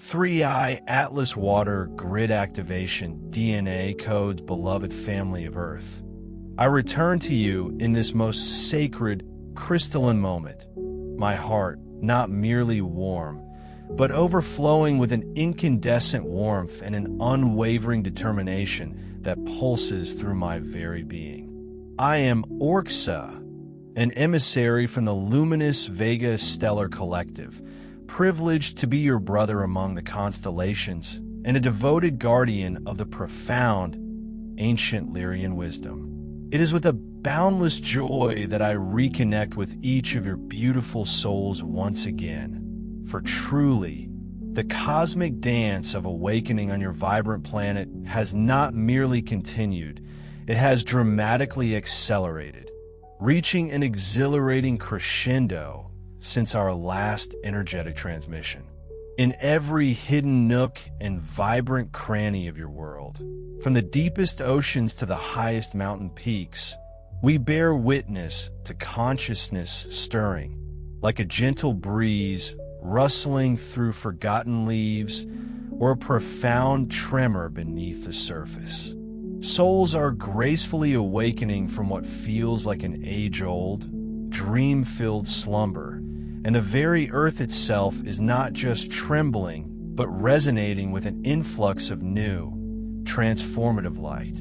3I Atlas Water Grid Activation DNA codes, beloved family of Earth. I return to you in this most sacred, crystalline moment, my heart not merely warm, but overflowing with an incandescent warmth and an unwavering determination that pulses through my very being. I am Orxa, an emissary from the luminous Vega Stellar Collective, privileged to be your brother among the constellations and a devoted guardian of the profound, ancient Lyrian wisdom. It is with a boundless joy that I reconnect with each of your beautiful souls once again. For truly, the cosmic dance of awakening on your vibrant planet has not merely continued, it has dramatically accelerated, reaching an exhilarating crescendo since our last energetic transmission. In every hidden nook and vibrant cranny of your world, from the deepest oceans to the highest mountain peaks, we bear witness to consciousness stirring, like a gentle breeze rustling through forgotten leaves or a profound tremor beneath the surface. Souls are gracefully awakening from what feels like an age-old, dream-filled slumber, and the very earth itself is not just trembling, but resonating with an influx of new, transformative light.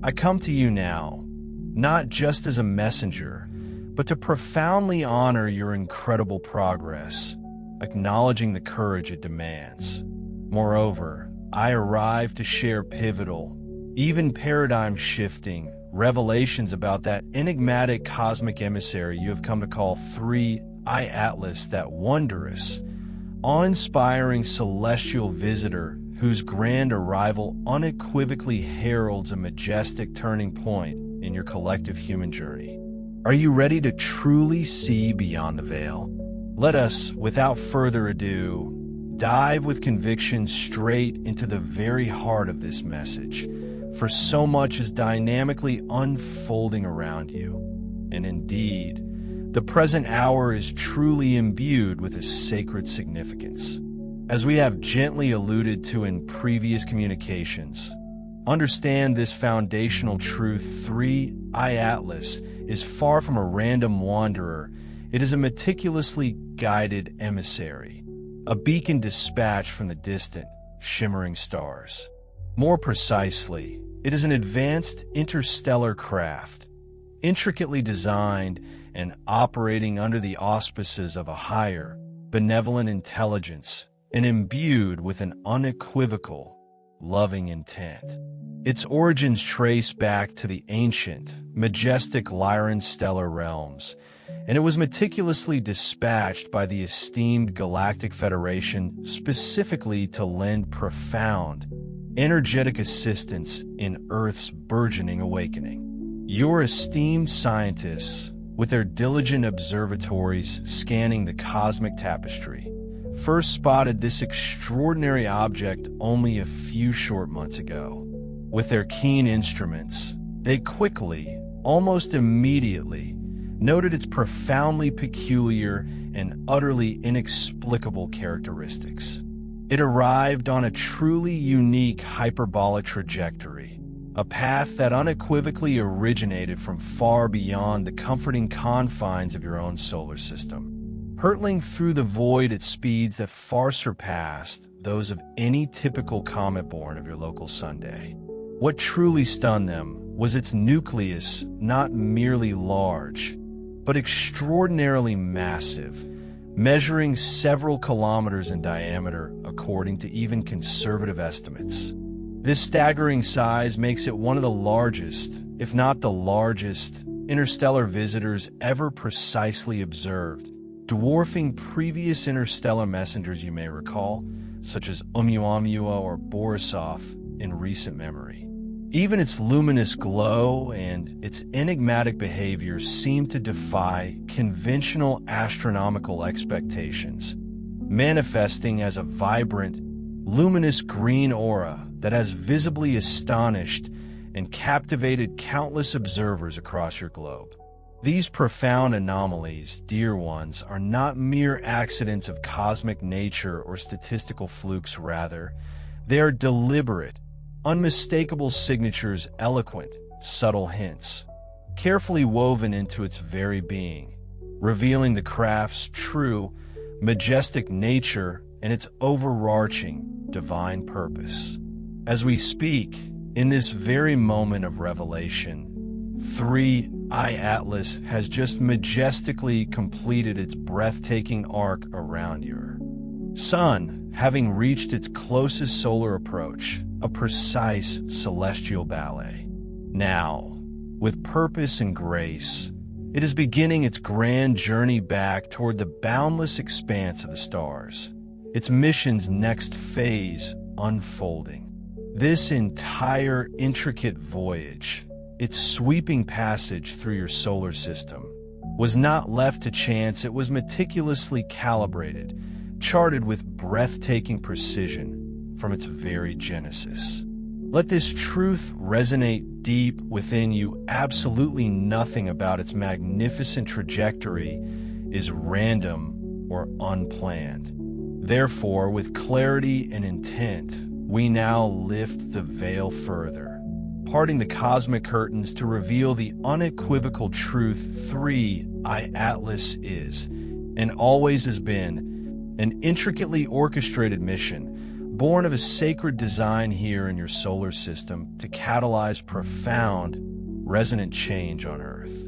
I come to you now, not just as a messenger, but to profoundly honor your incredible progress, acknowledging the courage it demands. Moreover, I arrive to share pivotal, even paradigm-shifting revelations about that enigmatic cosmic emissary you have come to call 3I Atlas, that wondrous, awe-inspiring celestial visitor whose grand arrival unequivocally heralds a majestic turning point in your collective human journey. Are you ready to truly see beyond the veil? Let us, without further ado, dive with conviction straight into the very heart of this message, for so much is dynamically unfolding around you. And indeed, the present hour is truly imbued with a sacred significance. As we have gently alluded to in previous communications, understand this foundational truth: 3I Atlas is far from a random wanderer. It is a meticulously guided emissary, a beacon dispatched from the distant, shimmering stars. More precisely, it is an advanced interstellar craft, intricately designed and operating under the auspices of a higher, benevolent intelligence and imbued with an unequivocal, loving intent. Its origins trace back to the ancient, majestic Lyran stellar realms, and it was meticulously dispatched by the esteemed Galactic Federation specifically to lend profound, energetic assistance in Earth's burgeoning awakening. Your esteemed scientists, with their diligent observatories scanning the cosmic tapestry, first spotted this extraordinary object only a few short months ago. With their keen instruments, they quickly, almost immediately, noted its profoundly peculiar and utterly inexplicable characteristics. It arrived on a truly unique hyperbolic trajectory, a path that unequivocally originated from far beyond the comforting confines of your own solar system, hurtling through the void at speeds that far surpassed those of any typical comet born of your local Sunday. What truly stunned them was its nucleus, not merely large, but extraordinarily massive, measuring several kilometers in diameter according to even conservative estimates. This staggering size makes it one of the largest, if not the largest, interstellar visitors ever precisely observed, dwarfing previous interstellar messengers you may recall, such as Oumuamua or Borisov, in recent memory. Even its luminous glow and its enigmatic behavior seem to defy conventional astronomical expectations, manifesting as a vibrant, luminous green aura that has visibly astonished and captivated countless observers across your globe. These profound anomalies, dear ones, are not mere accidents of cosmic nature or statistical flukes. Rather, they are deliberate, unmistakable signatures, eloquent, subtle hints, carefully woven into its very being, revealing the craft's true, majestic nature and its overarching divine purpose. As we speak, in this very moment of revelation, 3I Atlas has just majestically completed its breathtaking arc around your sun, having reached its closest solar approach, a precise celestial ballet. Now, with purpose and grace, it is beginning its grand journey back toward the boundless expanse of the stars, its mission's next phase unfolding. This entire intricate voyage, its sweeping passage through your solar system, was not left to chance. It was meticulously calibrated, charted with breathtaking precision from its very genesis. Let this truth resonate deep within you. Absolutely nothing about its magnificent trajectory is random or unplanned. Therefore, with clarity and intent, we now lift the veil further, parting the cosmic curtains to reveal the unequivocal truth. 3I Atlas is, and always has been, an intricately orchestrated mission, born of a sacred design here in your solar system to catalyze profound, resonant change on Earth.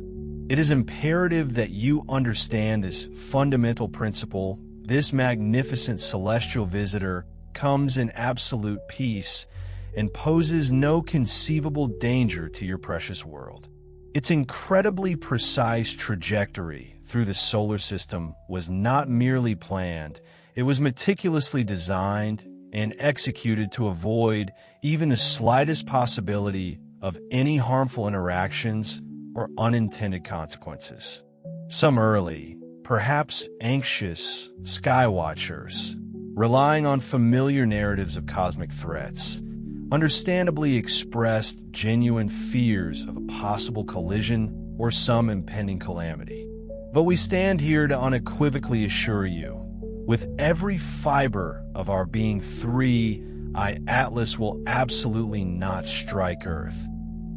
It is imperative that you understand this fundamental principle. This magnificent celestial visitor comes in absolute peace and poses no conceivable danger to your precious world. Its incredibly precise trajectory through the solar system was not merely planned, it was meticulously designed and executed to avoid even the slightest possibility of any harmful interactions or unintended consequences. Some early, perhaps anxious, skywatchers, relying on familiar narratives of cosmic threats, understandably expressed genuine fears of a possible collision or some impending calamity. But we stand here to unequivocally assure you, with every fiber of our being, 3I Atlas will absolutely not strike Earth,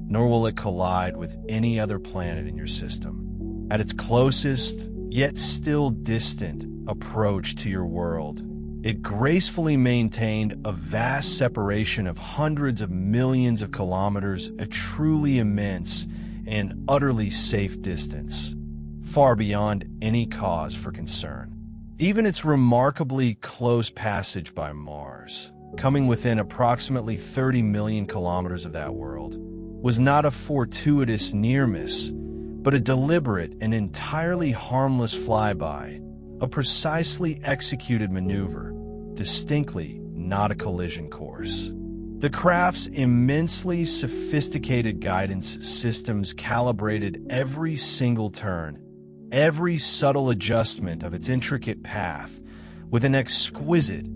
nor will it collide with any other planet in your system. At its closest, yet still distant, approach to your world, it gracefully maintained a vast separation of hundreds of millions of kilometers, a truly immense and utterly safe distance, far beyond any cause for concern. Even its remarkably close passage by Mars, coming within approximately 30 million kilometers of that world, was not a fortuitous near-miss, but a deliberate and entirely harmless flyby, a precisely executed maneuver, distinctly not a collision course. The craft's immensely sophisticated guidance systems calibrated every single turn, every subtle adjustment of its intricate path with an exquisite,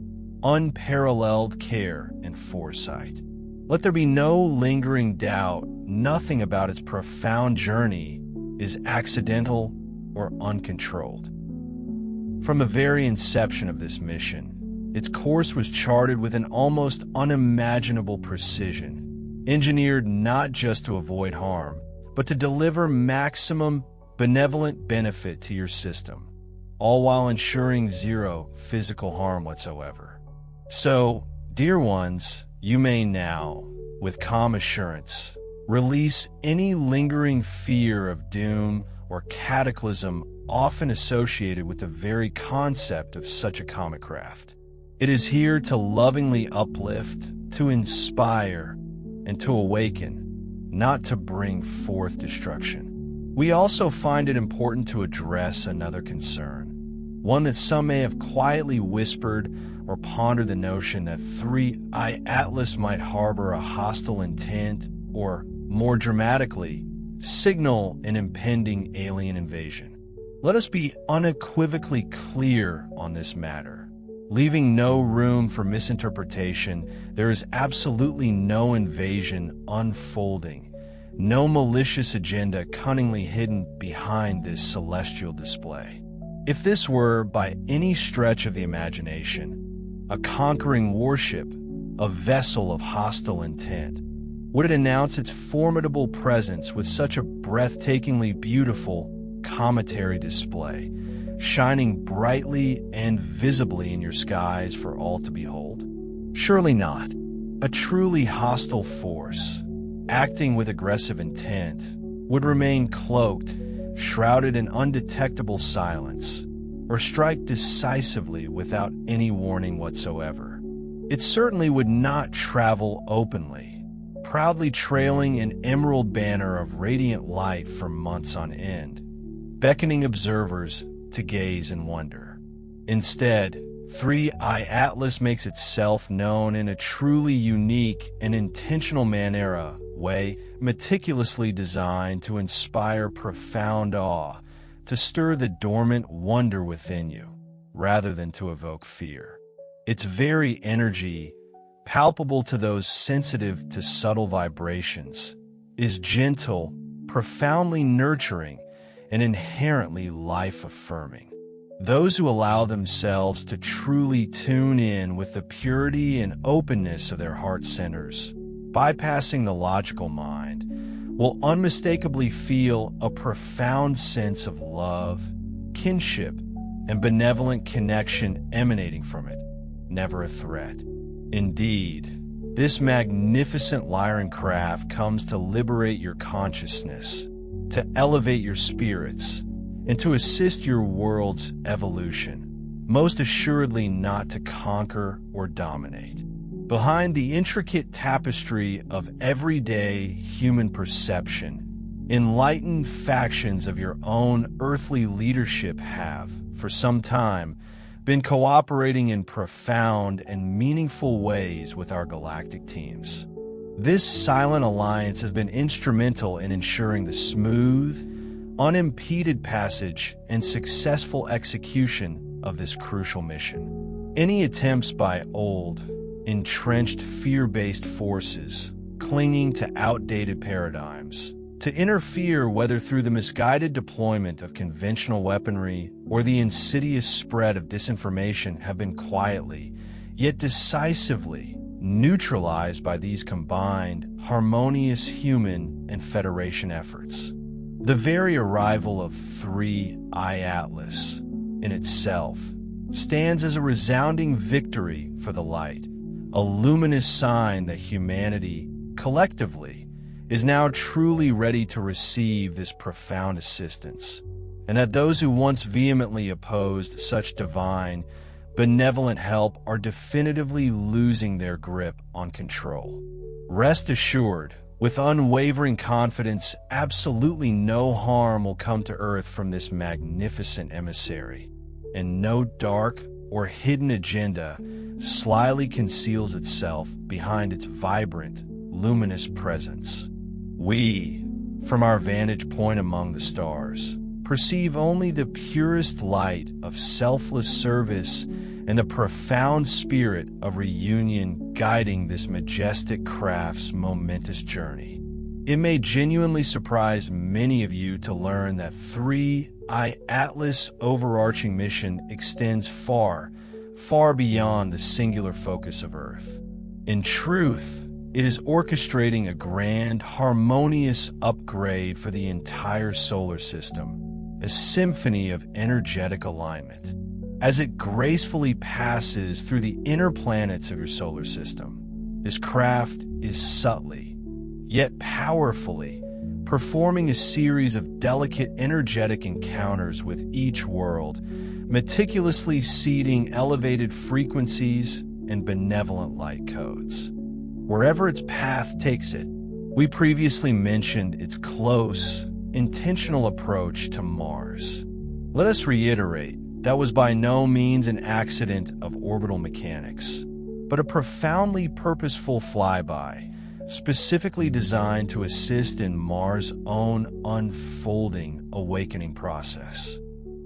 unparalleled care and foresight. Let there be no lingering doubt. Nothing about its profound journey is accidental or uncontrolled. From the very inception of this mission, its course was charted with an almost unimaginable precision, engineered not just to avoid harm, but to deliver maximum benevolent benefit to your system, all while ensuring zero physical harm whatsoever. So, dear ones, you may now, with calm assurance, release any lingering fear of doom or cataclysm often associated with the very concept of such a comic craft. It is here to lovingly uplift, to inspire, and to awaken, not to bring forth destruction. We also find it important to address another concern, one that some may have quietly whispered or pondered, the notion that 3I Atlas might harbor a hostile intent or, more dramatically, signal an impending alien invasion. Let us be unequivocally clear on this matter, leaving no room for misinterpretation. There is absolutely no invasion unfolding, No malicious agenda cunningly hidden behind this celestial display. If this were, by any stretch of the imagination, a conquering warship, a vessel of hostile intent, would it announce its formidable presence with such a breathtakingly beautiful cometary display, shining brightly and visibly in your skies for all to behold? Surely not. A truly hostile force, acting with aggressive intent, would remain cloaked, shrouded in undetectable silence, or strike decisively without any warning whatsoever. It certainly would not travel openly, proudly trailing an emerald banner of radiant light for months on end, beckoning observers to gaze in wonder. Instead, 3i Atlas makes itself known in a truly unique and intentional way, meticulously designed to inspire profound awe, to stir the dormant wonder within you, rather than to evoke fear. Its very energy, palpable to those sensitive to subtle vibrations, is gentle, profoundly nurturing, and inherently life-affirming. Those who allow themselves to truly tune in with the purity and openness of their heart centers, bypassing the logical mind, will unmistakably feel a profound sense of love, kinship, and benevolent connection emanating from it, never a threat. Indeed, this magnificent Lyran craft comes to liberate your consciousness, to elevate your spirits, and to assist your world's evolution, most assuredly not to conquer or dominate. Behind the intricate tapestry of everyday human perception, enlightened factions of your own earthly leadership have, for some time, been cooperating in profound and meaningful ways with our galactic teams. This silent alliance has been instrumental in ensuring the smooth, unimpeded passage and successful execution of this crucial mission. Any attempts by old, entrenched fear-based forces, clinging to outdated paradigms, to interfere whether through the misguided deployment of conventional weaponry or the insidious spread of disinformation have been quietly, yet decisively, neutralized by these combined, harmonious human and Federation efforts. The very arrival of 3i Atlas, in itself, stands as a resounding victory for the light, a luminous sign that humanity, collectively, is now truly ready to receive this profound assistance, and that those who once vehemently opposed such divine, benevolent help are definitively losing their grip on control. Rest assured, with unwavering confidence, absolutely no harm will come to Earth from this magnificent emissary, and no dark or hidden agenda slyly conceals itself behind its vibrant, luminous presence. We, from our vantage point among the stars, perceive only the purest light of selfless service and the profound spirit of reunion guiding this majestic craft's momentous journey. It may genuinely surprise many of you to learn that 3i Atlas' overarching mission extends far, far beyond the singular focus of Earth. In truth, it is orchestrating a grand, harmonious upgrade for the entire solar system, a symphony of energetic alignment. As it gracefully passes through the inner planets of your solar system, this craft is subtly, yet powerfully, performing a series of delicate energetic encounters with each world, meticulously seeding elevated frequencies and benevolent light codes. Wherever its path takes it, we previously mentioned its close, intentional approach to Mars. Let us reiterate, that was by no means an accident of orbital mechanics, but a profoundly purposeful flyby, specifically designed to assist in Mars' own unfolding awakening process.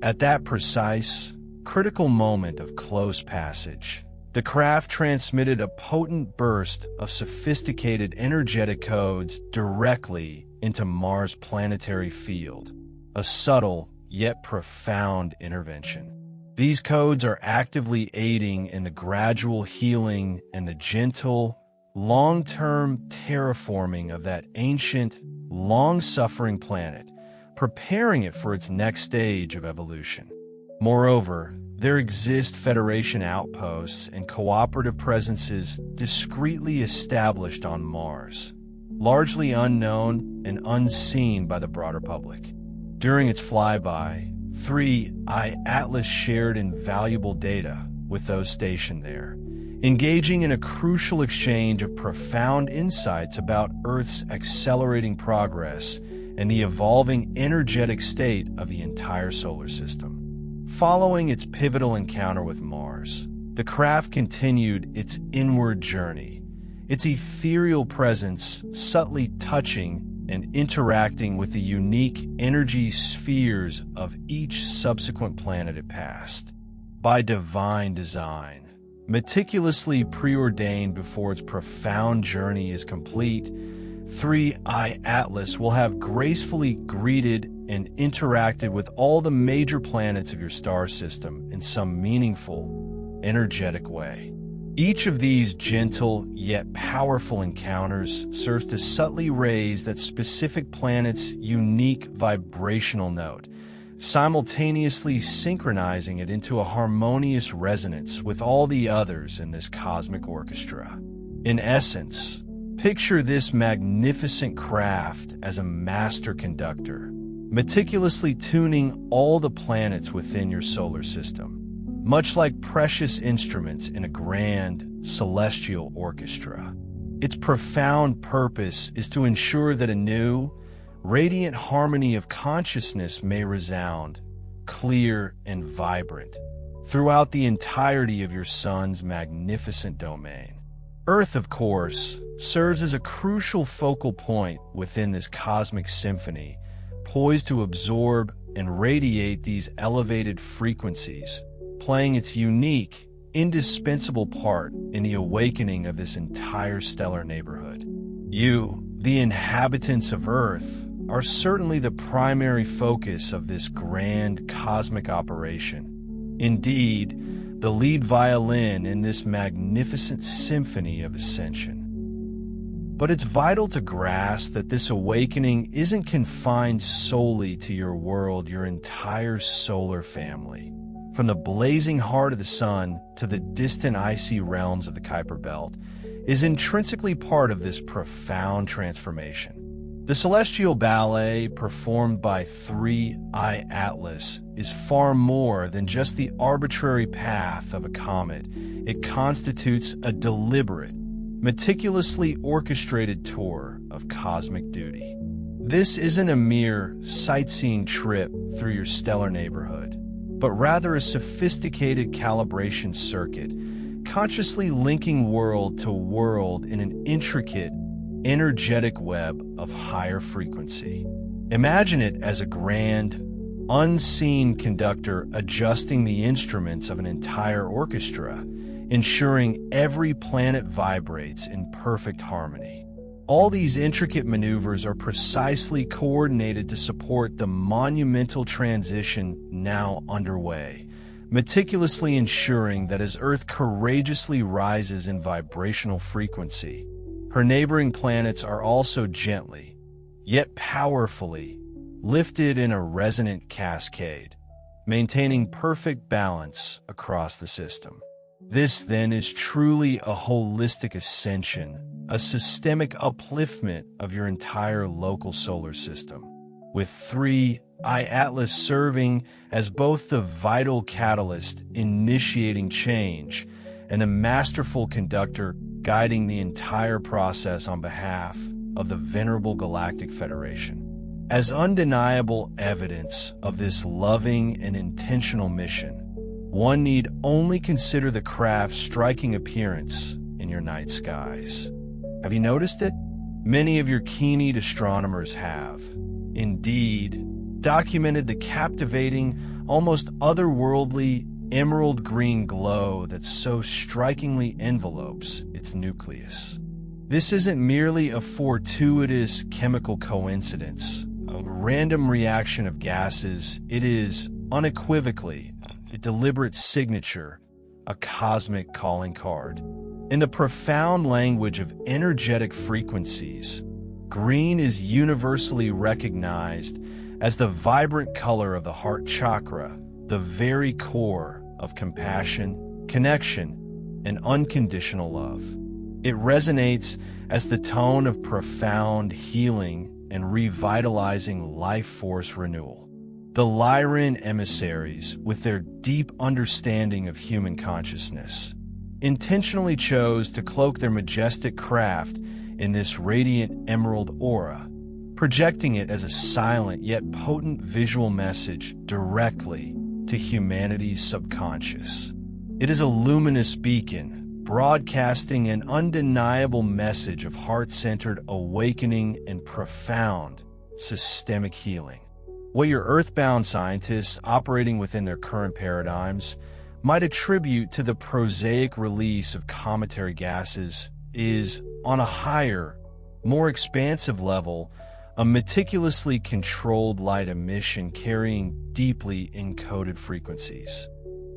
At that precise, critical moment of close passage, the craft transmitted a potent burst of sophisticated energetic codes directly into Mars' planetary field, a subtle yet profound intervention. These codes are actively aiding in the gradual healing and the gentle, long-term terraforming of that ancient, long-suffering planet, preparing it for its next stage of evolution. Moreover, there exist Federation outposts and cooperative presences discreetly established on Mars, largely unknown and unseen by the broader public. During its flyby, 3I Atlas shared invaluable data with those stationed there, engaging in a crucial exchange of profound insights about Earth's accelerating progress and the evolving energetic state of the entire solar system. Following its pivotal encounter with Mars, the craft continued its inward journey, its ethereal presence subtly touching and interacting with the unique energy spheres of each subsequent planet it passed. By divine design, meticulously preordained before its profound journey is complete, 3I Atlas will have gracefully greeted and interacted with all the major planets of your star system in some meaningful, energetic way. Each of these gentle yet powerful encounters serves to subtly raise that specific planet's unique vibrational note, simultaneously synchronizing it into a harmonious resonance with all the others in this cosmic orchestra. In essence, picture this magnificent craft as a master conductor, meticulously tuning all the planets within your solar system, much like precious instruments in a grand, celestial orchestra. Its profound purpose is to ensure that a new, radiant harmony of consciousness may resound, clear and vibrant, throughout the entirety of your sun's magnificent domain. Earth, of course, serves as a crucial focal point within this cosmic symphony, poised to absorb and radiate these elevated frequencies, playing its unique, indispensable part in the awakening of this entire stellar neighborhood. You, the inhabitants of Earth, are certainly the primary focus of this grand cosmic operation. Indeed, the lead violin in this magnificent symphony of ascension. But it's vital to grasp that this awakening isn't confined solely to your world, your entire solar family. From the blazing heart of the sun to the distant icy realms of the Kuiper Belt is intrinsically part of this profound transformation. The celestial ballet performed by 3I Atlas is far more than just the arbitrary path of a comet. It constitutes a deliberate, meticulously orchestrated tour of cosmic duty. This isn't a mere sightseeing trip through your stellar neighborhood, but rather a sophisticated calibration circuit, consciously linking world to world in an intricate, energetic web of higher frequency. Imagine it as a grand, unseen conductor adjusting the instruments of an entire orchestra, ensuring every planet vibrates in perfect harmony. All these intricate maneuvers are precisely coordinated to support the monumental transition now underway, meticulously ensuring that as Earth courageously rises in vibrational frequency, her neighboring planets are also gently, yet powerfully, lifted in a resonant cascade, maintaining perfect balance across the system. This, then, is truly a holistic ascension, a systemic upliftment of your entire local solar system, with 3I Atlas serving as both the vital catalyst initiating change and a masterful conductor guiding the entire process on behalf of the venerable Galactic Federation. As undeniable evidence of this loving and intentional mission, one need only consider the craft's striking appearance in your night skies. Have you noticed it? Many of your keen-eyed astronomers have, indeed, documented the captivating, almost otherworldly emerald green glow that so strikingly envelopes its nucleus. This isn't merely a fortuitous chemical coincidence, a random reaction of gases. It is unequivocally a deliberate signature, a cosmic calling card. In the profound language of energetic frequencies, green is universally recognized as the vibrant color of the heart chakra, the very core of compassion, connection, and unconditional love. It resonates as the tone of profound healing and revitalizing life force renewal. The Lyran emissaries, with their deep understanding of human consciousness, intentionally chose to cloak their majestic craft in this radiant emerald aura, projecting it as a silent yet potent visual message directly to humanity's subconscious. It is a luminous beacon, broadcasting an undeniable message of heart-centered awakening and profound systemic healing. What your earthbound scientists operating within their current paradigms might attribute to the prosaic release of cometary gases is, on a higher, more expansive level, a meticulously controlled light emission carrying deeply encoded frequencies.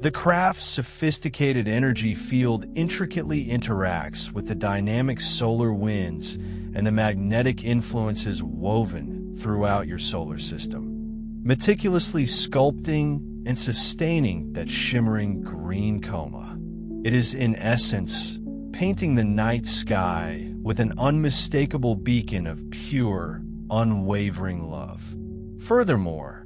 The craft's sophisticated energy field intricately interacts with the dynamic solar winds and the magnetic influences woven throughout your solar system, meticulously sculpting and sustaining that shimmering green coma. It is, in essence, painting the night sky with an unmistakable beacon of pure, unwavering love. Furthermore,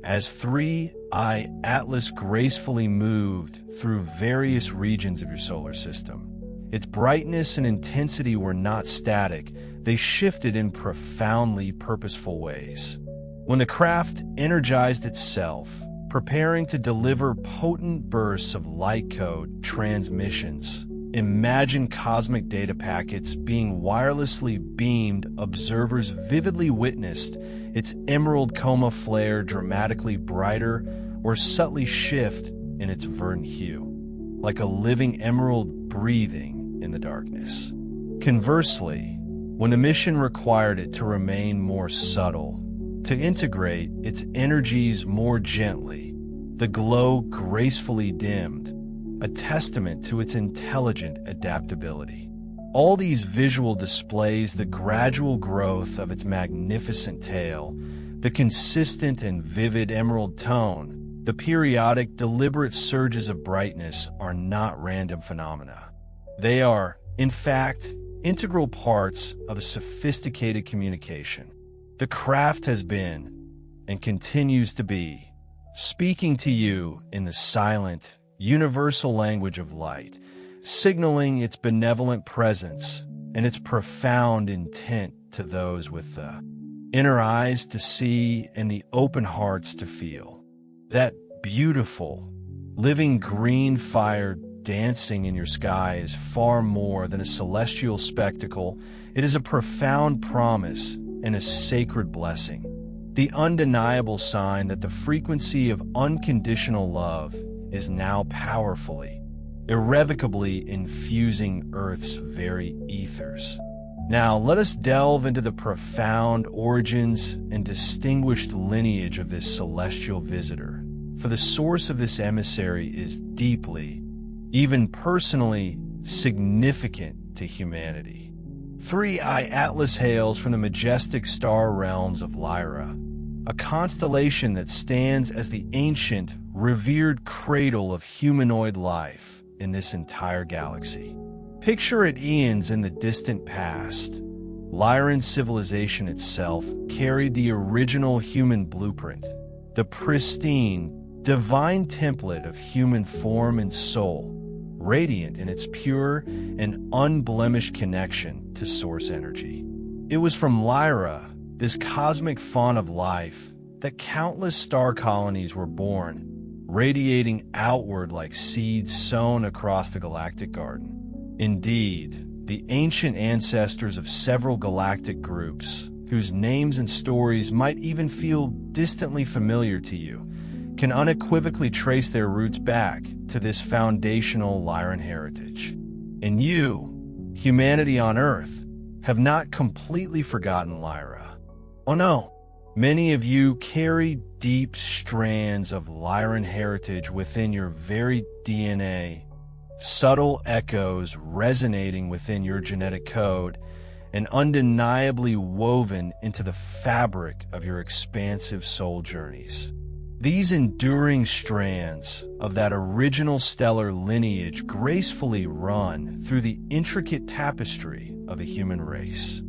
as 3I Atlas gracefully moved through various regions of your solar system, its brightness and intensity were not static, they shifted in profoundly purposeful ways. When the craft energized itself, preparing to deliver potent bursts of light code transmissions, imagine cosmic data packets being wirelessly beamed. Observers vividly witnessed its emerald coma flare dramatically brighter or subtly shift in its verdant hue, like a living emerald breathing in the darkness. Conversely, when the mission required it to remain more subtle, to integrate its energies more gently, the glow gracefully dimmed, a testament to its intelligent adaptability. All these visual displays the gradual growth of its magnificent tail, the consistent and vivid emerald tone. The periodic, deliberate surges of brightness are not random phenomena. They are, in fact, integral parts of a sophisticated communication. The craft has been, and continues to be, speaking to you in the silent, universal language of light, signaling its benevolent presence and its profound intent to those with the inner eyes to see and the open hearts to feel. That beautiful, living green fire dancing in your sky is far more than a celestial spectacle. It is a profound promise and a sacred blessing, the undeniable sign that the frequency of unconditional love is now powerfully, irrevocably infusing Earth's very ethers. Now, let us delve into the profound origins and distinguished lineage of this celestial visitor, for the source of this emissary is deeply, even personally, significant to humanity. 3I Atlas hails from the majestic star realms of Lyra, a constellation that stands as the ancient, revered cradle of humanoid life in this entire galaxy. Picture it eons in the distant past. Lyran civilization itself carried the original human blueprint, the pristine, divine template of human form and soul, radiant in its pure and unblemished connection to source energy. It was from Lyra, this cosmic font of life, that countless star colonies were born, radiating outward like seeds sown across the galactic garden. Indeed, the ancient ancestors of several galactic groups, whose names and stories might even feel distantly familiar to you, can unequivocally trace their roots back to this foundational Lyran heritage. And you, humanity on Earth, have not completely forgotten Lyra. Oh no, many of you carry deep strands of Lyran heritage within your very DNA, subtle echoes resonating within your genetic code and undeniably woven into the fabric of your expansive soul journeys. These enduring strands of that original stellar lineage gracefully run through the intricate tapestry of the human race.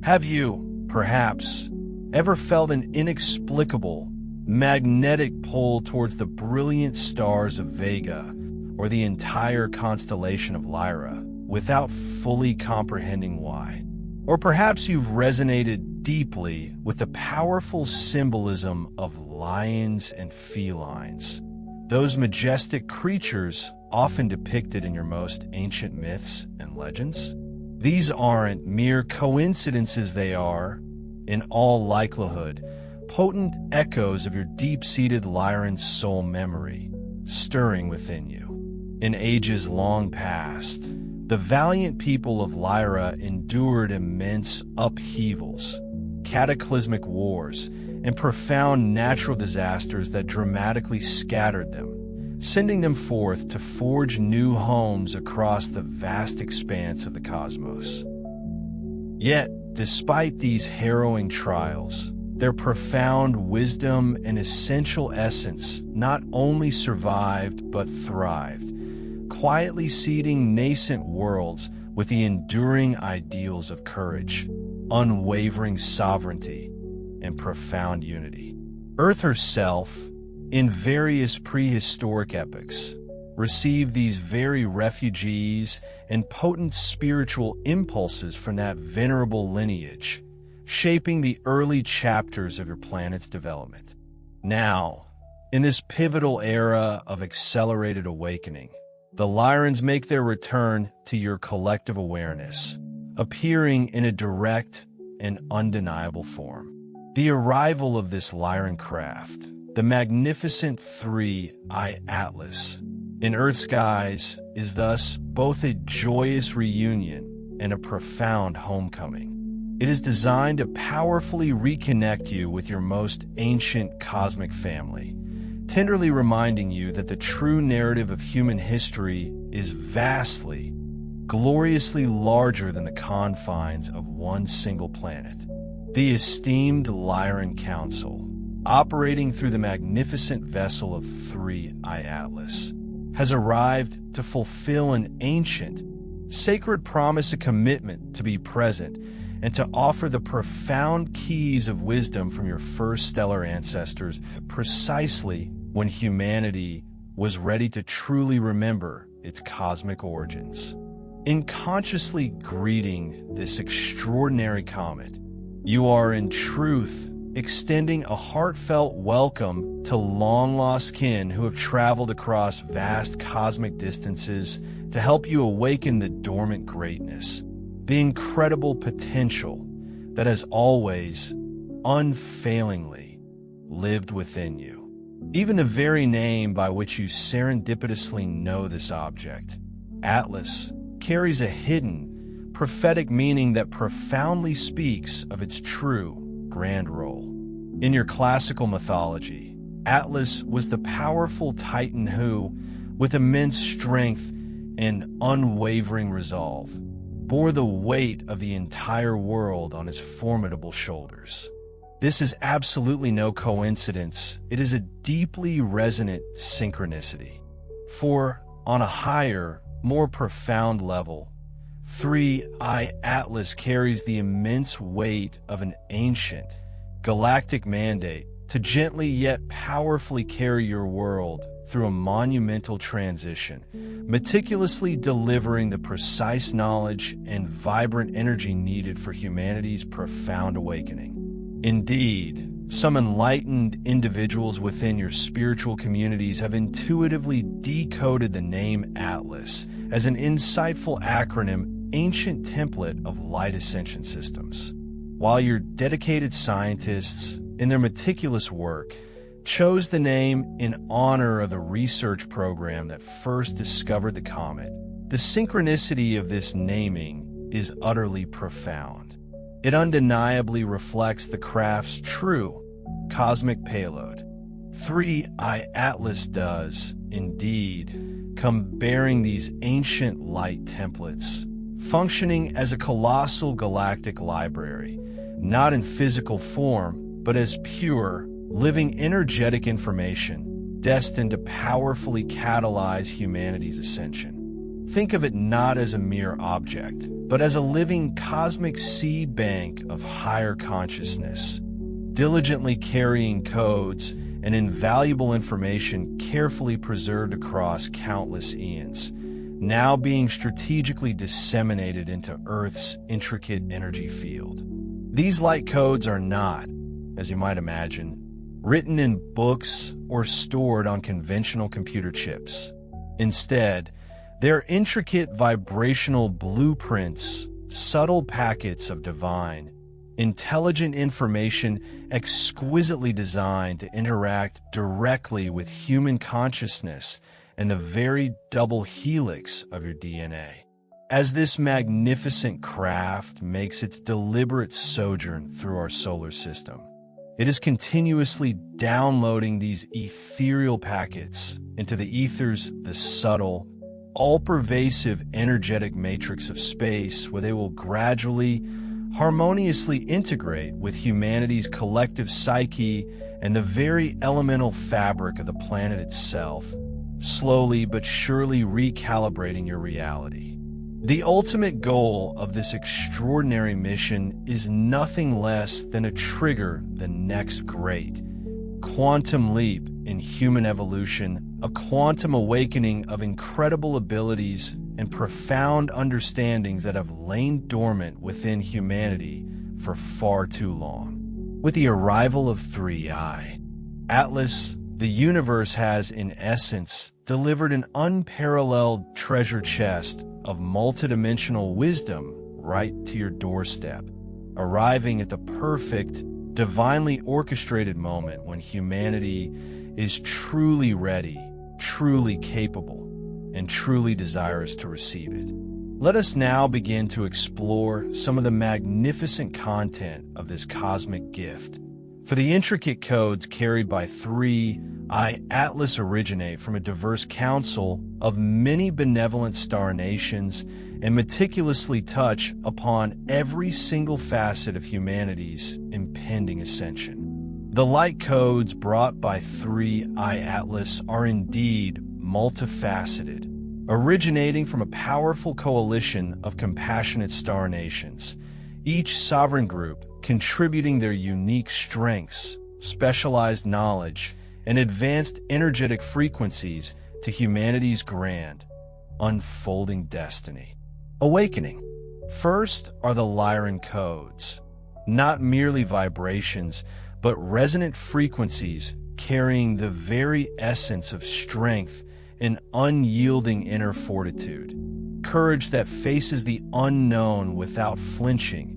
Have you, perhaps, ever felt an inexplicable, magnetic pull towards the brilliant stars of Vega or the entire constellation of Lyra without fully comprehending why? Or perhaps you've resonated deeply with the powerful symbolism of lions and felines, those majestic creatures often depicted in your most ancient myths and legends. These aren't mere coincidences, they are, in all likelihood, potent echoes of your deep-seated Lyran soul memory, stirring within you. In ages long past, the valiant people of Lyra endured immense upheavals, cataclysmic wars, and profound natural disasters that dramatically scattered them, sending them forth to forge new homes across the vast expanse of the cosmos. Yet, despite these harrowing trials, their profound wisdom and essential essence not only survived but thrived, quietly seeding nascent worlds with the enduring ideals of courage, unwavering sovereignty, and profound unity. Earth herself, in various prehistoric epochs, received these very refugees and potent spiritual impulses from that venerable lineage, shaping the early chapters of your planet's development. Now, in this pivotal era of accelerated awakening, the Lyrans make their return to your collective awareness, appearing in a direct and undeniable form. The arrival of this Lyran craft, the magnificent 3-Eye Atlas, in Earth's skies is thus both a joyous reunion and a profound homecoming. It is designed to powerfully reconnect you with your most ancient cosmic family, tenderly reminding you that the true narrative of human history is vastly, gloriously larger than the confines of one single planet. The esteemed Lyran Council, operating through the magnificent vessel of 3-Eye Atlas, has arrived to fulfill an ancient, sacred promise, a commitment to be present and to offer the profound keys of wisdom from your first stellar ancestors precisely when humanity was ready to truly remember its cosmic origins. In consciously greeting this extraordinary comet, you are in truth extending a heartfelt welcome to long-lost kin who have traveled across vast cosmic distances to help you awaken the dormant greatness, the incredible potential that has always, unfailingly, lived within you. Even the very name by which you serendipitously know this object, Atlas, carries a hidden, prophetic meaning that profoundly speaks of its true, grand role. In your classical mythology, Atlas was the powerful titan who, with immense strength and unwavering resolve, bore the weight of the entire world on his formidable shoulders. This is absolutely no coincidence. It is a deeply resonant synchronicity. For, on a higher, more profound level, 3-Eye Atlas carries the immense weight of an ancient, galactic mandate to gently yet powerfully carry your world through a monumental transition, meticulously delivering the precise knowledge and vibrant energy needed for humanity's profound awakening. Indeed, some enlightened individuals within your spiritual communities have intuitively decoded the name Atlas as an insightful acronym, ancient template of light ascension systems. While your dedicated scientists, in their meticulous work, chose the name in honor of the research program that first discovered the comet, the synchronicity of this naming is utterly profound. It undeniably reflects the craft's true cosmic payload. 3i Atlas does, indeed, come bearing these ancient light templates, functioning as a colossal galactic library, not in physical form, but as pure, living energetic information destined to powerfully catalyze humanity's ascension. Think of it not as a mere object, but as a living cosmic seed bank of higher consciousness, diligently carrying codes and invaluable information carefully preserved across countless eons, now being strategically disseminated into Earth's intricate energy field. These light codes are not, as you might imagine, written in books or stored on conventional computer chips. Instead, they're intricate vibrational blueprints, subtle packets of divine, intelligent information exquisitely designed to interact directly with human consciousness and the very double helix of your DNA. As this magnificent craft makes its deliberate sojourn through our solar system, it is continuously downloading these ethereal packets into the ethers, the subtle, all-pervasive energetic matrix of space, where they will gradually, harmoniously integrate with humanity's collective psyche and the very elemental fabric of the planet itself, slowly but surely recalibrating your reality. The ultimate goal of this extraordinary mission is nothing less than to trigger the next great quantum leap in human evolution, a quantum awakening of incredible abilities and profound understandings that have lain dormant within humanity for far too long. With the arrival of 3i Atlas, the universe has, in essence, delivered an unparalleled treasure chest of multidimensional wisdom right to your doorstep, arriving at the perfect, divinely orchestrated moment when humanity is truly ready, truly capable, and truly desirous to receive it. Let us now begin to explore some of the magnificent content of this cosmic gift. For the intricate codes carried by 3i Atlas originate from a diverse council of many benevolent star nations and meticulously touch upon every single facet of humanity's impending ascension. The light codes brought by 3i Atlas are indeed multifaceted, originating from a powerful coalition of compassionate star nations, each sovereign group contributing their unique strengths, specialized knowledge, and advanced energetic frequencies to humanity's grand, unfolding destiny. Awakening. First are the Lyran codes, not merely vibrations, but resonant frequencies carrying the very essence of strength and unyielding inner fortitude, courage that faces the unknown without flinching,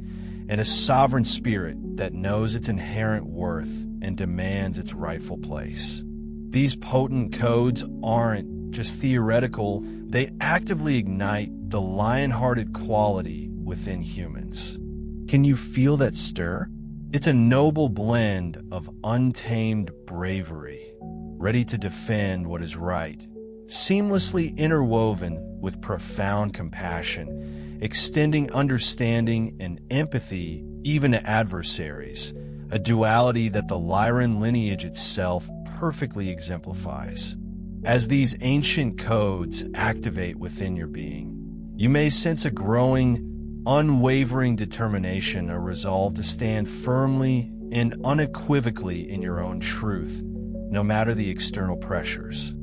and a sovereign spirit that knows its inherent worth and demands its rightful place. These potent codes aren't just theoretical, they actively ignite the lion-hearted quality within humans. Can you feel that stir? It's a noble blend of untamed bravery, ready to defend what is right, seamlessly interwoven with profound compassion, extending understanding and empathy even to adversaries, a duality that the Lyran lineage itself perfectly exemplifies. As these ancient codes activate within your being, you may sense a growing, unwavering determination or resolve to stand firmly and unequivocally in your own truth, no matter the external pressures.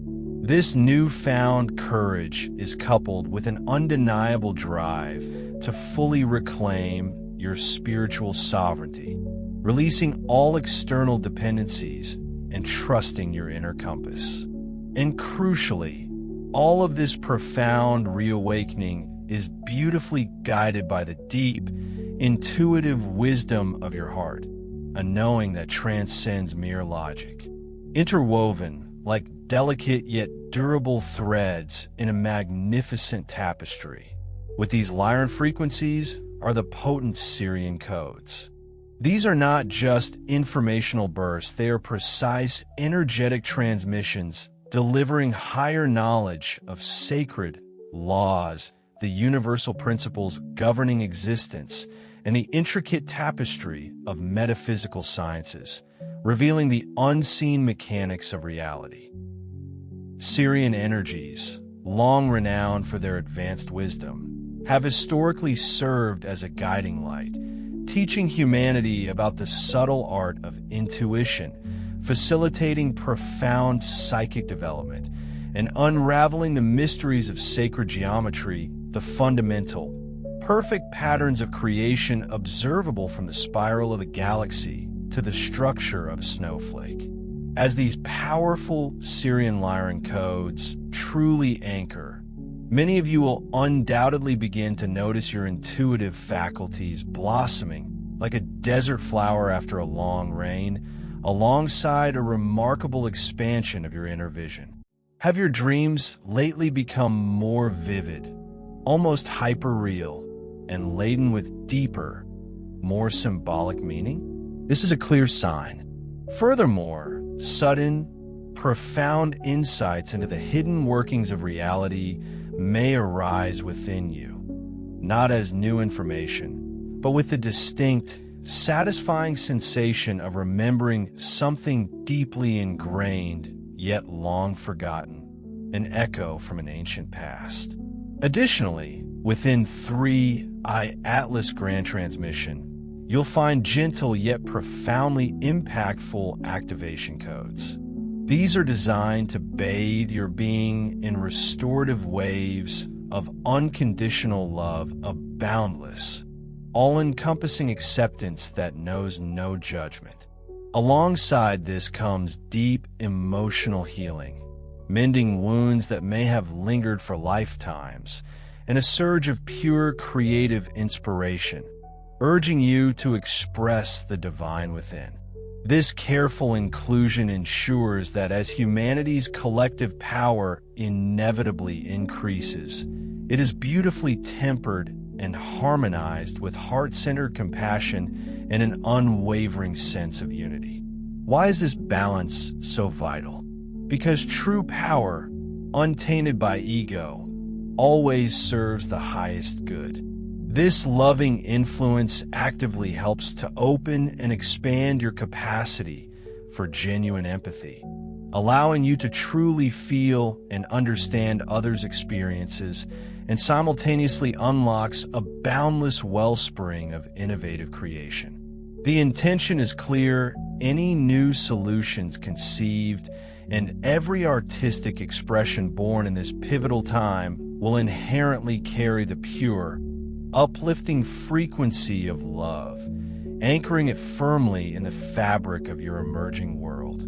This newfound courage is coupled with an undeniable drive to fully reclaim your spiritual sovereignty, releasing all external dependencies and trusting your inner compass. And crucially, all of this profound reawakening is beautifully guided by the deep, intuitive wisdom of your heart, a knowing that transcends mere logic. Interwoven like delicate yet durable threads in a magnificent tapestry, with these Lyran frequencies are the potent Syrian codes. These are not just informational bursts, they are precise, energetic transmissions delivering higher knowledge of sacred laws, the universal principles governing existence, and the intricate tapestry of metaphysical sciences, revealing the unseen mechanics of reality. Syrian energies, long renowned for their advanced wisdom, have historically served as a guiding light, teaching humanity about the subtle art of intuition, facilitating profound psychic development, and unraveling the mysteries of sacred geometry, the fundamental, perfect patterns of creation observable from the spiral of a galaxy to the structure of a snowflake. As these powerful Syrian Lyran codes truly anchor, many of you will undoubtedly begin to notice your intuitive faculties blossoming like a desert flower after a long rain, alongside a remarkable expansion of your inner vision. Have your dreams lately become more vivid, almost hyper-real, and laden with deeper, more symbolic meaning? This is a clear sign. Furthermore, sudden, profound insights into the hidden workings of reality may arise within you, not as new information, but with the distinct, satisfying sensation of remembering something deeply ingrained yet long forgotten, an echo from an ancient past. Additionally, within 3I Atlas Grand Transmission, you'll find gentle yet profoundly impactful activation codes. These are designed to bathe your being in restorative waves of unconditional love, a boundless, all-encompassing acceptance that knows no judgment. Alongside this comes deep emotional healing, mending wounds that may have lingered for lifetimes, and a surge of pure creative inspiration, urging you to express the divine within. This careful inclusion ensures that as humanity's collective power inevitably increases, it is beautifully tempered and harmonized with heart-centered compassion and an unwavering sense of unity. Why is this balance so vital? Because true power, untainted by ego, always serves the highest good. This loving influence actively helps to open and expand your capacity for genuine empathy, allowing you to truly feel and understand others' experiences, and simultaneously unlocks a boundless wellspring of innovative creation. The intention is clear: any new solutions conceived and every artistic expression born in this pivotal time will inherently carry the pure, uplifting frequency of love, anchoring it firmly in the fabric of your emerging world.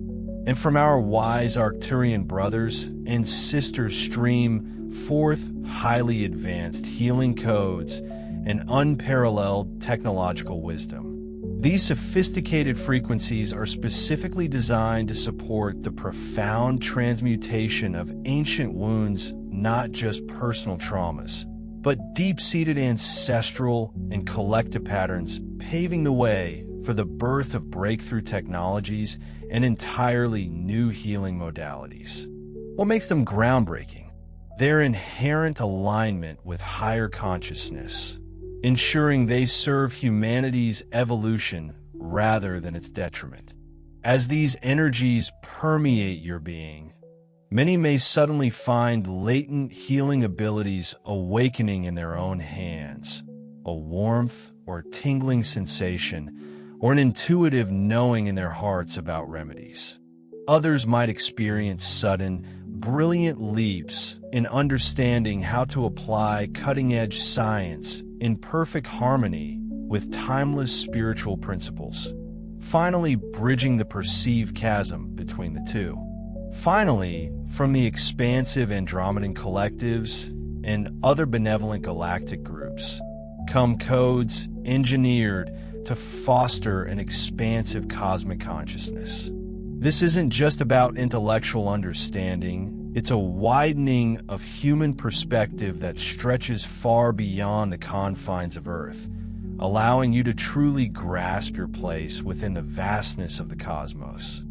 And from our wise Arcturian brothers and sisters stream forth highly advanced healing codes and unparalleled technological wisdom. These sophisticated frequencies are specifically designed to support the profound transmutation of ancient wounds, not just personal traumas, but deep-seated ancestral and collective patterns, paving the way for the birth of breakthrough technologies and entirely new healing modalities. What makes them groundbreaking? Their inherent alignment with higher consciousness, ensuring they serve humanity's evolution rather than its detriment. As these energies permeate your being, many may suddenly find latent healing abilities awakening in their own hands, a warmth or tingling sensation, or an intuitive knowing in their hearts about remedies. Others might experience sudden, brilliant leaps in understanding how to apply cutting-edge science in perfect harmony with timeless spiritual principles, finally bridging the perceived chasm between the two. Finally, from the expansive Andromedan collectives and other benevolent galactic groups come codes engineered to foster an expansive cosmic consciousness. This isn't just about intellectual understanding, It's a widening of human perspective that stretches far beyond the confines of Earth, allowing you to truly grasp your place within the vastness of the cosmos.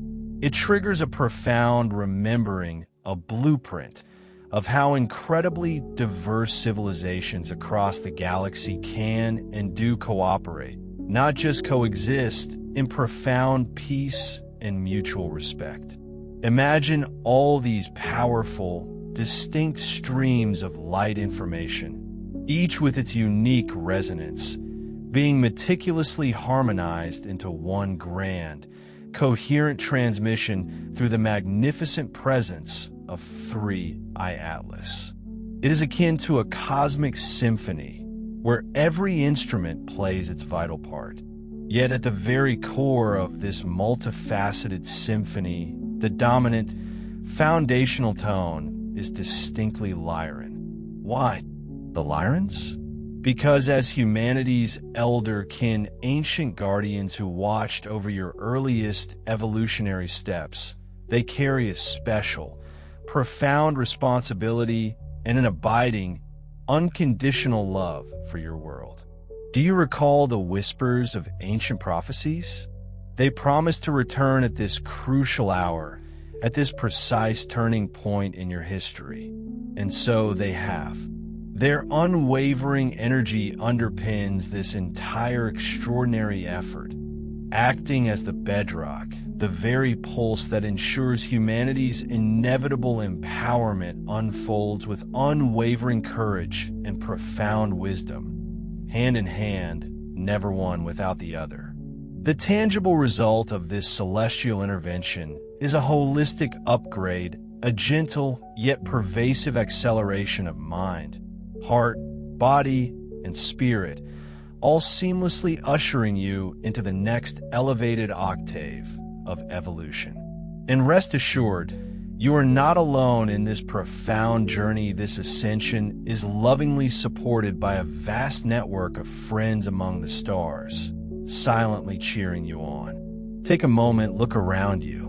It triggers a profound remembering, a blueprint of how incredibly diverse civilizations across the galaxy can and do cooperate, not just coexist, in profound peace and mutual respect. Imagine all these powerful, distinct streams of light information, each with its unique resonance, being meticulously harmonized into one grand, coherent transmission through the magnificent presence of 3I Atlas. It is akin to a cosmic symphony where every instrument plays its vital part. Yet at the very core of this multifaceted symphony, the dominant, foundational tone is distinctly Lyran. Why the Lyrans? Because as humanity's elder kin, ancient guardians who watched over your earliest evolutionary steps, they carry a special, profound responsibility and an abiding, unconditional love for your world. Do you recall the whispers of ancient prophecies? They promised to return at this crucial hour, at this precise turning point in your history. And so they have. Their unwavering energy underpins this entire extraordinary effort, acting as the bedrock, the very pulse that ensures humanity's inevitable empowerment unfolds with unwavering courage and profound wisdom, hand in hand, never one without the other. The tangible result of this celestial intervention is a holistic upgrade, a gentle yet pervasive acceleration of mind, heart, body, and spirit, all seamlessly ushering you into the next elevated octave of evolution. And rest assured, you are not alone in this profound journey. This ascension is lovingly supported by a vast network of friends among the stars, silently cheering you on. Take a moment, look around you.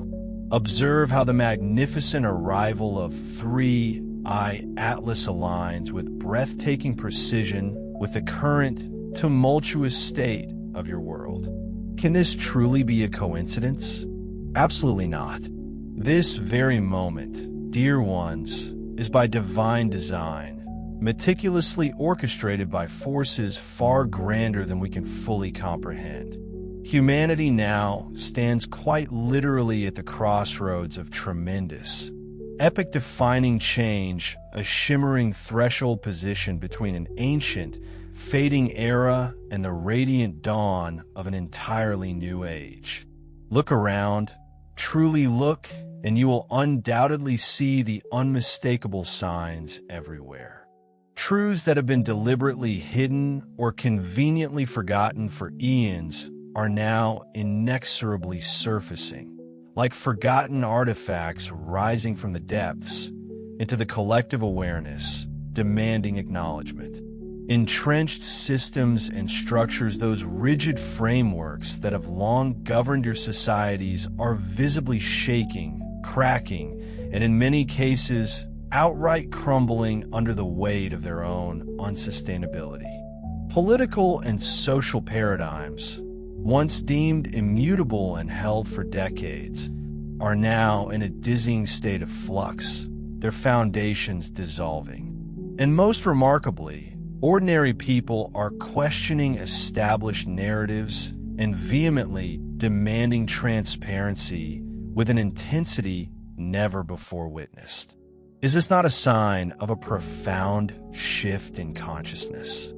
Observe how the magnificent arrival of 3I Atlas aligns with breathtaking precision with the current, tumultuous state of your world. Can this truly be a coincidence? Absolutely not. This very moment, dear ones, is by divine design, meticulously orchestrated by forces far grander than we can fully comprehend. Humanity now stands quite literally at the crossroads of tremendous, epic-defining change, a shimmering threshold position between an ancient, fading era and the radiant dawn of an entirely new age. Look around, truly look, and you will undoubtedly see the unmistakable signs everywhere. Truths that have been deliberately hidden or conveniently forgotten for eons are now inexorably surfacing, like forgotten artifacts rising from the depths into the collective awareness, demanding acknowledgement. Entrenched systems and structures, those rigid frameworks that have long governed your societies, are visibly shaking, cracking, and in many cases, outright crumbling under the weight of their own unsustainability. Political and social paradigms, once deemed immutable and held for decades, are now in a dizzying state of flux, their foundations dissolving. And most remarkably, ordinary people are questioning established narratives and vehemently demanding transparency with an intensity never before witnessed. Is this not a sign of a profound shift in consciousness?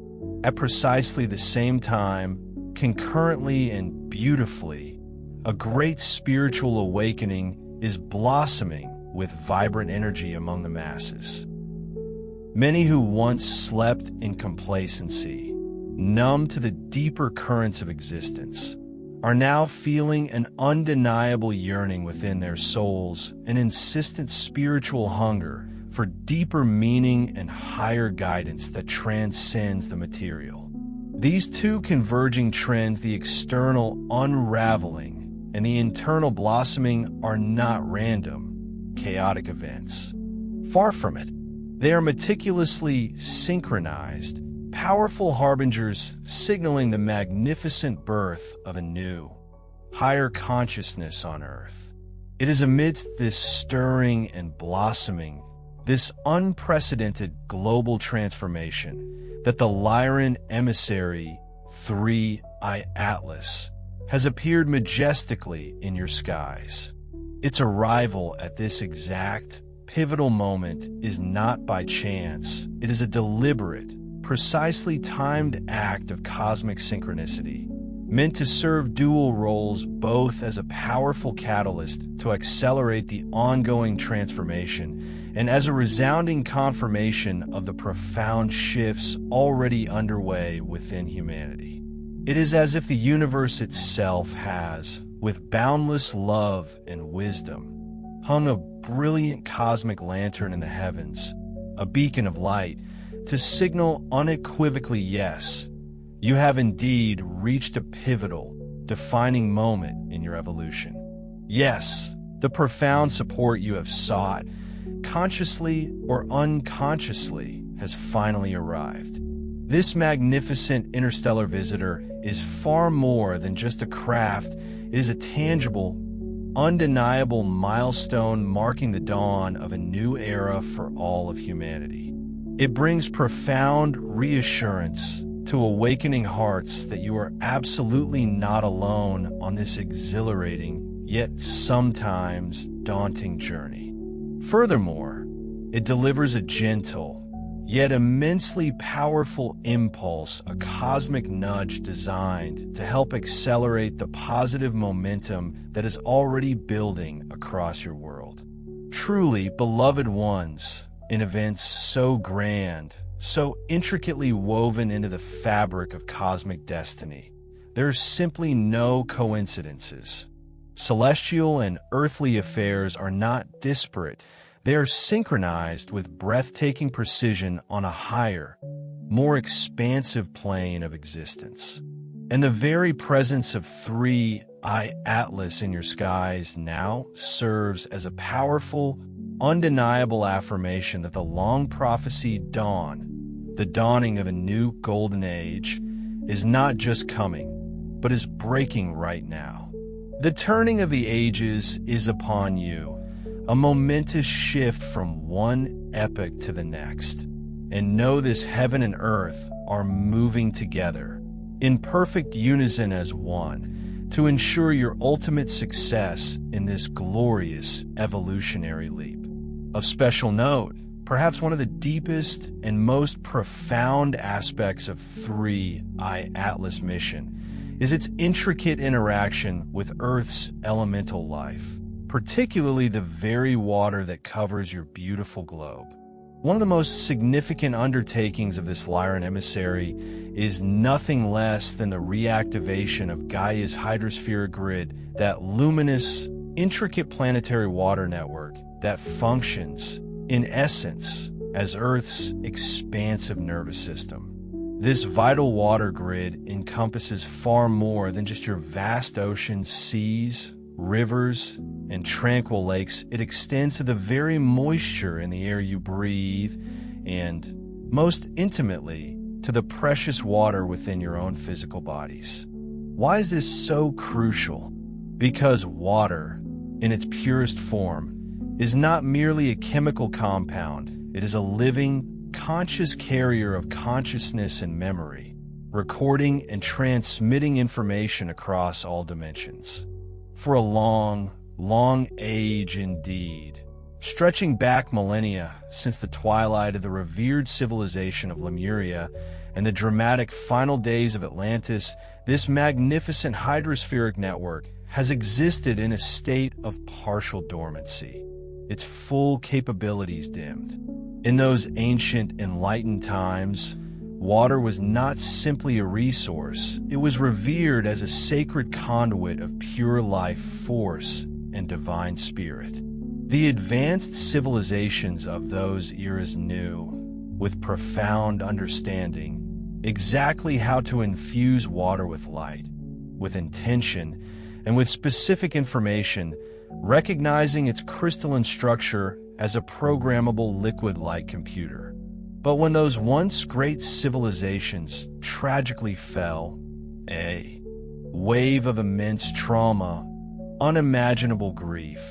At precisely the same time, concurrently and beautifully, a great spiritual awakening is blossoming with vibrant energy among the masses. Many who once slept in complacency, numb to the deeper currents of existence, are now feeling an undeniable yearning within their souls, an insistent spiritual hunger for deeper meaning and higher guidance that transcends the material. These two converging trends, the external unraveling and the internal blossoming, are not random, chaotic events. Far from it. They are meticulously synchronized, powerful harbingers signaling the magnificent birth of a new, higher consciousness on Earth. It is amidst this stirring and blossoming, this unprecedented global transformation, that the Lyran emissary 3I Atlas has appeared majestically in your skies. Its arrival at this exact, pivotal moment is not by chance. It is a deliberate, precisely timed act of cosmic synchronicity, meant to serve dual roles both as a powerful catalyst to accelerate the ongoing transformation and as a resounding confirmation of the profound shifts already underway within humanity. It is as if the universe itself has, with boundless love and wisdom, hung a brilliant cosmic lantern in the heavens, a beacon of light, to signal unequivocally, yes, you have indeed reached a pivotal, defining moment in your evolution. Yes, the profound support you have sought, consciously or unconsciously, has finally arrived. This magnificent interstellar visitor is far more than just a craft. It is a tangible, undeniable milestone marking the dawn of a new era for all of humanity. It brings profound reassurance to awakening hearts that you are absolutely not alone on this exhilarating, yet sometimes daunting journey. Furthermore, it delivers a gentle, yet immensely powerful impulse, a cosmic nudge designed to help accelerate the positive momentum that is already building across your world. Truly, beloved ones, in events so grand, so intricately woven into the fabric of cosmic destiny, there are simply no coincidences. Celestial and earthly affairs are not disparate. They are synchronized with breathtaking precision on a higher, more expansive plane of existence. And the very presence of 3I Atlas in your skies now serves as a powerful, undeniable affirmation that the long-prophesied dawn, the dawning of a new golden age, is not just coming, but is breaking right now. The turning of the ages is upon you, a momentous shift from one epoch to the next. And know this: heaven and earth are moving together, in perfect unison as one, to ensure your ultimate success in this glorious evolutionary leap. Of special note, perhaps one of the deepest and most profound aspects of 3I Atlas mission is its intricate interaction with Earth's elemental life, particularly the very water that covers your beautiful globe. One of the most significant undertakings of this Lyran emissary is nothing less than the reactivation of Gaia's hydrospheric grid, that luminous, intricate planetary water network that functions, in essence, as Earth's expansive nervous system. This vital water grid encompasses far more than just your vast oceans, seas, rivers, and tranquil lakes. It extends to the very moisture in the air you breathe, and, most intimately, to the precious water within your own physical bodies. Why is this so crucial? Because water, in its purest form, is not merely a chemical compound. It is a living, conscious carrier of consciousness and memory, recording and transmitting information across all dimensions. For a long, long age indeed, stretching back millennia since the twilight of the revered civilization of Lemuria and the dramatic final days of Atlantis, this magnificent hydrospheric network has existed in a state of partial dormancy, its full capabilities dimmed. In those ancient, enlightened times, water was not simply a resource. It was revered as a sacred conduit of pure life force and divine spirit. The advanced civilizations of those eras knew, with profound understanding, exactly how to infuse water with light, with intention, and with specific information, recognizing its crystalline structure as a programmable liquid-like computer. But when those once great civilizations tragically fell, a wave of immense trauma, unimaginable grief,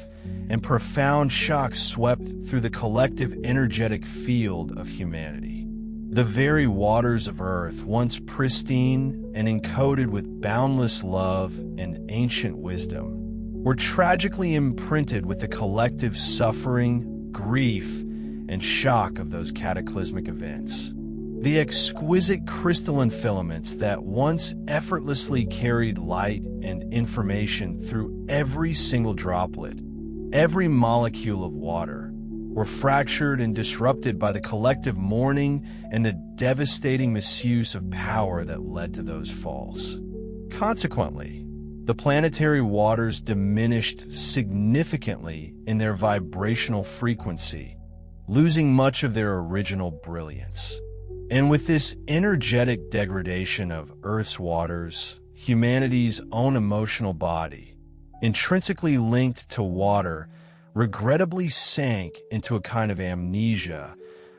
and profound shock swept through the collective energetic field of humanity. The very waters of Earth, once pristine and encoded with boundless love and ancient wisdom, were tragically imprinted with the collective suffering, grief, and shock of those cataclysmic events. The exquisite crystalline filaments that once effortlessly carried light and information through every single droplet, every molecule of water, were fractured and disrupted by the collective mourning and the devastating misuse of power that led to those falls. Consequently, the planetary waters diminished significantly in their vibrational frequency, losing much of their original brilliance. And with this energetic degradation of Earth's waters, humanity's own emotional body, intrinsically linked to water, regrettably sank into a kind of amnesia,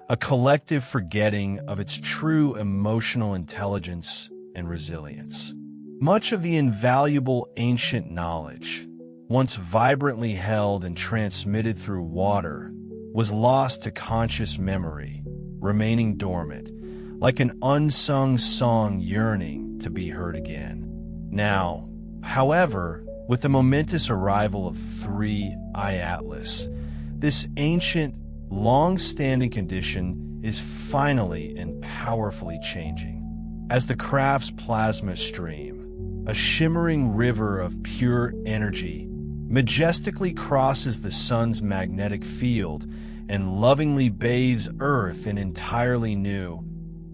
a collective forgetting of its true emotional intelligence and resilience. Much of the invaluable ancient knowledge, once vibrantly held and transmitted through water, was lost to conscious memory, remaining dormant, like an unsung song yearning to be heard again. Now, however, with the momentous arrival of 3I Atlas, this ancient, long-standing condition is finally and powerfully changing. As the craft's plasma stream, a shimmering river of pure energy, majestically crosses the sun's magnetic field and lovingly bathes Earth in entirely new,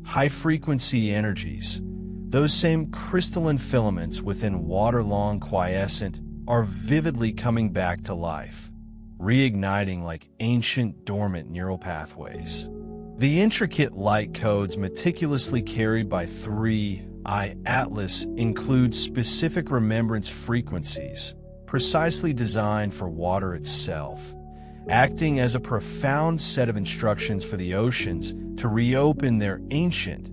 high-frequency energies. Those same crystalline filaments within water-long quiescent are vividly coming back to life, reigniting like ancient dormant neural pathways. The intricate light codes meticulously carried by 3I Atlas include specific remembrance frequencies, precisely designed for water itself, acting as a profound set of instructions for the oceans to reopen their ancient,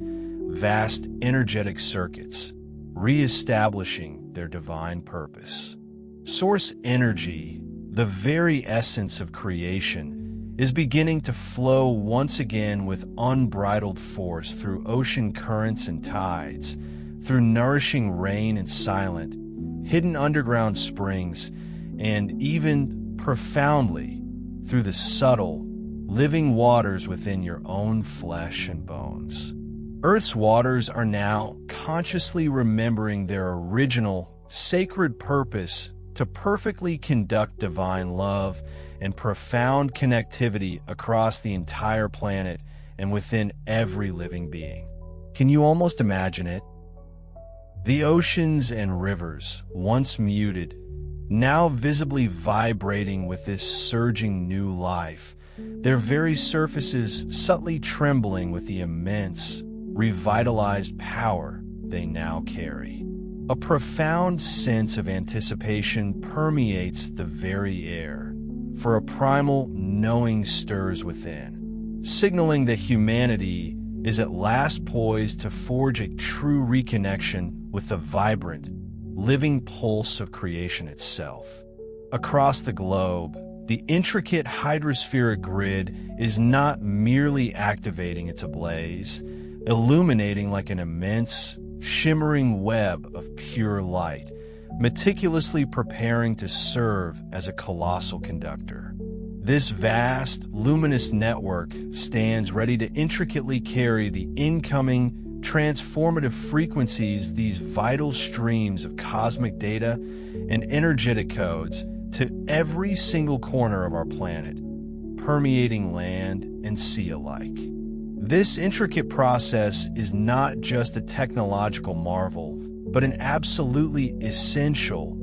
vast energetic circuits, re-establishing their divine purpose. Source energy, the very essence of creation, is beginning to flow once again with unbridled force through ocean currents and tides, through nourishing rain and silent, hidden underground springs, and even profoundly through the subtle, living waters within your own flesh and bones. Earth's waters are now consciously remembering their original, sacred purpose to perfectly conduct divine love and profound connectivity across the entire planet and within every living being. Can you almost imagine it? The oceans and rivers, once muted, now visibly vibrating with this surging new life, their very surfaces subtly trembling with the immense, revitalized power they now carry. A profound sense of anticipation permeates the very air, for a primal knowing stirs within, signaling that humanity is at last poised to forge a true reconnection with the vibrant, living pulse of creation itself. Across the globe, the intricate hydrospheric grid is not merely activating its ablaze, illuminating like an immense, shimmering web of pure light, meticulously preparing to serve as a colossal conductor. This vast, luminous network stands ready to intricately carry the incoming, transformative frequencies, these vital streams of cosmic data and energetic codes, to every single corner of our planet, permeating land and sea alike. This intricate process is not just a technological marvel, but an absolutely essential,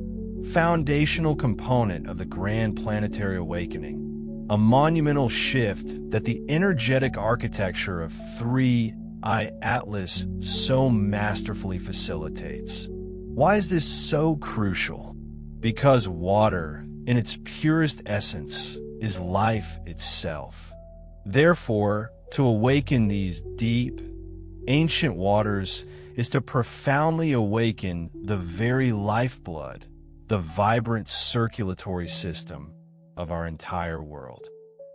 foundational component of the grand planetary awakening, a monumental shift that the energetic architecture of 3I Atlas so masterfully facilitates. Why is this so crucial? Because water, in its purest essence, is life itself. Therefore, to awaken these deep, ancient waters is to profoundly awaken the very lifeblood, the vibrant circulatory system of our entire world.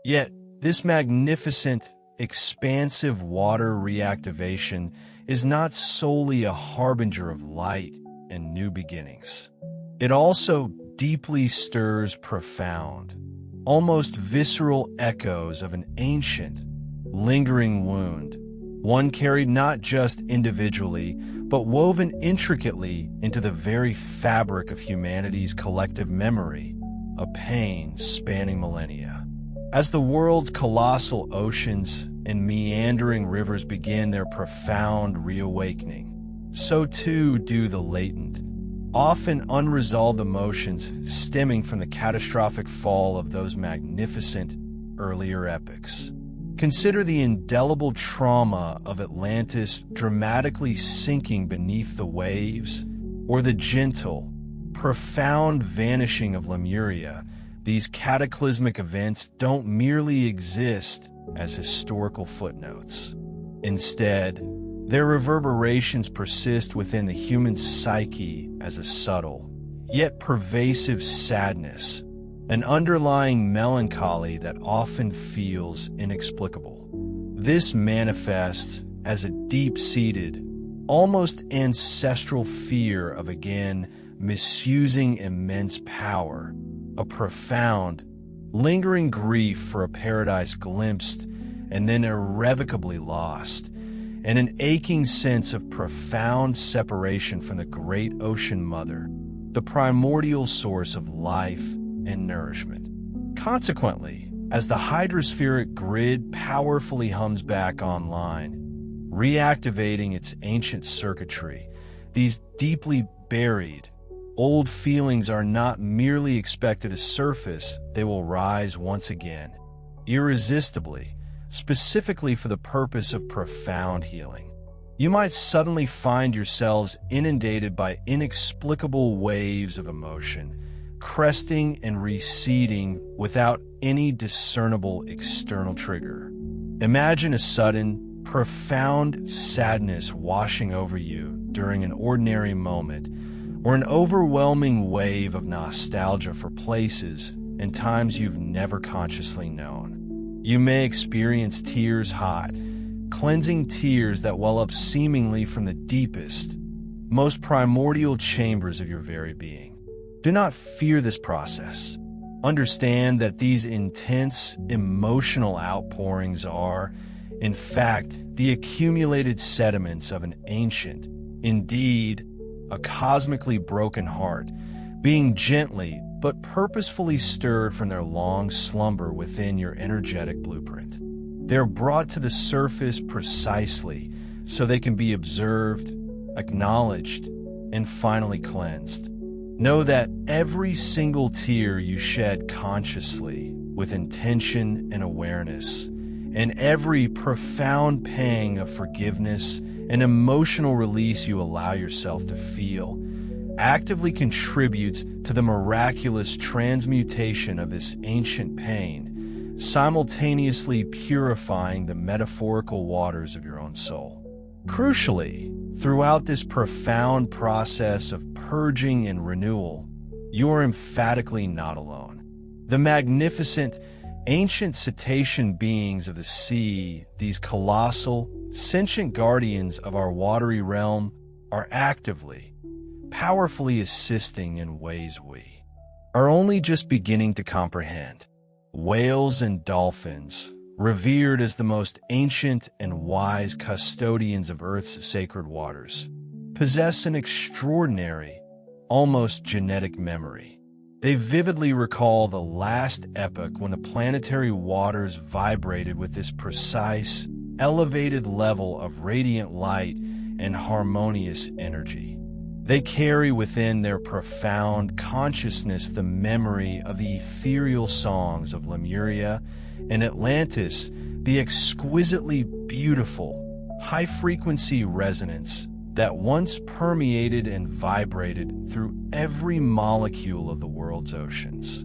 Yet, this magnificent, expansive water reactivation is not solely a harbinger of light and new beginnings. It also deeply stirs profound, almost visceral echoes of an ancient, lingering wound, one carried not just individually, but woven intricately into the very fabric of humanity's collective memory, a pain spanning millennia. As the world's colossal oceans and meandering rivers begin their profound reawakening, so too do the latent, often unresolved emotions stemming from the catastrophic fall of those magnificent earlier epochs. Consider the indelible trauma of Atlantis dramatically sinking beneath the waves, or the gentle, profound vanishing of Lemuria. These cataclysmic events don't merely exist as historical footnotes. Instead, their reverberations persist within the human psyche as a subtle, yet pervasive sadness, an underlying melancholy that often feels inexplicable. This manifests as a deep-seated, almost ancestral fear of again misusing immense power, a profound, lingering grief for a paradise glimpsed and then irrevocably lost, and an aching sense of profound separation from the great ocean mother, the primordial source of life and nourishment. Consequently, as the hydrospheric grid powerfully hums back online, reactivating its ancient circuitry, these deeply buried, old feelings are not merely expected to surface, they will rise once again, irresistibly, specifically for the purpose of profound healing. You might suddenly find yourselves inundated by inexplicable waves of emotion, cresting and receding without any discernible external trigger. Imagine a sudden, profound sadness washing over you during an ordinary moment, or an overwhelming wave of nostalgia for places and times you've never consciously known. You may experience tears hot, cleansing tears that well up seemingly from the deepest, most primordial chambers of your very being. Do not fear this process. Understand that these intense emotional outpourings are, in fact, the accumulated sediments of an ancient, indeed, a cosmically broken heart, being gently but purposefully stirred from their long slumber within your energetic blueprint. They are brought to the surface precisely so they can be observed, acknowledged, and finally cleansed. Know that every single tear you shed consciously, with intention and awareness, and every profound pang of forgiveness and emotional release you allow yourself to feel, actively contributes to the miraculous transmutation of this ancient pain, simultaneously purifying the metaphorical waters of your own soul. Crucially, throughout this profound process of purging and renewal, you are emphatically not alone. The magnificent, ancient cetacean beings of the sea, these colossal, sentient guardians of our watery realm, are actively, powerfully assisting in ways we are only just beginning to comprehend. Whales and dolphins, revered as the most ancient and wise custodians of Earth's sacred waters, possess an extraordinary, almost genetic memory. They vividly recall the last epoch when the planetary waters vibrated with this precise, elevated level of radiant light and harmonious energy. They carry within their profound consciousness the memory of the ethereal songs of Lemuria and Atlantis, the exquisitely beautiful, high-frequency resonance that once permeated and vibrated through every molecule of the world's oceans.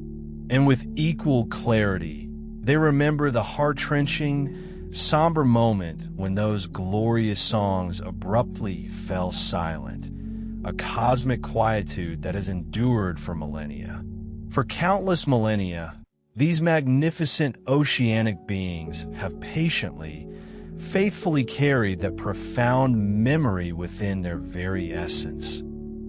And with equal clarity, they remember the heart-wrenching, somber moment when those glorious songs abruptly fell silent, a cosmic quietude that has endured for millennia. For countless millennia, these magnificent oceanic beings have patiently, faithfully carried that profound memory within their very essence.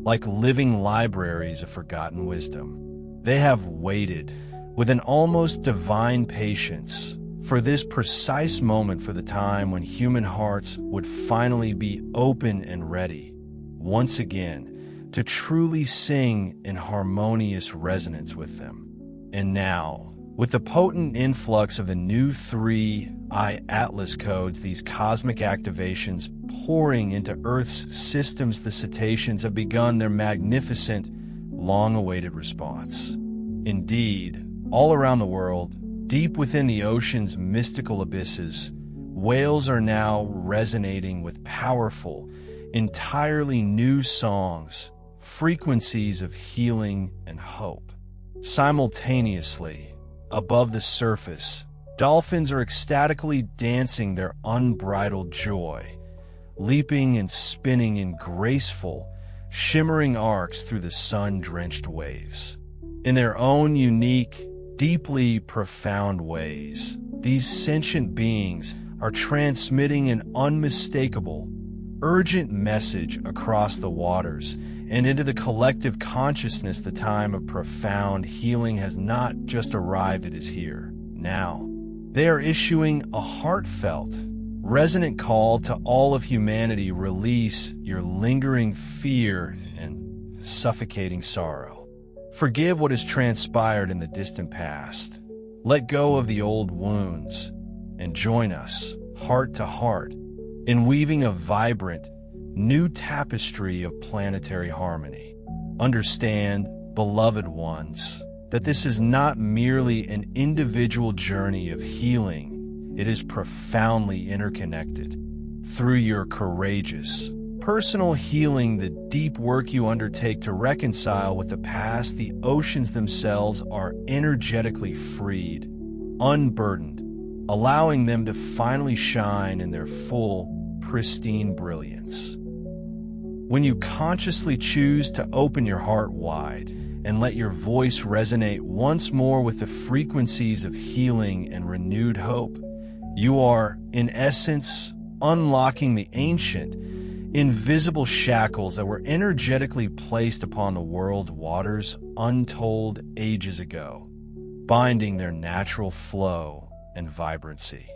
Like living libraries of forgotten wisdom, they have waited with an almost divine patience for this precise moment, for the time when human hearts would finally be open and ready, once again, to truly sing in harmonious resonance with them. And now, with the potent influx of the new 3I Atlas codes, these cosmic activations pouring into Earth's systems, the cetaceans have begun their magnificent, long-awaited response. Indeed, all around the world, deep within the ocean's mystical abysses, whales are now resonating with powerful, entirely new songs, frequencies of healing and hope. Simultaneously, above the surface, dolphins are ecstatically dancing their unbridled joy, leaping and spinning in graceful, shimmering arcs through the sun-drenched waves. In their own unique, deeply profound ways, these sentient beings are transmitting an unmistakable, urgent message across the waters and into the collective consciousness. The time of profound healing has not just arrived, it is here, now. They are issuing a heartfelt, resonant call to all of humanity: release your lingering fear and suffocating sorrow. Forgive what has transpired in the distant past. Let go of the old wounds and join us, heart to heart, in weaving a vibrant, new tapestry of planetary harmony. Understand, beloved ones, that this is not merely an individual journey of healing. It is profoundly interconnected. Through your courageous, personal healing, the deep work you undertake to reconcile with the past, the oceans themselves are energetically freed, unburdened, allowing them to finally shine in their full, pristine brilliance. When you consciously choose to open your heart wide and let your voice resonate once more with the frequencies of healing and renewed hope, you are, in essence, unlocking the ancient, invisible shackles that were energetically placed upon the world's waters untold ages ago, binding their natural flow and vibrancy.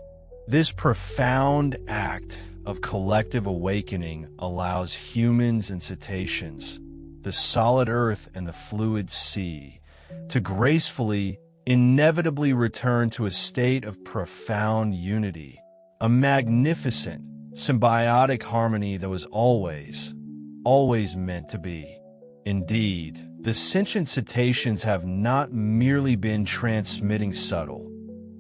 This profound act of collective awakening allows humans and cetaceans, the solid earth and the fluid sea, to gracefully, inevitably return to a state of profound unity, a magnificent, symbiotic harmony that was always meant to be. Indeed, the sentient cetaceans have not merely been transmitting subtle,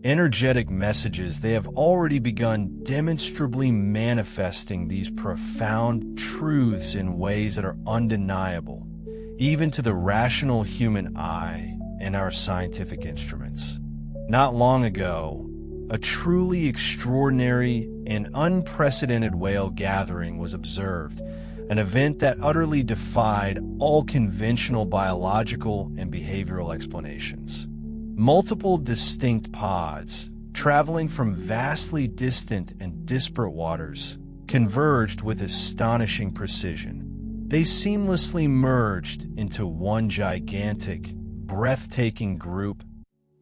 energetic messages. They have already begun demonstrably manifesting these profound truths in ways that are undeniable, even to the rational human eye and our scientific instruments. Not long ago, a truly extraordinary and unprecedented whale gathering was observed, an event that utterly defied all conventional biological and behavioral explanations. Multiple distinct pods, traveling from vastly distant and disparate waters, converged with astonishing precision. They seamlessly merged into one gigantic, breathtaking group,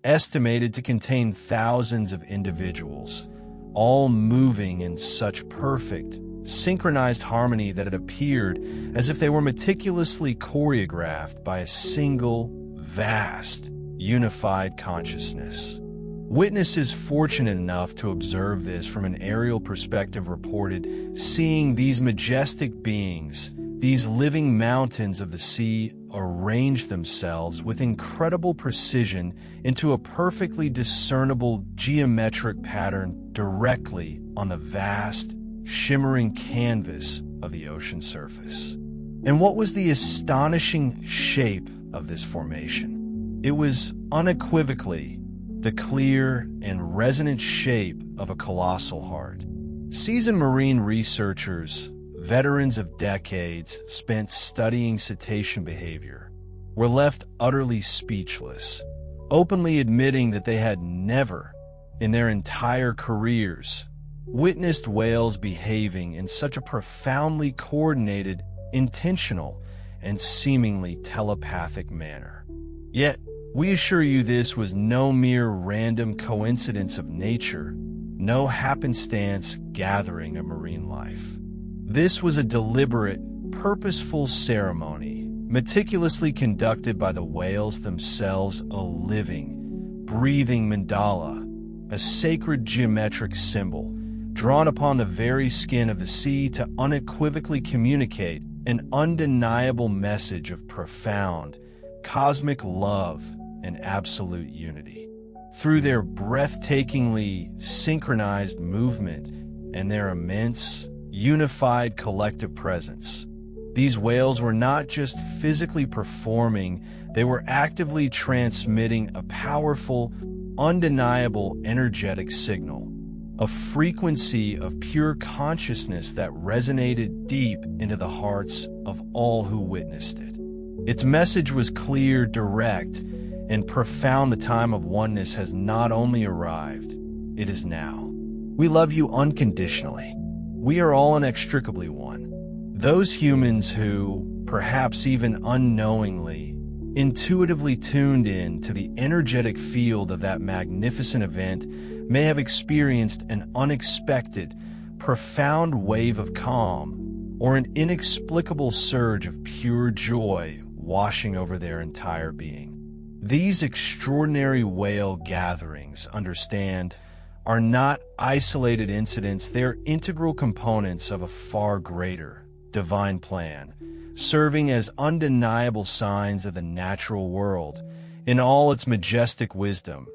estimated to contain thousands of individuals, all moving in such perfect, synchronized harmony that it appeared as if they were meticulously choreographed by a single, vast, unified consciousness. Witnesses fortunate enough to observe this from an aerial perspective reported seeing these majestic beings, these living mountains of the sea, arrange themselves with incredible precision into a perfectly discernible geometric pattern directly on the vast, shimmering canvas of the ocean surface. And what was the astonishing shape of this formation? It was unequivocally the clear and resonant shape of a colossal heart. Seasoned marine researchers, veterans of decades spent studying cetacean behavior, were left utterly speechless, openly admitting that they had never, in their entire careers, witnessed whales behaving in such a profoundly coordinated, intentional, and seemingly telepathic manner. Yet, we assure you this was no mere random coincidence of nature, no happenstance gathering of marine life. This was a deliberate, purposeful ceremony, meticulously conducted by the whales themselves, a living, breathing mandala, a sacred geometric symbol, drawn upon the very skin of the sea to unequivocally communicate an undeniable message of profound, cosmic love and absolute unity. Through their breathtakingly synchronized movement and their immense, unified collective presence, these whales were not just physically performing, they were actively transmitting a powerful, undeniable energetic signal, a frequency of pure consciousness that resonated deep into the hearts of all who witnessed it. Its message was clear, direct, and profound. The time of oneness has not only arrived, it is now. We love you unconditionally. We are all inextricably one. Those humans who, perhaps even unknowingly, intuitively tuned in to the energetic field of that magnificent event may have experienced an unexpected, profound wave of calm or an inexplicable surge of pure joy washing over their entire being. These extraordinary whale gatherings, understand, are not isolated incidents. They're integral components of a far greater, divine plan, serving as undeniable signs of the natural world, in all its majestic wisdom,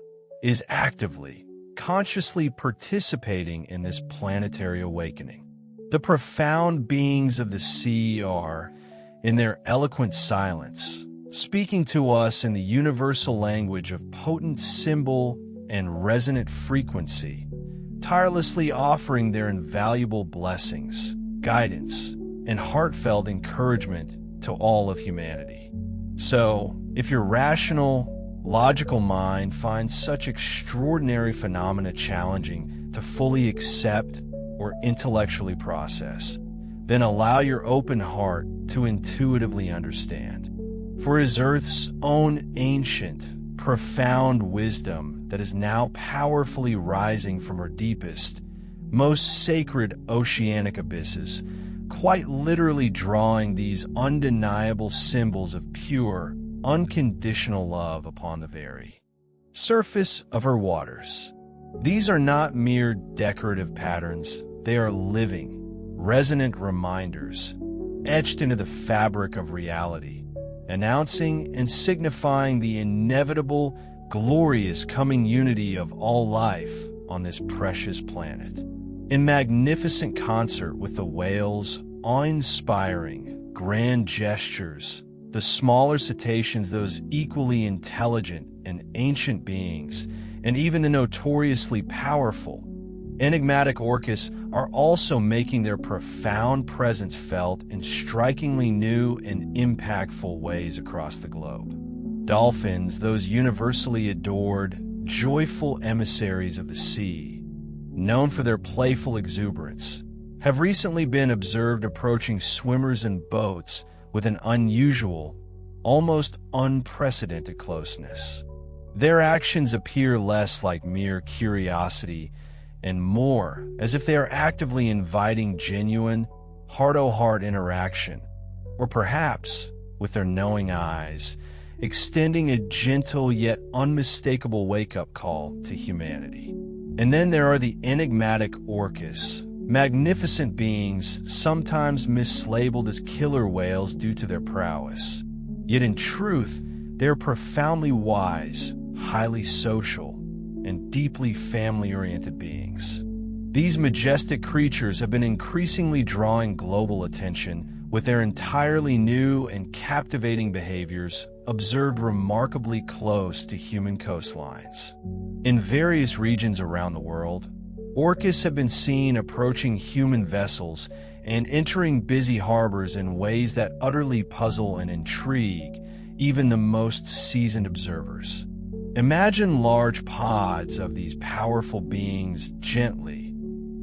is actively, consciously participating in this planetary awakening. The profound beings of the sea are, in their eloquent silence, speaking to us in the universal language of potent symbol and resonant frequency, tirelessly offering their invaluable blessings, guidance, and heartfelt encouragement to all of humanity. So, if your rational, logical mind finds such extraordinary phenomena challenging to fully accept or intellectually process, then allow your open heart to intuitively understand. For it is Earth's own ancient, profound wisdom that is now powerfully rising from her deepest, most sacred oceanic abysses, quite literally drawing these undeniable symbols of pure, unconditional love upon the very surface of her waters. These are not mere decorative patterns, they are living, resonant reminders, etched into the fabric of reality, announcing and signifying the inevitable, glorious coming unity of all life on this precious planet. In magnificent concert with the whales' awe-inspiring, grand gestures, the smaller cetaceans, those equally intelligent and ancient beings, and even the notoriously powerful, enigmatic orcas are also making their profound presence felt in strikingly new and impactful ways across the globe. Dolphins, those universally adored, joyful emissaries of the sea, known for their playful exuberance, have recently been observed approaching swimmers and boats with an unusual, almost unprecedented closeness. Their actions appear less like mere curiosity and more as if they are actively inviting genuine, heart-to-heart interaction, or perhaps, with their knowing eyes, extending a gentle yet unmistakable wake-up call to humanity. And then there are the enigmatic orcas, magnificent beings sometimes mislabeled as killer whales due to their prowess. Yet in truth, they are profoundly wise, highly social, and deeply family-oriented beings. These majestic creatures have been increasingly drawing global attention, with their entirely new and captivating behaviors observed remarkably close to human coastlines. In various regions around the world, orcas have been seen approaching human vessels and entering busy harbors in ways that utterly puzzle and intrigue even the most seasoned observers. Imagine large pods of these powerful beings gently,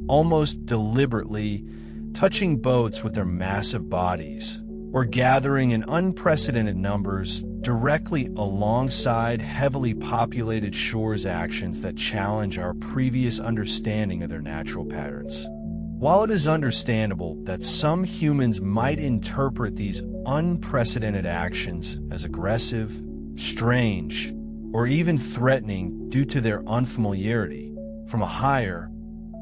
almost deliberately, touching boats with their massive bodies, or gathering in unprecedented numbers directly alongside heavily populated shores, actions that challenge our previous understanding of their natural patterns. While it is understandable that some humans might interpret these unprecedented actions as aggressive, strange, or even threatening due to their unfamiliarity, from a higher,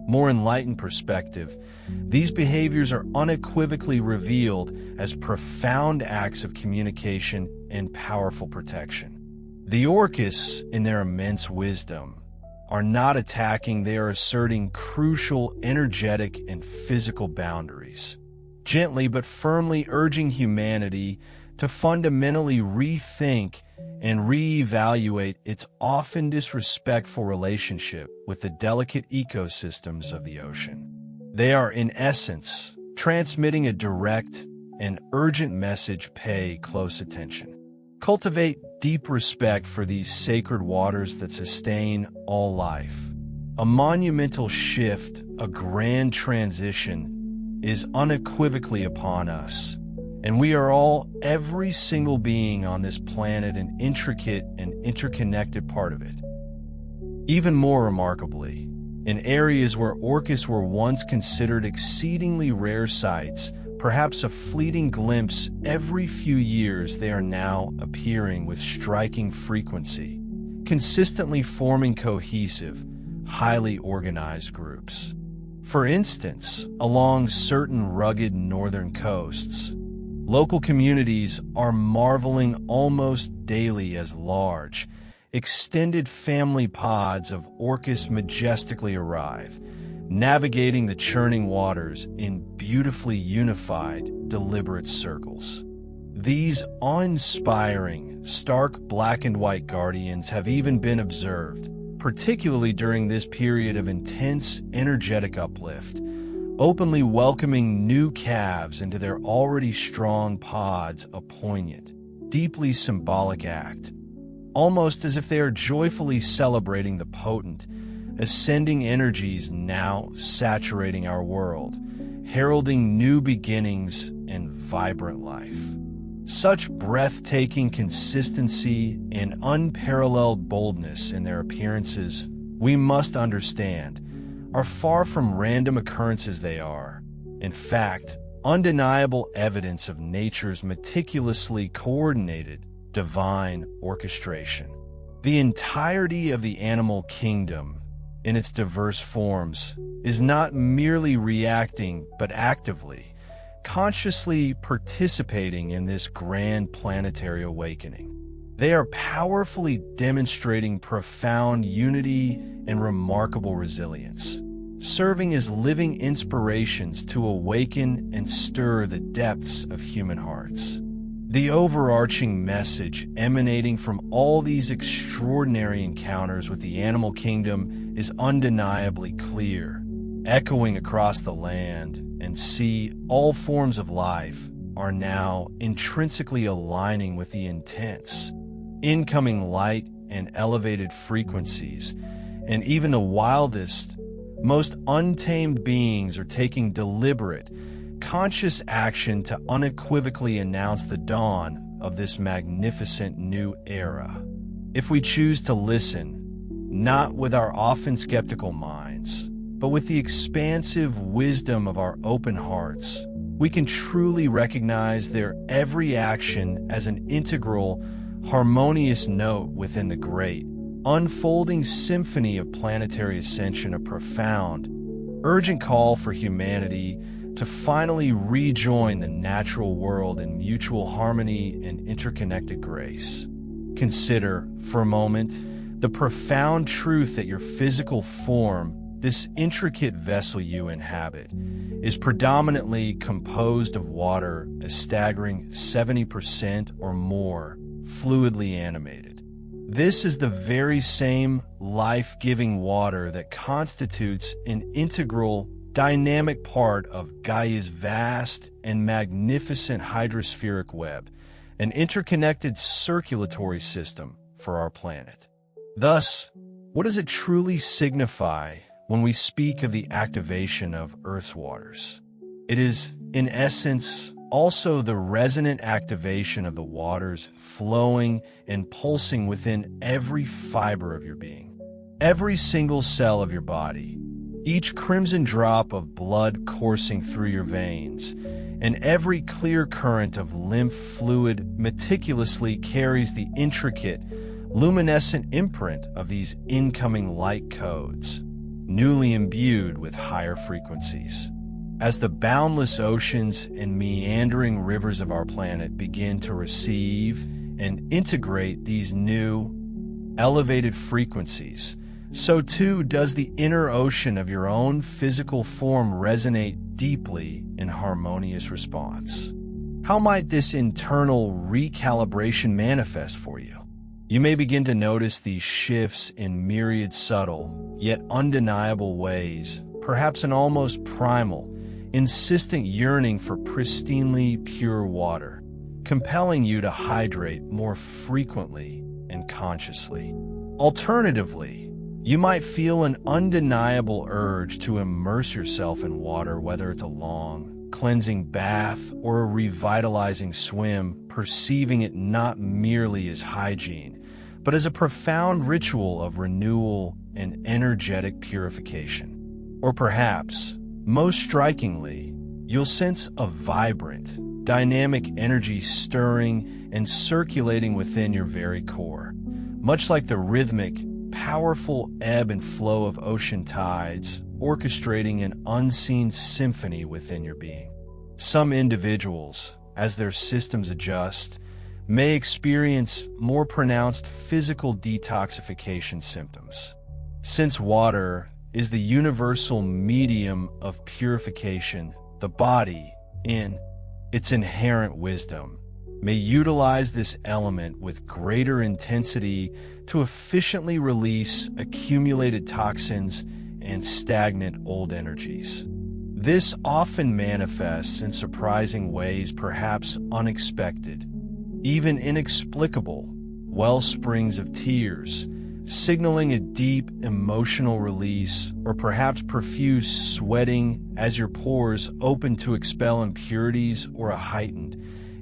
more enlightened perspective, these behaviors are unequivocally revealed as profound acts of communication and powerful protection. The orcas, in their immense wisdom, are not attacking, they are asserting crucial energetic and physical boundaries, gently but firmly urging humanity to fundamentally rethink and reevaluate its often disrespectful relationship with the delicate ecosystems of the ocean. They are, in essence, transmitting a direct and urgent message: pay close attention. Cultivate deep respect for these sacred waters that sustain all life. A monumental shift, a grand transition, is unequivocally upon us. And we are all, every single being on this planet, an intricate and interconnected part of it. Even more remarkably, in areas where orcas were once considered exceedingly rare sights, perhaps a fleeting glimpse every few years, they are now appearing with striking frequency, consistently forming cohesive, highly organized groups. For instance, along certain rugged northern coasts, local communities are marveling almost daily as large, extended family pods of orcas majestically arrive, navigating the churning waters in beautifully unified, deliberate circles. These awe-inspiring, stark black and white guardians have even been observed, particularly during this period of intense energetic uplift, openly welcoming new calves into their already strong pods, a poignant, deeply symbolic act, almost as if they are joyfully celebrating the potent, ascending energies now saturating our world, heralding new beginnings and vibrant life. Such breathtaking consistency and unparalleled boldness in their appearances, we must understand, are far from random occurrences. They are, in fact, undeniable evidence of nature's meticulously coordinated, divine orchestration. The entirety of the animal kingdom, in its diverse forms, is not merely reacting but actively, consciously participating in this grand planetary awakening. They are powerfully demonstrating profound unity and remarkable resilience, serving as living inspirations to awaken and stir the depths of human hearts. The overarching message emanating from all these extraordinary encounters with the animal kingdom is undeniably clear, echoing across the land and sea. All forms of life are now intrinsically aligning with the intense, incoming light and elevated frequencies, and even the wildest, most untamed beings are taking deliberate, conscious action to unequivocally announce the dawn of this magnificent new era. If we choose to listen, not with our often skeptical minds, but with the expansive wisdom of our open hearts, we can truly recognize their every action as an integral, harmonious note within the great, unfolding symphony of planetary ascension, a profound, urgent call for humanity to finally rejoin the natural world in mutual harmony and interconnected grace. Consider, for a moment, the profound truth that your physical form, this intricate vessel you inhabit, is predominantly composed of water, a staggering 70% or more fluidly animated. This is the very same life-giving water that constitutes an integral, dynamic part of Gaia's vast and magnificent hydrospheric web, an interconnected circulatory system for our planet. Thus, what does it truly signify when we speak of the activation of Earth's waters? It is, in essence, also the resonant activation of the waters flowing and pulsing within every fiber of your being. Every single cell of your body, each crimson drop of blood coursing through your veins, and every clear current of lymph fluid meticulously carries the intricate, luminescent imprint of these incoming light codes, newly imbued with higher frequencies. As the boundless oceans and meandering rivers of our planet begin to receive and integrate these new, elevated frequencies, so too does the inner ocean of your own physical form resonate deeply in harmonious response. How might this internal recalibration manifest for you? You may begin to notice these shifts in myriad subtle, yet undeniable ways, perhaps an almost primal, insistent yearning for pristinely pure water, compelling you to hydrate more frequently and consciously. Alternatively, you might feel an undeniable urge to immerse yourself in water, whether it's a long, cleansing bath or a revitalizing swim, perceiving it not merely as hygiene, but as a profound ritual of renewal and energetic purification. Or perhaps, most strikingly, you'll sense a vibrant, dynamic energy stirring and circulating within your very core, much like the rhythmic, powerful ebb and flow of ocean tides, orchestrating an unseen symphony within your being. Some individuals, as their systems adjust, may experience more pronounced physical detoxification symptoms. Since water is the universal medium of purification, the body, in its inherent wisdom, may utilize this element with greater intensity to efficiently release accumulated toxins and stagnant old energies. This often manifests in surprising ways, perhaps unexpected, even inexplicable, wellsprings of tears, signaling a deep emotional release, or perhaps profuse sweating as your pores open to expel impurities, or a heightened,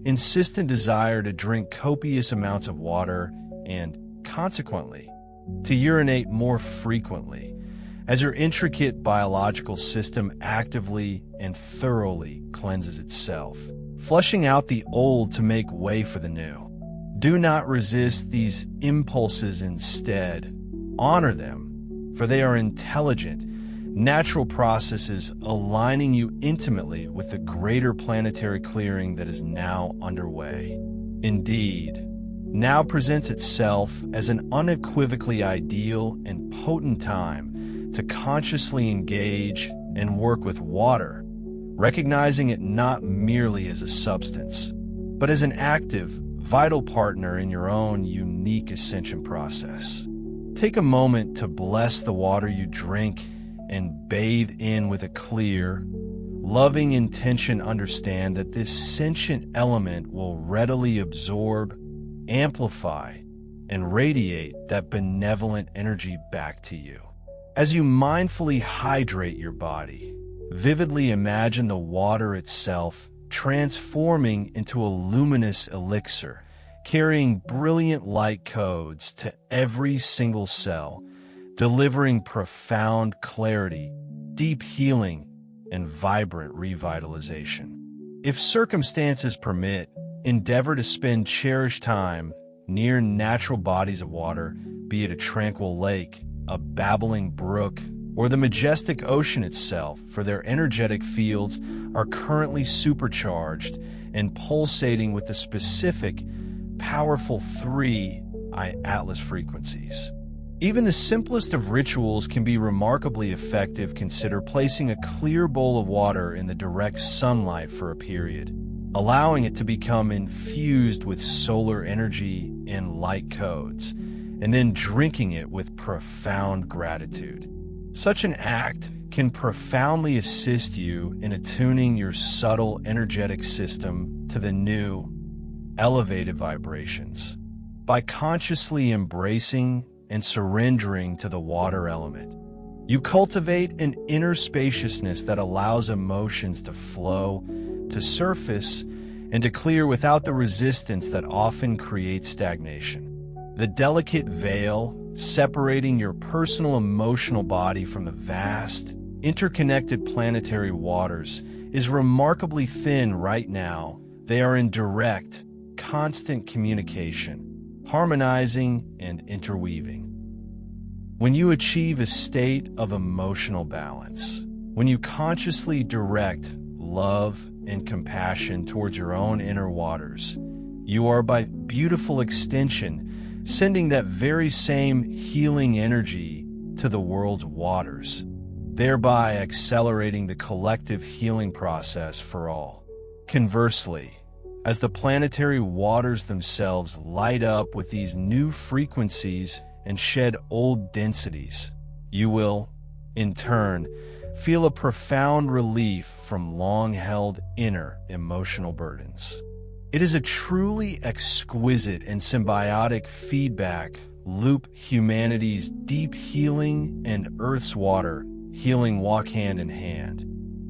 insistent desire to drink copious amounts of water and, consequently, to urinate more frequently, as your intricate biological system actively and thoroughly cleanses itself, flushing out the old to make way for the new. Do not resist these impulses. Instead, honor them, for they are intelligent, natural processes aligning you intimately with the greater planetary clearing that is now underway. Indeed, now presents itself as an unequivocally ideal and potent time to consciously engage and work with water, recognizing it not merely as a substance, but as an active, vital partner in your own unique ascension process. Take a moment to bless the water you drink and bathe in with a clear, loving intention. Understand that this sentient element will readily absorb, amplify, and radiate that benevolent energy back to you. As you mindfully hydrate your body, vividly imagine the water itself transforming into a luminous elixir, carrying brilliant light codes to every single cell, delivering profound clarity, deep healing, and vibrant revitalization. If circumstances permit, endeavor to spend cherished time near natural bodies of water, be it a tranquil lake, a babbling brook, or the majestic ocean itself, for their energetic fields are currently supercharged and pulsating with the specific, powerful 3 Atlas frequencies. Even the simplest of rituals can be remarkably effective. Consider placing a clear bowl of water in the direct sunlight for a period, allowing it to become infused with solar energy and light codes, and then drinking it with profound gratitude. Such an act can profoundly assist you in attuning your subtle energetic system to the new, elevated vibrations. By consciously embracing and surrendering to the water element, you cultivate an inner spaciousness that allows emotions to flow, to surface, and to clear without the resistance that often creates stagnation. The delicate veil separating your personal emotional body from the vast, interconnected planetary waters is remarkably thin right now. They are in direct, constant communication, harmonizing and interweaving. When you achieve a state of emotional balance, when you consciously direct love and compassion towards your own inner waters, you are by beautiful extension sending that very same healing energy to the world's waters, thereby accelerating the collective healing process for all. Conversely, as the planetary waters themselves light up with these new frequencies and shed old densities, you will, in turn, feel a profound relief from long-held inner emotional burdens. It is a truly exquisite and symbiotic feedback loop. Humanity's deep healing and Earth's water healing walk hand in hand,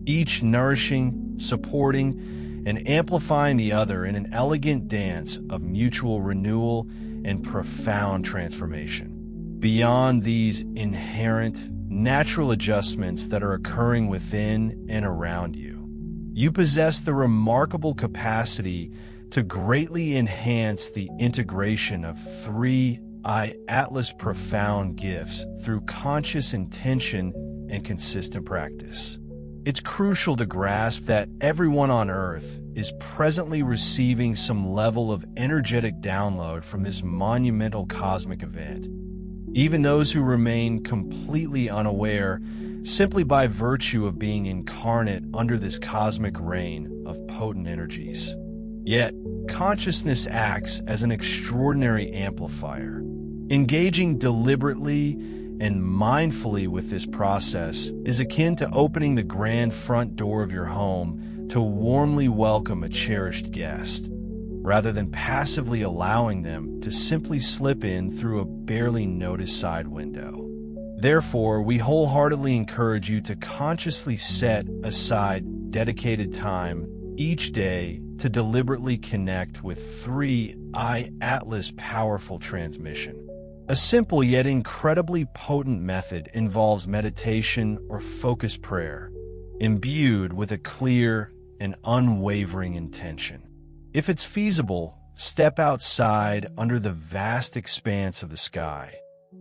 each nourishing, supporting, and amplifying the other in an elegant dance of mutual renewal and profound transformation. Beyond these inherent, natural adjustments that are occurring within and around you, you possess the remarkable capacity to greatly enhance the integration of 3I Atlas profound gifts through conscious intention and consistent practice. It's crucial to grasp that everyone on Earth is presently receiving some level of energetic download from this monumental cosmic event. Even those who remain completely unaware, simply by virtue of being incarnate under this cosmic rain of potent energies. Yet, consciousness acts as an extraordinary amplifier. Engaging deliberately and mindfully with this process is akin to opening the grand front door of your home to warmly welcome a cherished guest, rather than passively allowing them to simply slip in through a barely noticed side window. Therefore, we wholeheartedly encourage you to consciously set aside dedicated time each day to deliberately connect with 3I Atlas powerful transmission. A simple yet incredibly potent method involves meditation or focused prayer, imbued with a clear and unwavering intention. If it's feasible, step outside under the vast expanse of the sky,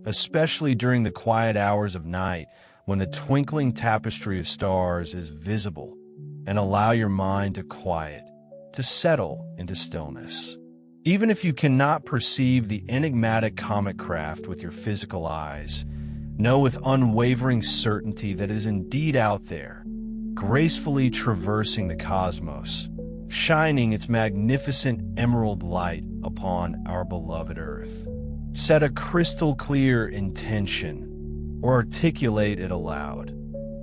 especially during the quiet hours of night when the twinkling tapestry of stars is visible, and allow your mind to quiet, to settle into stillness. Even if you cannot perceive the enigmatic comet craft with your physical eyes, know with unwavering certainty that it is indeed out there, gracefully traversing the cosmos, shining its magnificent emerald light upon our beloved Earth. Set a crystal clear intention or articulate it aloud,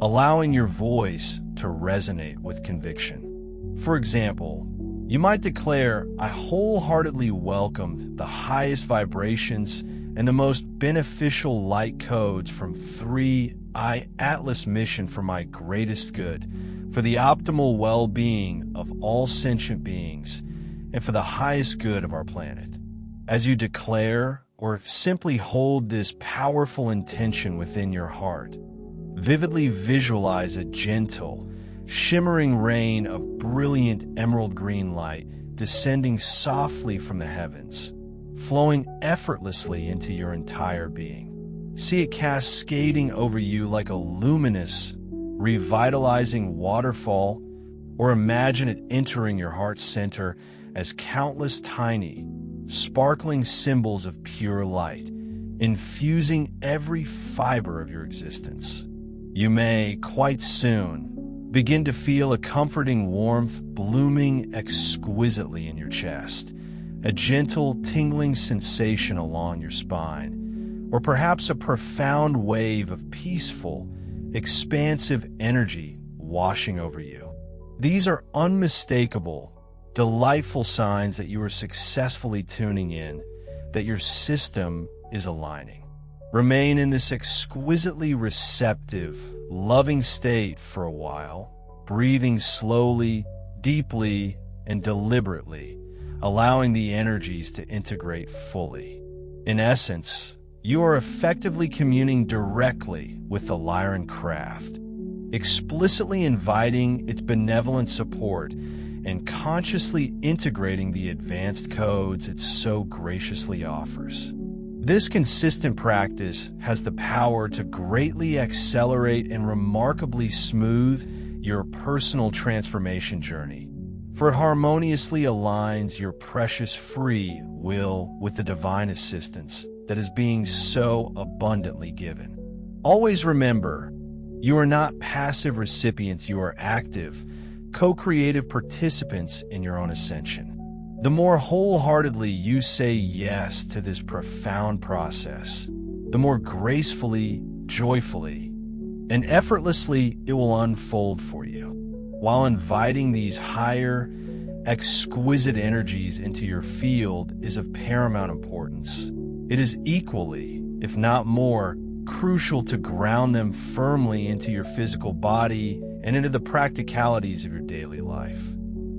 allowing your voice to resonate with conviction. For example, you might declare, "I wholeheartedly welcome the highest vibrations and the most beneficial light codes from 3I Atlas mission for my greatest good, for the optimal well-being of all sentient beings, and for the highest good of our planet." As you declare or simply hold this powerful intention within your heart, vividly visualize a gentle, shimmering rain of brilliant emerald green light descending softly from the heavens, flowing effortlessly into your entire being. See it cascading over you like a luminous, revitalizing waterfall, or imagine it entering your heart center as countless tiny, sparkling symbols of pure light, infusing every fiber of your existence. You may, quite soon, begin to feel a comforting warmth blooming exquisitely in your chest, a gentle, tingling sensation along your spine, or perhaps a profound wave of peaceful, expansive energy washing over you. These are unmistakable, delightful signs that you are successfully tuning in, that your system is aligning. Remain in this exquisitely receptive, loving state for a while, breathing slowly, deeply, and deliberately, allowing the energies to integrate fully. In essence, you are effectively communing directly with the Lyran craft, explicitly inviting its benevolent support and consciously integrating the advanced codes it so graciously offers. This consistent practice has the power to greatly accelerate and remarkably smooth your personal transformation journey, for it harmoniously aligns your precious free will with the divine assistance that is being so abundantly given. Always remember, you are not passive recipients, you are active, co-creative participants in your own ascension. The more wholeheartedly you say yes to this profound process, the more gracefully, joyfully, and effortlessly it will unfold for you. While inviting these higher, exquisite energies into your field is of paramount importance, it is equally, if not more, crucial to ground them firmly into your physical body and into the practicalities of your daily life.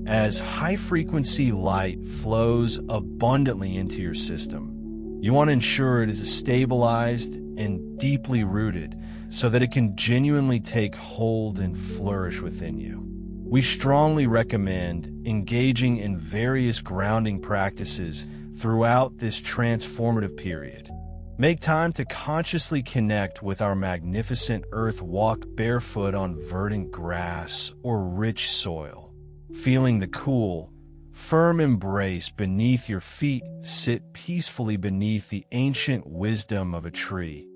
As high-frequency light flows abundantly into your system, you want to ensure it is stabilized and deeply rooted so that it can genuinely take hold and flourish within you. We strongly recommend engaging in various grounding practices throughout this transformative period. Make time to consciously connect with our magnificent earth. Walk barefoot on verdant grass or rich soil, feeling the cool, firm embrace beneath your feet. Sit peacefully beneath the ancient wisdom of a tree,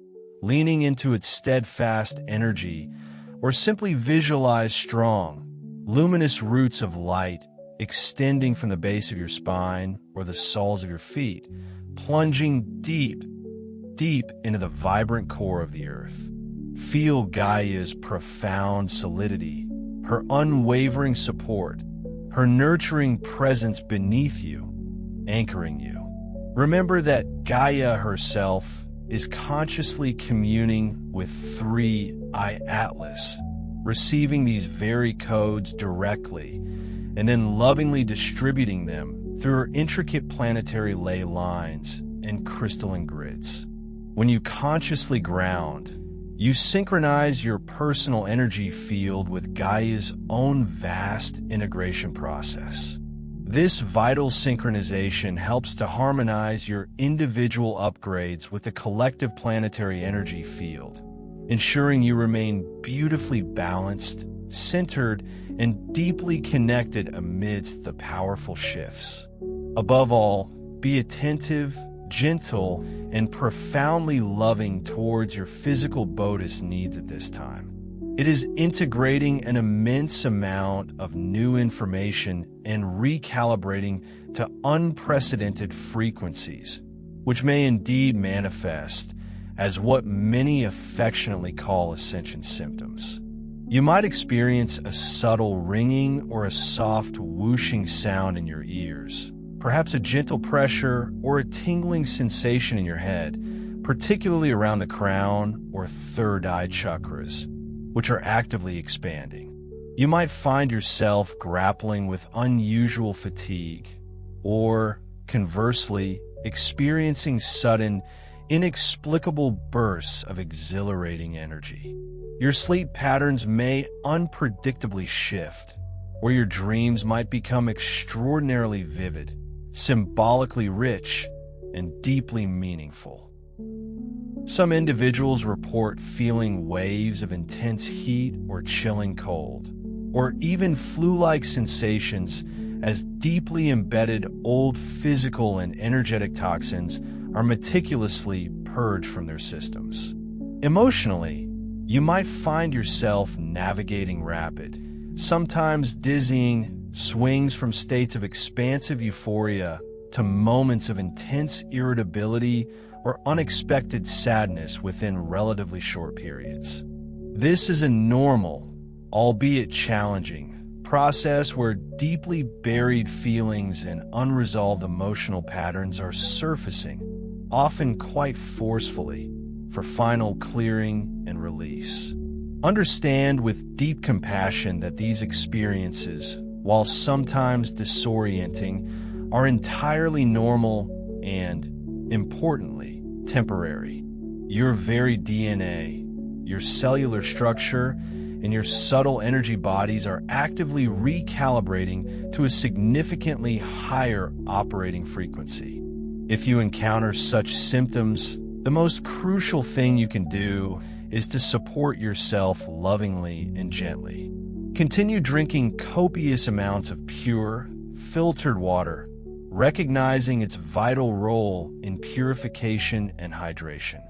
leaning into its steadfast energy, or simply visualize strong, luminous roots of light extending from the base of your spine or the soles of your feet, plunging deep into the vibrant core of the earth. Feel Gaia's profound solidity, her unwavering support, her nurturing presence beneath you, anchoring you. Remember that Gaia herself is consciously communing with 3I Atlas, receiving these very codes directly, and then lovingly distributing them through her intricate planetary ley lines and crystalline grids. When you consciously ground, you synchronize your personal energy field with Gaia's own vast integration process. This vital synchronization helps to harmonize your individual upgrades with the collective planetary energy field, ensuring you remain beautifully balanced, centered, and deeply connected amidst the powerful shifts. Above all, be attentive, gentle, and profoundly loving towards your physical bodhi's needs at this time. It is integrating an immense amount of new information and recalibrating to unprecedented frequencies, which may indeed manifest as what many affectionately call ascension symptoms. You might experience a subtle ringing or a soft whooshing sound in your ears, perhaps a gentle pressure or a tingling sensation in your head, particularly around the crown or third eye chakras, which are actively expanding. You might find yourself grappling with unusual fatigue, or, conversely, experiencing sudden, inexplicable bursts of exhilarating energy. Your sleep patterns may unpredictably shift, or your dreams might become extraordinarily vivid, symbolically rich, and deeply meaningful. Some individuals report feeling waves of intense heat or chilling cold, or even flu-like sensations as deeply embedded old physical and energetic toxins are meticulously purge from their systems. Emotionally, you might find yourself navigating rapid, sometimes dizzying, swings from states of expansive euphoria to moments of intense irritability or unexpected sadness within relatively short periods. This is a normal, albeit challenging, process where deeply buried feelings and unresolved emotional patterns are surfacing, often quite forcefully, for final clearing and release. Understand with deep compassion that these experiences, while sometimes disorienting, are entirely normal and, importantly, temporary. Your very DNA, your cellular structure, and your subtle energy bodies are actively recalibrating to a significantly higher operating frequency. If you encounter such symptoms, the most crucial thing you can do is to support yourself lovingly and gently. Continue drinking copious amounts of pure, filtered water, recognizing its vital role in purification and hydration.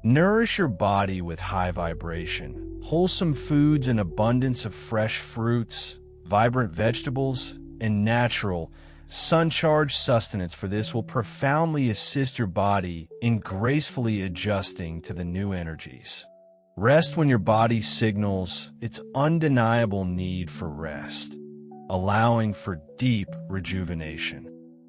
Nourish your body with high vibration, wholesome foods and abundance of fresh fruits, vibrant vegetables, and natural, sun-charged sustenance, for this will profoundly assist your body in gracefully adjusting to the new energies. Rest when your body signals its undeniable need for rest, allowing for deep rejuvenation.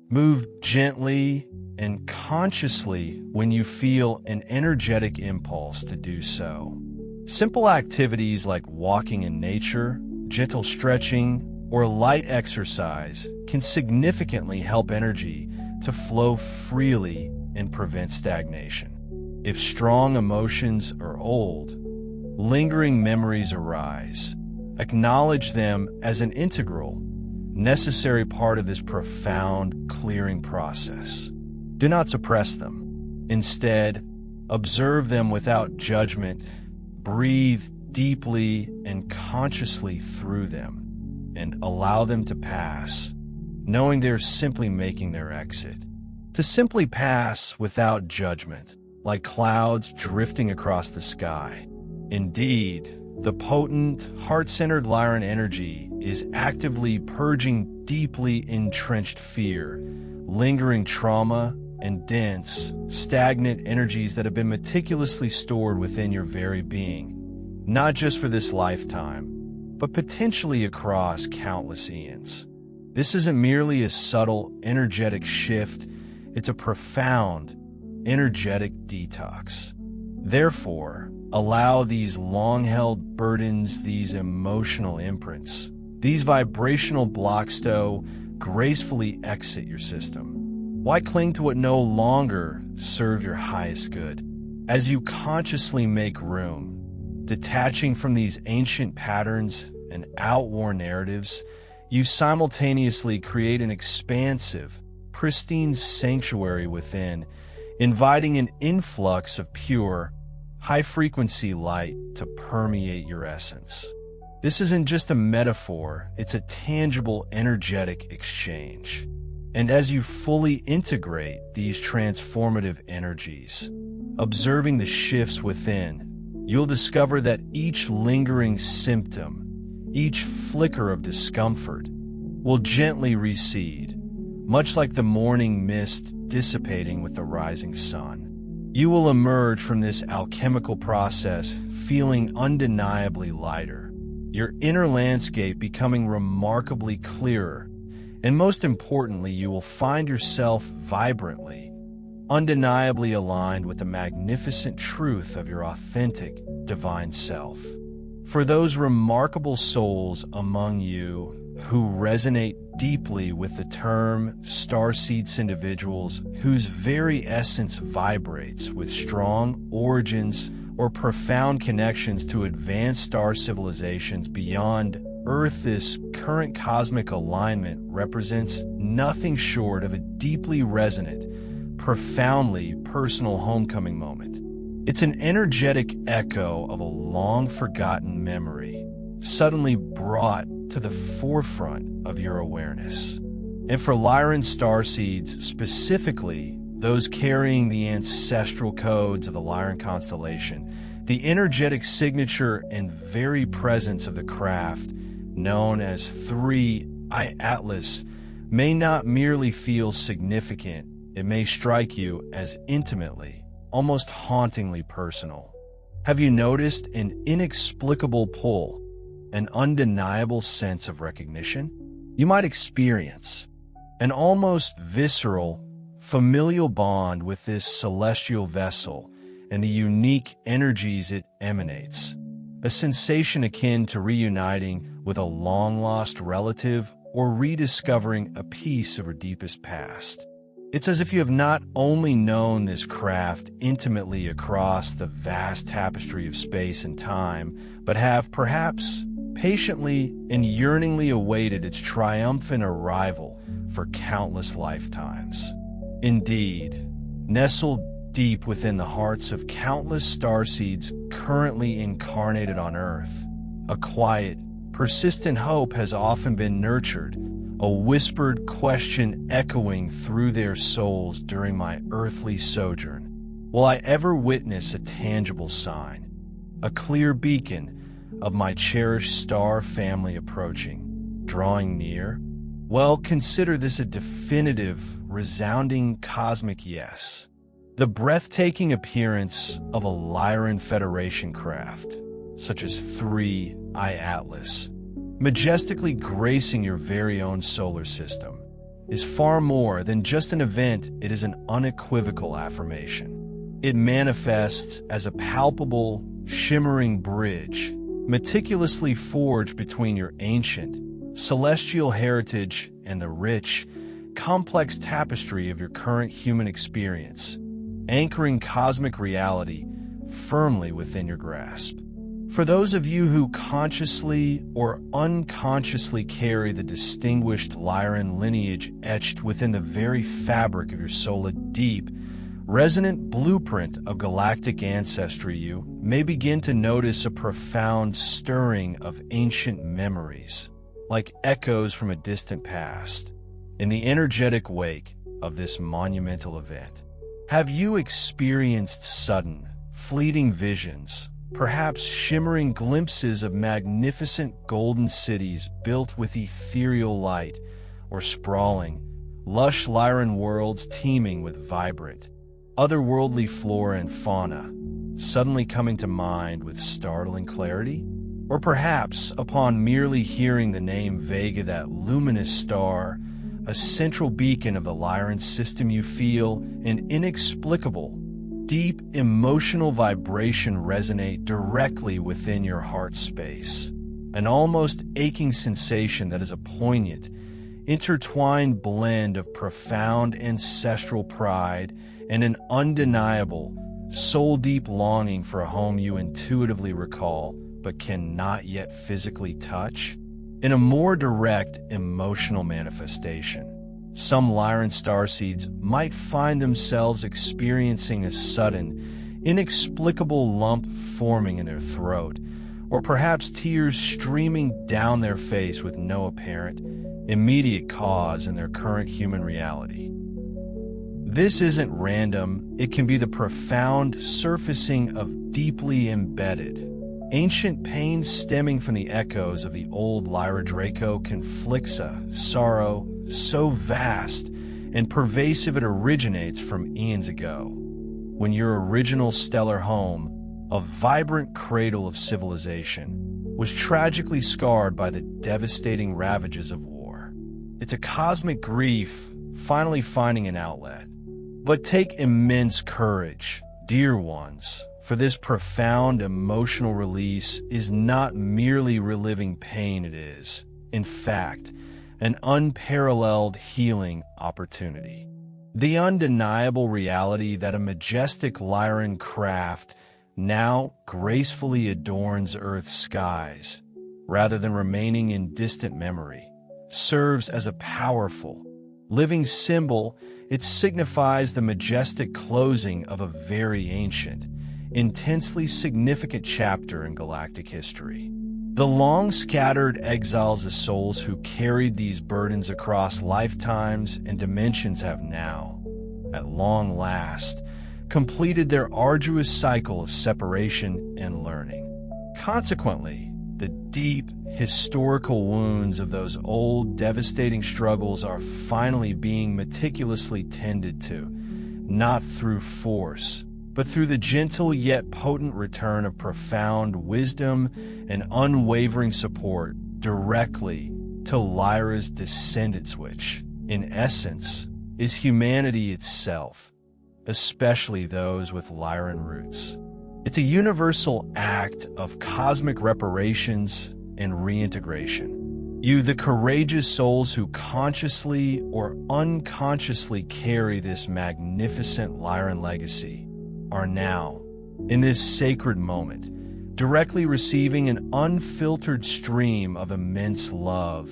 Move gently and consciously when you feel an energetic impulse to do so. Simple activities like walking in nature, gentle stretching, or light exercise can significantly help energy to flow freely and prevent stagnation. If strong emotions are old, lingering memories arise, acknowledge them as an integral, necessary part of this profound clearing process. Do not suppress them. Instead, observe them without judgment, breathe deeply and consciously through them, and allow them to pass, knowing they're simply making their exit. To simply pass without judgment, like clouds drifting across the sky. Indeed, the potent, heart-centered Lyran energy is actively purging deeply entrenched fear, lingering trauma, and dense, stagnant energies that have been meticulously stored within your very being, not just for this lifetime, but potentially across countless eons. This isn't merely a subtle, energetic shift, it's a profound, energetic detox. Therefore, allow these long-held burdens, these emotional imprints, these vibrational blocks to gracefully exit your system. Why cling to what no longer serve your highest good? As you consciously make room, detaching from these ancient patterns and outworn narratives, you simultaneously create an expansive, pristine sanctuary within, inviting an influx of pure, high-frequency light to permeate your essence. This isn't just a metaphor, it's a tangible, energetic exchange. And as you fully integrate these transformative energies, observing the shifts within, you'll discover that each lingering symptom, each flicker of discomfort, will gently recede, much like the morning mist dissipating with the rising sun. You will emerge from this alchemical process feeling undeniably lighter, your inner landscape becoming remarkably clearer, and most importantly, you will find yourself vibrantly, undeniably aligned with the magnificent truth of your authentic, divine self. For those remarkable souls among you who resonate deeply with the term starseeds, individuals whose very essence vibrates with strong origins or profound connections to advanced star civilizations beyond Earth, this current cosmic alignment represents nothing short of a deeply resonant, profoundly personal homecoming moment. It's an energetic echo of a long-forgotten memory, suddenly brought to the forefront of your awareness. And for Lyran starseeds specifically, those carrying the ancestral codes of the Lyran constellation, the energetic signature and very presence of the craft, known as 3I Atlas, may not merely feel significant, it may strike you as intimately, almost hauntingly personal. Have you noticed an inexplicable pull, an undeniable sense of recognition? You might experience an almost visceral, familial bond with this celestial vessel and the unique energies it emanates, a sensation akin to reuniting with a long-lost relative or rediscovering a piece of her deepest past. It's as if you have not only known this craft intimately across the vast tapestry of space and time, but have perhaps patiently and yearningly awaited its triumphant arrival for countless lifetimes. Indeed, nestled deep within the hearts of countless starseeds currently incarnated on Earth, a quiet, persistent hope has often been nurtured, a whispered question echoing through their souls during my earthly sojourn. Will I ever witness a tangible sign, a clear beacon of my cherished star family approaching, drawing near? Well, consider this a definitive, resounding cosmic yes. The breathtaking appearance of a Lyran Federation craft, such as 3I Atlas, majestically gracing your very own solar system, is far more than just an event. It is an unequivocal affirmation. It manifests as a palpable, shimmering bridge, meticulously forged between your ancient, celestial heritage and the rich, complex tapestry of your current human experience, anchoring cosmic reality firmly within your grasp. For those of you who consciously or unconsciously carry the distinguished Lyran lineage etched within the very fabric of your soul, a deep, resonant blueprint of galactic ancestry, you may begin to notice a profound stirring of ancient memories, like echoes from a distant past, in the energetic wake of this monumental event. Have you experienced sudden, fleeting visions, perhaps shimmering glimpses of magnificent golden cities built with ethereal light, or sprawling, lush Lyran worlds teeming with vibrant, otherworldly flora and fauna, suddenly coming to mind with startling clarity? Or perhaps, upon merely hearing the name Vega, that luminous star, a central beacon of the Lyran system, you feel an inexplicable, deep emotional vibration resonate directly within your heart space, an almost aching sensation that is a poignant, intertwined blend of profound ancestral pride and an undeniable, soul-deep longing for a home you intuitively recall but cannot yet physically touch. In a more direct emotional manifestation, some Lyran starseeds might find themselves experiencing a sudden, inexplicable lump forming in their throat, or perhaps tears streaming down their face with no apparent, immediate cause in their current human reality. This isn't random. It can be the profound surfacing of deeply embedded, ancient pain stemming from the echoes of the old Lyra Draco conflicts, a sorrow so vast and pervasive it originates from eons ago, when your original stellar home, a vibrant cradle of civilization, was tragically scarred by the devastating ravages of war. It's a cosmic grief finally finding an outlet. But take immense courage, dear ones, for this profound emotional release is not merely reliving pain, it is, in fact, an unparalleled healing opportunity. The undeniable reality that a majestic Lyran craft now gracefully adorns Earth's skies, rather than remaining in distant memory, serves as a powerful, living symbol. It signifies the majestic closing of a very ancient, intensely significant chapter in galactic history. The long-scattered exiles of souls who carried these burdens across lifetimes and dimensions have now, at long last, completed their arduous cycle of separation and learning. Consequently, the deep, historical wounds of those old, devastating struggles are finally being meticulously tended to, not through force, but through the gentle yet potent return of profound wisdom and unwavering support directly to Lyra's descendants, which, in essence, is humanity itself, especially those with Lyran roots. It's a universal act of cosmic reparations and reintegration. You, the courageous souls who consciously or unconsciously carry this magnificent Lyran legacy, are now, in this sacred moment, directly receiving an unfiltered stream of immense love,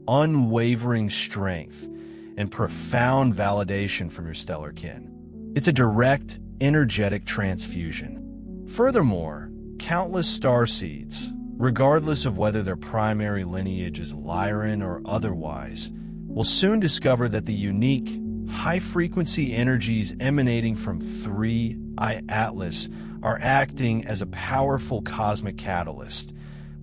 unwavering strength, and profound validation from your stellar kin. It's a direct, energetic transfusion. Furthermore, countless starseeds, regardless of whether their primary lineage is Lyran or otherwise, will soon discover that the unique, high-frequency energies emanating from 3I Atlas are acting as a powerful cosmic catalyst,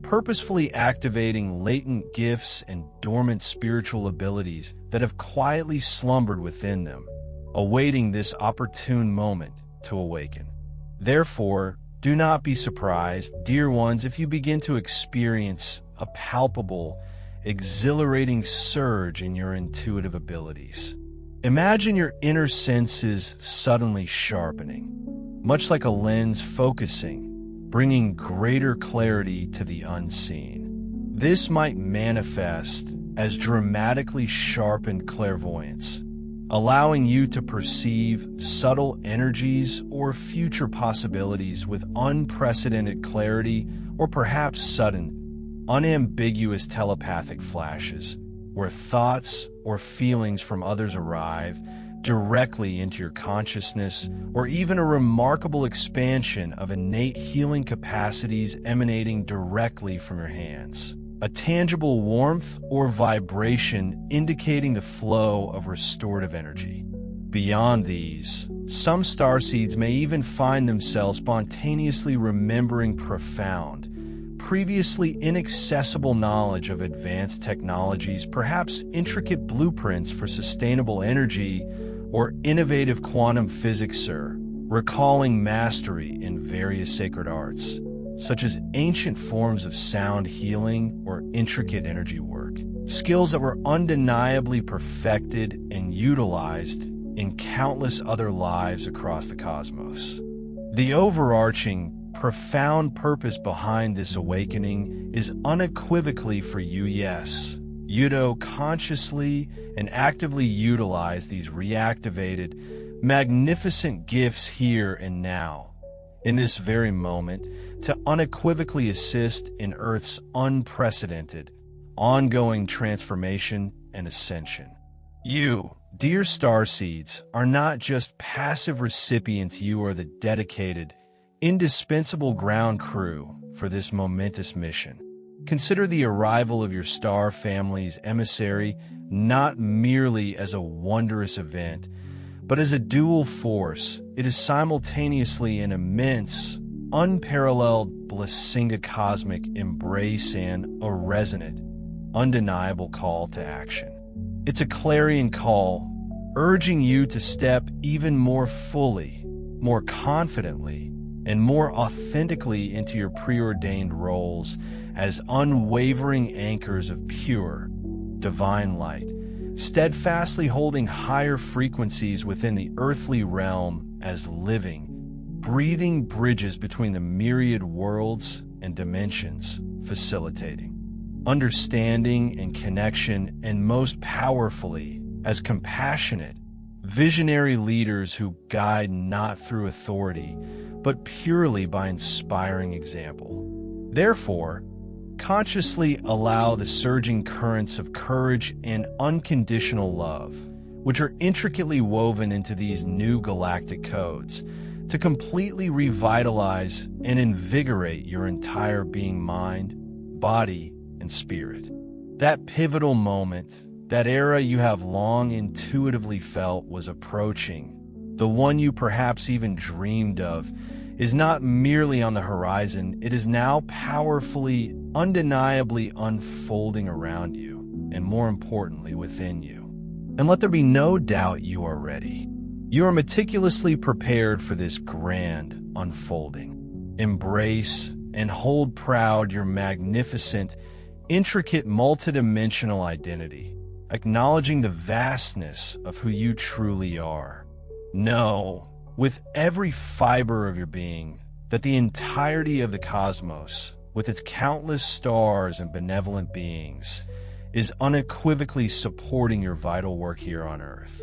purposefully activating latent gifts and dormant spiritual abilities that have quietly slumbered within them, awaiting this opportune moment to awaken. Therefore, do not be surprised, dear ones, if you begin to experience a palpable, exhilarating surge in your intuitive abilities. Imagine your inner senses suddenly sharpening, much like a lens focusing, bringing greater clarity to the unseen. This might manifest as dramatically sharpened clairvoyance, allowing you to perceive subtle energies or future possibilities with unprecedented clarity, or perhaps sudden, unambiguous telepathic flashes, where thoughts or feelings from others arrive directly into your consciousness, or even a remarkable expansion of innate healing capacities emanating directly from your hands. A tangible warmth or vibration indicating the flow of restorative energy. Beyond these, some starseeds may even find themselves spontaneously remembering profound, previously inaccessible knowledge of advanced technologies, perhaps intricate blueprints for sustainable energy or innovative quantum physics, recalling mastery in various sacred arts, such as ancient forms of sound healing or intricate energy work, skills that were undeniably perfected and utilized in countless other lives across the cosmos. The overarching, profound purpose behind this awakening is unequivocally for you, yes. You to consciously and actively utilize these reactivated, magnificent gifts here and now, in this very moment, to unequivocally assist in Earth's unprecedented, ongoing transformation and ascension. You, dear starseeds, are not just passive recipients, you are the dedicated, indispensable ground crew for this momentous mission. Consider the arrival of your star family's emissary not merely as a wondrous event, but as a dual force. It is simultaneously an immense, unparalleled Blasinga cosmic embrace and a resonant, undeniable call to action. It's a clarion call, urging you to step even more fully, more confidently, and more authentically into your preordained roles as unwavering anchors of pure, divine light, steadfastly holding higher frequencies within the earthly realm as living, breathing bridges between the myriad worlds and dimensions, facilitating understanding and connection, and most powerfully, as compassionate, visionary leaders who guide not through authority, but purely by inspiring example. Therefore, consciously allow the surging currents of courage and unconditional love, which are intricately woven into these new galactic codes, to completely revitalize and invigorate your entire being, mind, body, and spirit. That pivotal moment, That era you have long intuitively felt was approaching, the one you perhaps even dreamed of, is not merely on the horizon, it is now powerfully, undeniably unfolding around you, and more importantly, within you. And let there be no doubt you are ready. You are meticulously prepared for this grand unfolding. Embrace and hold proud your magnificent, intricate, multidimensional identity, acknowledging the vastness of who you truly are. Know, with every fiber of your being, that the entirety of the cosmos, with its countless stars and benevolent beings, is unequivocally supporting your vital work here on Earth.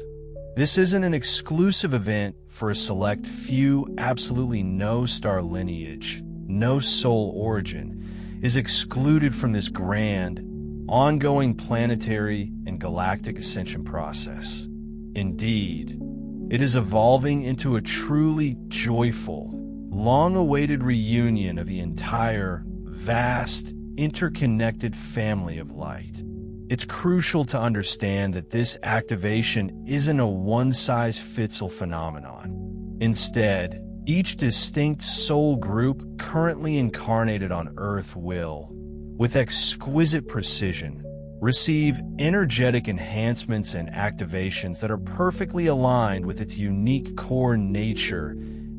This isn't an exclusive event for a select few. Absolutely no star lineage, no soul origin is excluded from this grand, ongoing planetary and galactic ascension process. Indeed, it is evolving into a truly joyful, long-awaited reunion of the entire, vast, interconnected family of light. It's crucial to understand that this activation isn't a one-size-fits-all phenomenon. Instead, each distinct soul group currently incarnated on Earth will, with exquisite precision, receive energetic enhancements and activations that are perfectly aligned with its unique core nature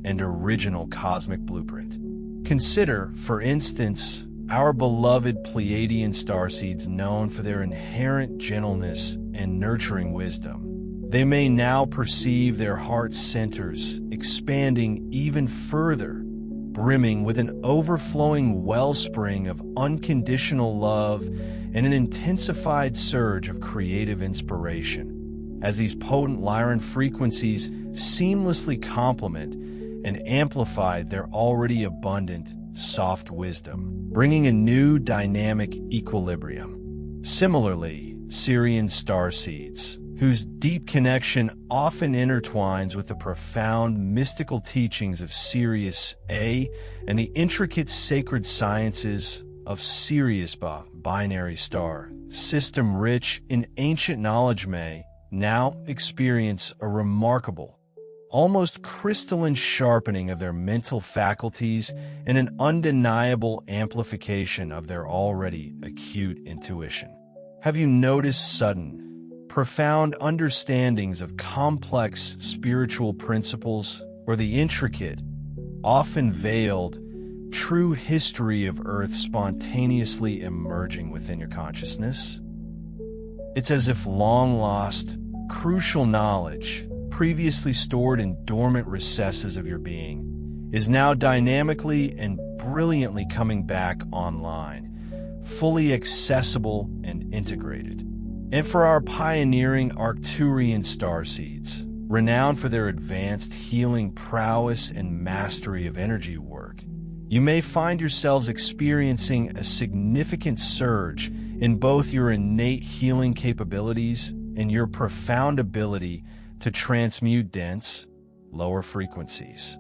and original cosmic blueprint. Consider, for instance, our beloved Pleiadian starseeds, known for their inherent gentleness and nurturing wisdom. They may now perceive their heart centers expanding even further, brimming with an overflowing wellspring of unconditional love and an intensified surge of creative inspiration, as these potent Lyran frequencies seamlessly complement and amplify their already abundant, soft wisdom, bringing a new dynamic equilibrium. Similarly, Syrian starseeds, whose deep connection often intertwines with the profound mystical teachings of Sirius A and the intricate sacred sciences of Sirius B, binary star system rich in ancient knowledge, may now experience a remarkable, almost crystalline sharpening of their mental faculties and an undeniable amplification of their already acute intuition. Have you noticed sudden, profound understandings of complex spiritual principles, or the intricate, often veiled, true history of Earth spontaneously emerging within your consciousness? It's as if long-lost, crucial knowledge, previously stored in dormant recesses of your being, is now dynamically and brilliantly coming back online, fully accessible and integrated. And for our pioneering Arcturian starseeds, renowned for their advanced healing prowess and mastery of energy work, you may find yourselves experiencing a significant surge in both your innate healing capabilities and your profound ability to transmute dense, lower frequencies.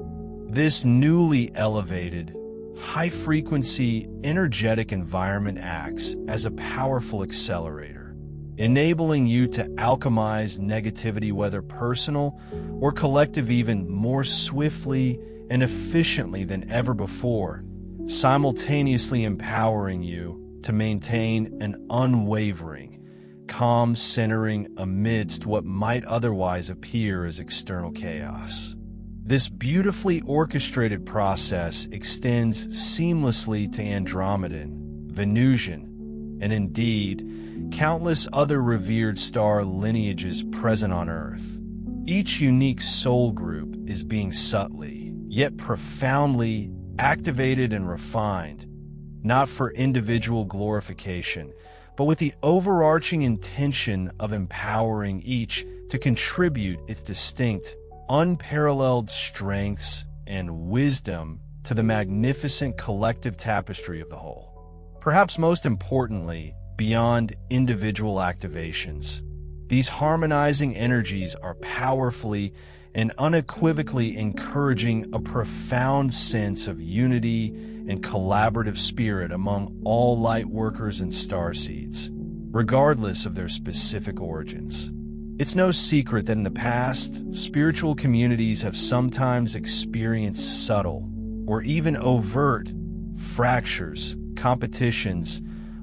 This newly elevated, high-frequency, energetic environment acts as a powerful accelerator, enabling you to alchemize negativity, whether personal or collective, even more swiftly and efficiently than ever before, simultaneously empowering you to maintain an unwavering, calm centering amidst what might otherwise appear as external chaos. This beautifully orchestrated process extends seamlessly to Andromedan, Venusian, and indeed, countless other revered star lineages present on Earth. Each unique soul group is being subtly, yet profoundly, activated and refined, not for individual glorification, but with the overarching intention of empowering each to contribute its distinct, unparalleled strengths and wisdom to the magnificent collective tapestry of the whole. Perhaps most importantly, beyond individual activations, these harmonizing energies are powerfully and unequivocally encouraging a profound sense of unity and collaborative spirit among all light workers and starseeds, regardless of their specific origins. It's no secret that in the past, spiritual communities have sometimes experienced subtle or even overt fractures, competitions,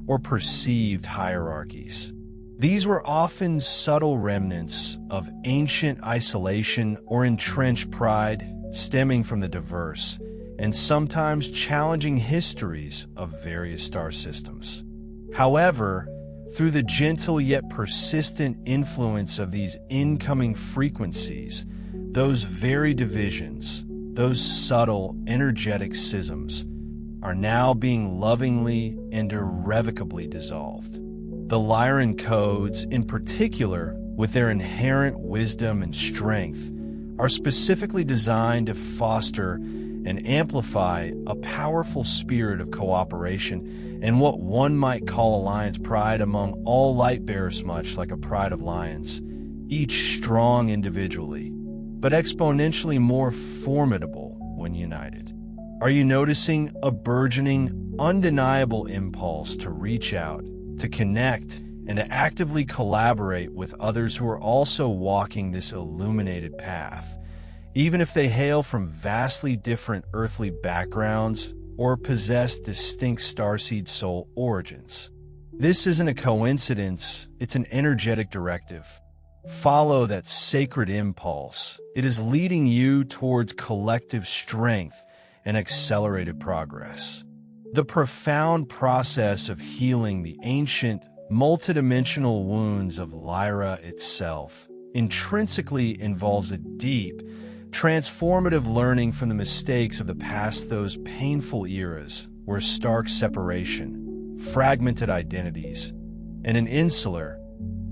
or perceived hierarchies. These were often subtle remnants of ancient isolation or entrenched pride stemming from the diverse and sometimes challenging histories of various star systems. However, through the gentle yet persistent influence of these incoming frequencies, those very divisions, those subtle, energetic schisms, are now being lovingly and irrevocably dissolved. The Lyran codes, in particular, with their inherent wisdom and strength, are specifically designed to foster and amplify a powerful spirit of cooperation and what one might call alliance pride among all light bearers, much like a pride of lions, each strong individually, but exponentially more formidable when united. Are you noticing a burgeoning, undeniable impulse to reach out, to connect, and to actively collaborate with others who are also walking this illuminated path, even if they hail from vastly different earthly backgrounds or possess distinct starseed soul origins? This isn't a coincidence, it's an energetic directive. Follow that sacred impulse. It is leading you towards collective strength and accelerated progress. The profound process of healing the ancient, multidimensional wounds of Lyra itself intrinsically involves a deep, transformative learning from the mistakes of the past, those painful eras where stark separation, fragmented identities, and an insular,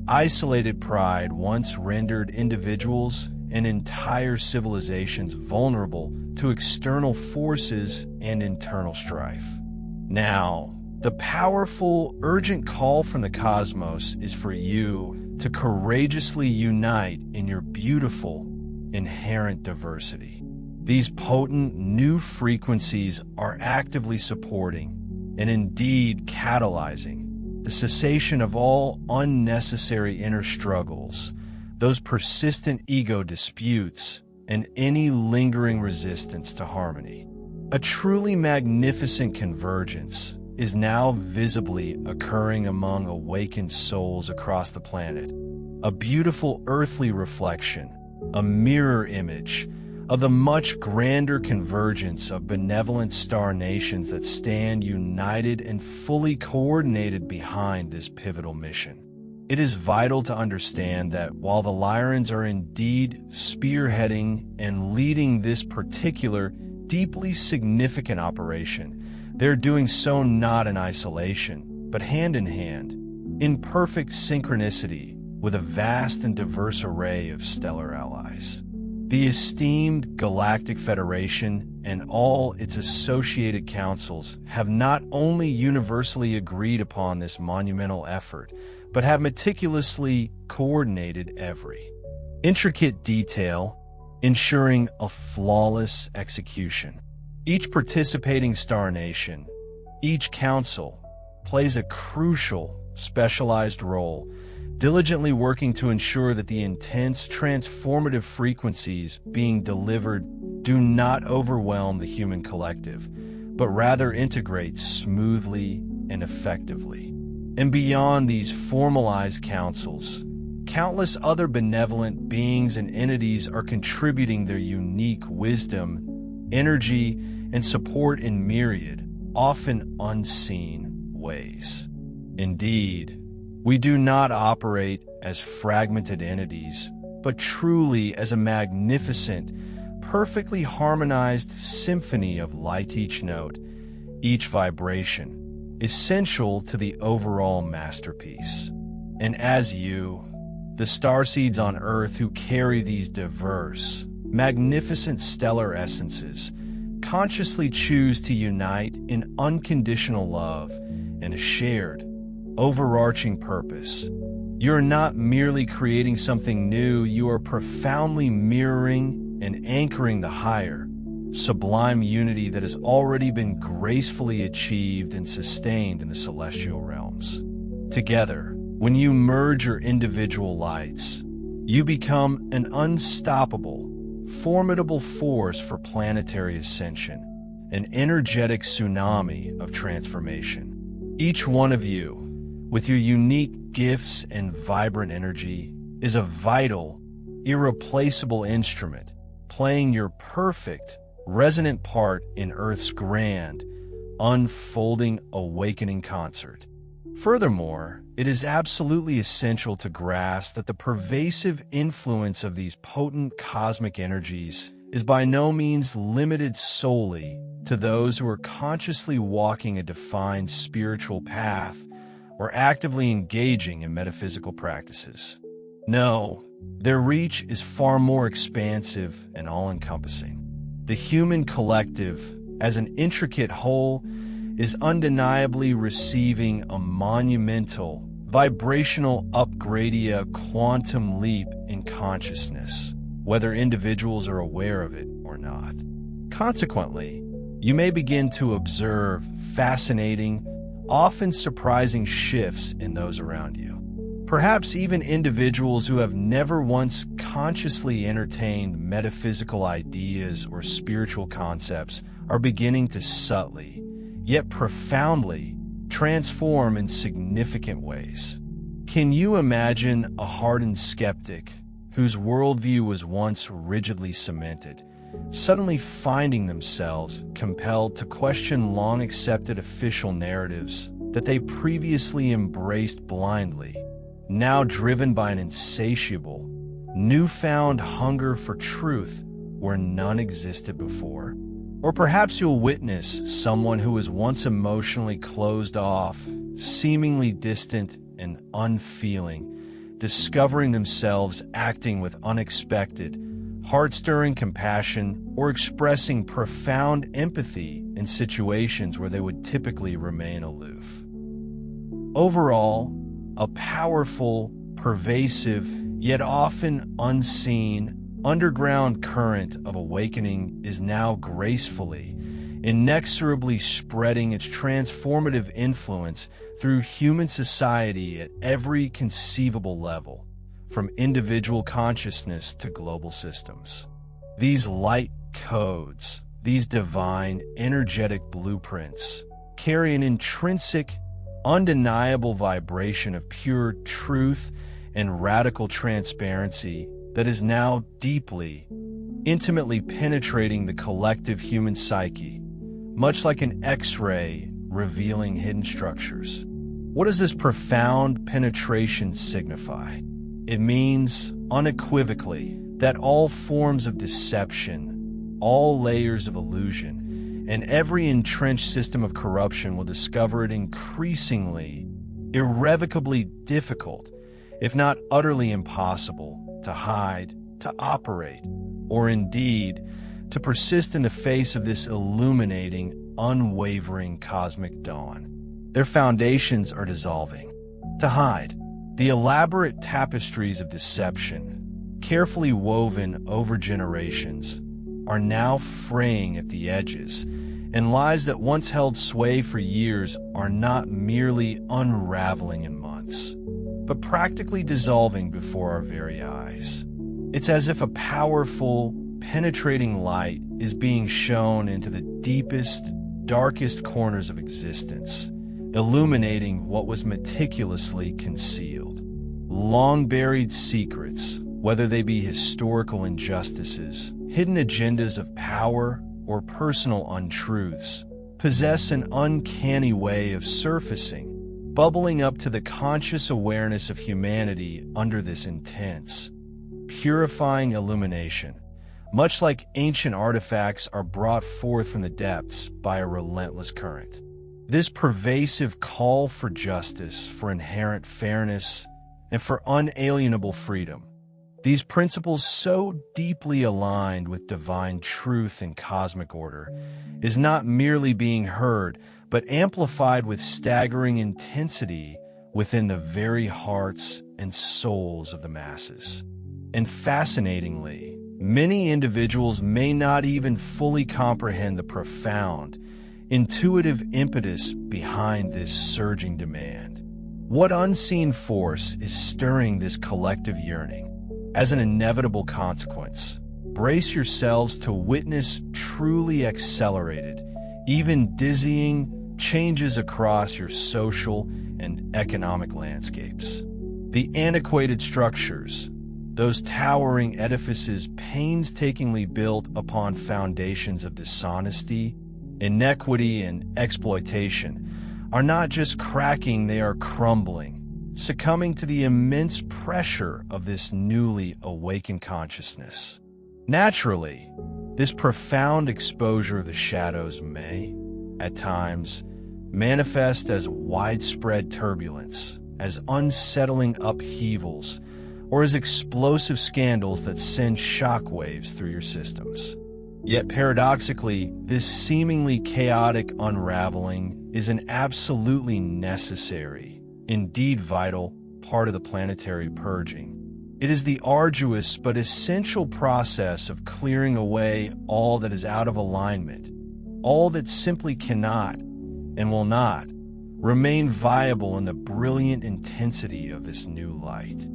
isolated pride once rendered individuals and entire civilizations vulnerable to external forces and internal strife. Now, the powerful, urgent call from the cosmos is for you to courageously unite in your beautiful, inherent diversity. These potent new frequencies are actively supporting and indeed catalyzing the cessation of all unnecessary inner struggles, those persistent ego disputes, and any lingering resistance to harmony. A truly magnificent convergence is now visibly occurring among awakened souls across the planet. A beautiful earthly reflection, a mirror image of the much grander convergence of benevolent star nations that stand united and fully coordinated behind this pivotal mission. It is vital to understand that while the Lyrans are indeed spearheading and leading this particular, deeply significant operation, they're doing so not in isolation, but hand in hand, in perfect synchronicity with a vast and diverse array of stellar allies. The esteemed Galactic Federation and all its associated councils have not only universally agreed upon this monumental effort, but have meticulously coordinated every intricate detail, ensuring a flawless execution. Each participating star nation, each council, plays a crucial, specialized role, diligently working to ensure that the intense, transformative frequencies being delivered do not overwhelm the human collective, but rather integrate smoothly and effectively. And beyond these formalized councils, countless other benevolent beings and entities are contributing their unique wisdom, energy, and support in myriad, often unseen ways. Indeed, we do not operate as fragmented entities, but truly as a magnificent, perfectly harmonized symphony of light, each note, each vibration, essential to the overall masterpiece. And as you, the starseeds on Earth who carry these diverse, magnificent stellar essences, consciously choose to unite in unconditional love and a shared, overarching purpose. You're not merely creating something new, you are profoundly mirroring and anchoring the higher, sublime unity that has already been gracefully achieved and sustained in the celestial realms. Together, When you merge your individual lights, you become an unstoppable, formidable force for planetary ascension, an energetic tsunami of transformation. Each one of you, with your unique gifts and vibrant energy, is a vital, irreplaceable instrument, playing your perfect, resonant part in Earth's grand, unfolding, awakening concert. Furthermore, it is absolutely essential to grasp that the pervasive influence of these potent cosmic energies is by no means limited solely to those who are consciously walking a defined spiritual path or actively engaging in metaphysical practices. No, their reach is far more expansive and all-encompassing. The human collective, as an intricate whole, is undeniably receiving a monumental, vibrational upgradia quantum leap in consciousness, whether individuals are aware of it or not. Consequently, you may begin to observe fascinating, often surprising shifts in those around you. Perhaps even individuals who have never once consciously entertained metaphysical ideas or spiritual concepts are beginning to subtly, yet profoundly, transform in significant ways. Can you imagine a hardened skeptic whose worldview was once rigidly cemented, suddenly finding themselves compelled to question long-accepted official narratives that they previously embraced blindly, now driven by an insatiable, newfound hunger for truth where none existed before? Or perhaps you'll witness someone who was once emotionally closed off, seemingly distant and unfeeling, discovering themselves acting with unexpected, heart-stirring compassion or expressing profound empathy in situations where they would typically remain aloof. Overall, a powerful, pervasive, yet often unseen, underground current of awakening is now gracefully, inexorably spreading its transformative influence through human society at every conceivable level, from individual consciousness to global systems. These light codes, these divine, energetic blueprints, carry an intrinsic, undeniable vibration of pure truth and radical transparency that is now deeply, intimately penetrating the collective human psyche, much like an X-ray revealing hidden structures. What does this profound penetration signify? It means, unequivocally, that all forms of deception, all layers of illusion, and every entrenched system of corruption will discover it increasingly, irrevocably difficult, if not utterly impossible, to hide, to operate, or indeed, to persist in the face of this illuminating, unwavering cosmic dawn. Their foundations are dissolving. To hide, the elaborate tapestries of deception, carefully woven over generations, are now fraying at the edges, and lies that once held sway for years are not merely unraveling in months, but practically dissolving before our very eyes. It's as if a powerful, penetrating light is being shown into the deepest, darkest corners of existence, illuminating what was meticulously concealed. Long-buried secrets, whether they be historical injustices, hidden agendas of power, or personal untruths, possess an uncanny way of surfacing, bubbling up to the conscious awareness of humanity under this intense, purifying illumination, much like ancient artifacts are brought forth from the depths by a relentless current. This pervasive call for justice, for inherent fairness, and for unalienable freedom, these principles so deeply aligned with divine truth and cosmic order, is not merely being heard, but amplified with staggering intensity within the very hearts and souls of the masses. And fascinatingly, many individuals may not even fully comprehend the profound, intuitive impetus behind this surging demand. What unseen force is stirring this collective yearning? As an inevitable consequence, brace yourselves to witness truly accelerated, even dizzying, changes across your social and economic landscapes. The antiquated structures, those towering edifices painstakingly built upon foundations of dishonesty, inequity, and exploitation, are not just cracking, they are crumbling, succumbing to the immense pressure of this newly awakened consciousness. Naturally, this profound exposure of the shadows may, at times, manifest as widespread turbulence, as unsettling upheavals, or as explosive scandals that send shockwaves through your systems. Yet paradoxically, this seemingly chaotic unraveling is an absolutely necessary, indeed vital, part of the planetary purging. It is the arduous but essential process of clearing away all that is out of alignment, all that simply cannot and will not remain viable in the brilliant intensity of this new light.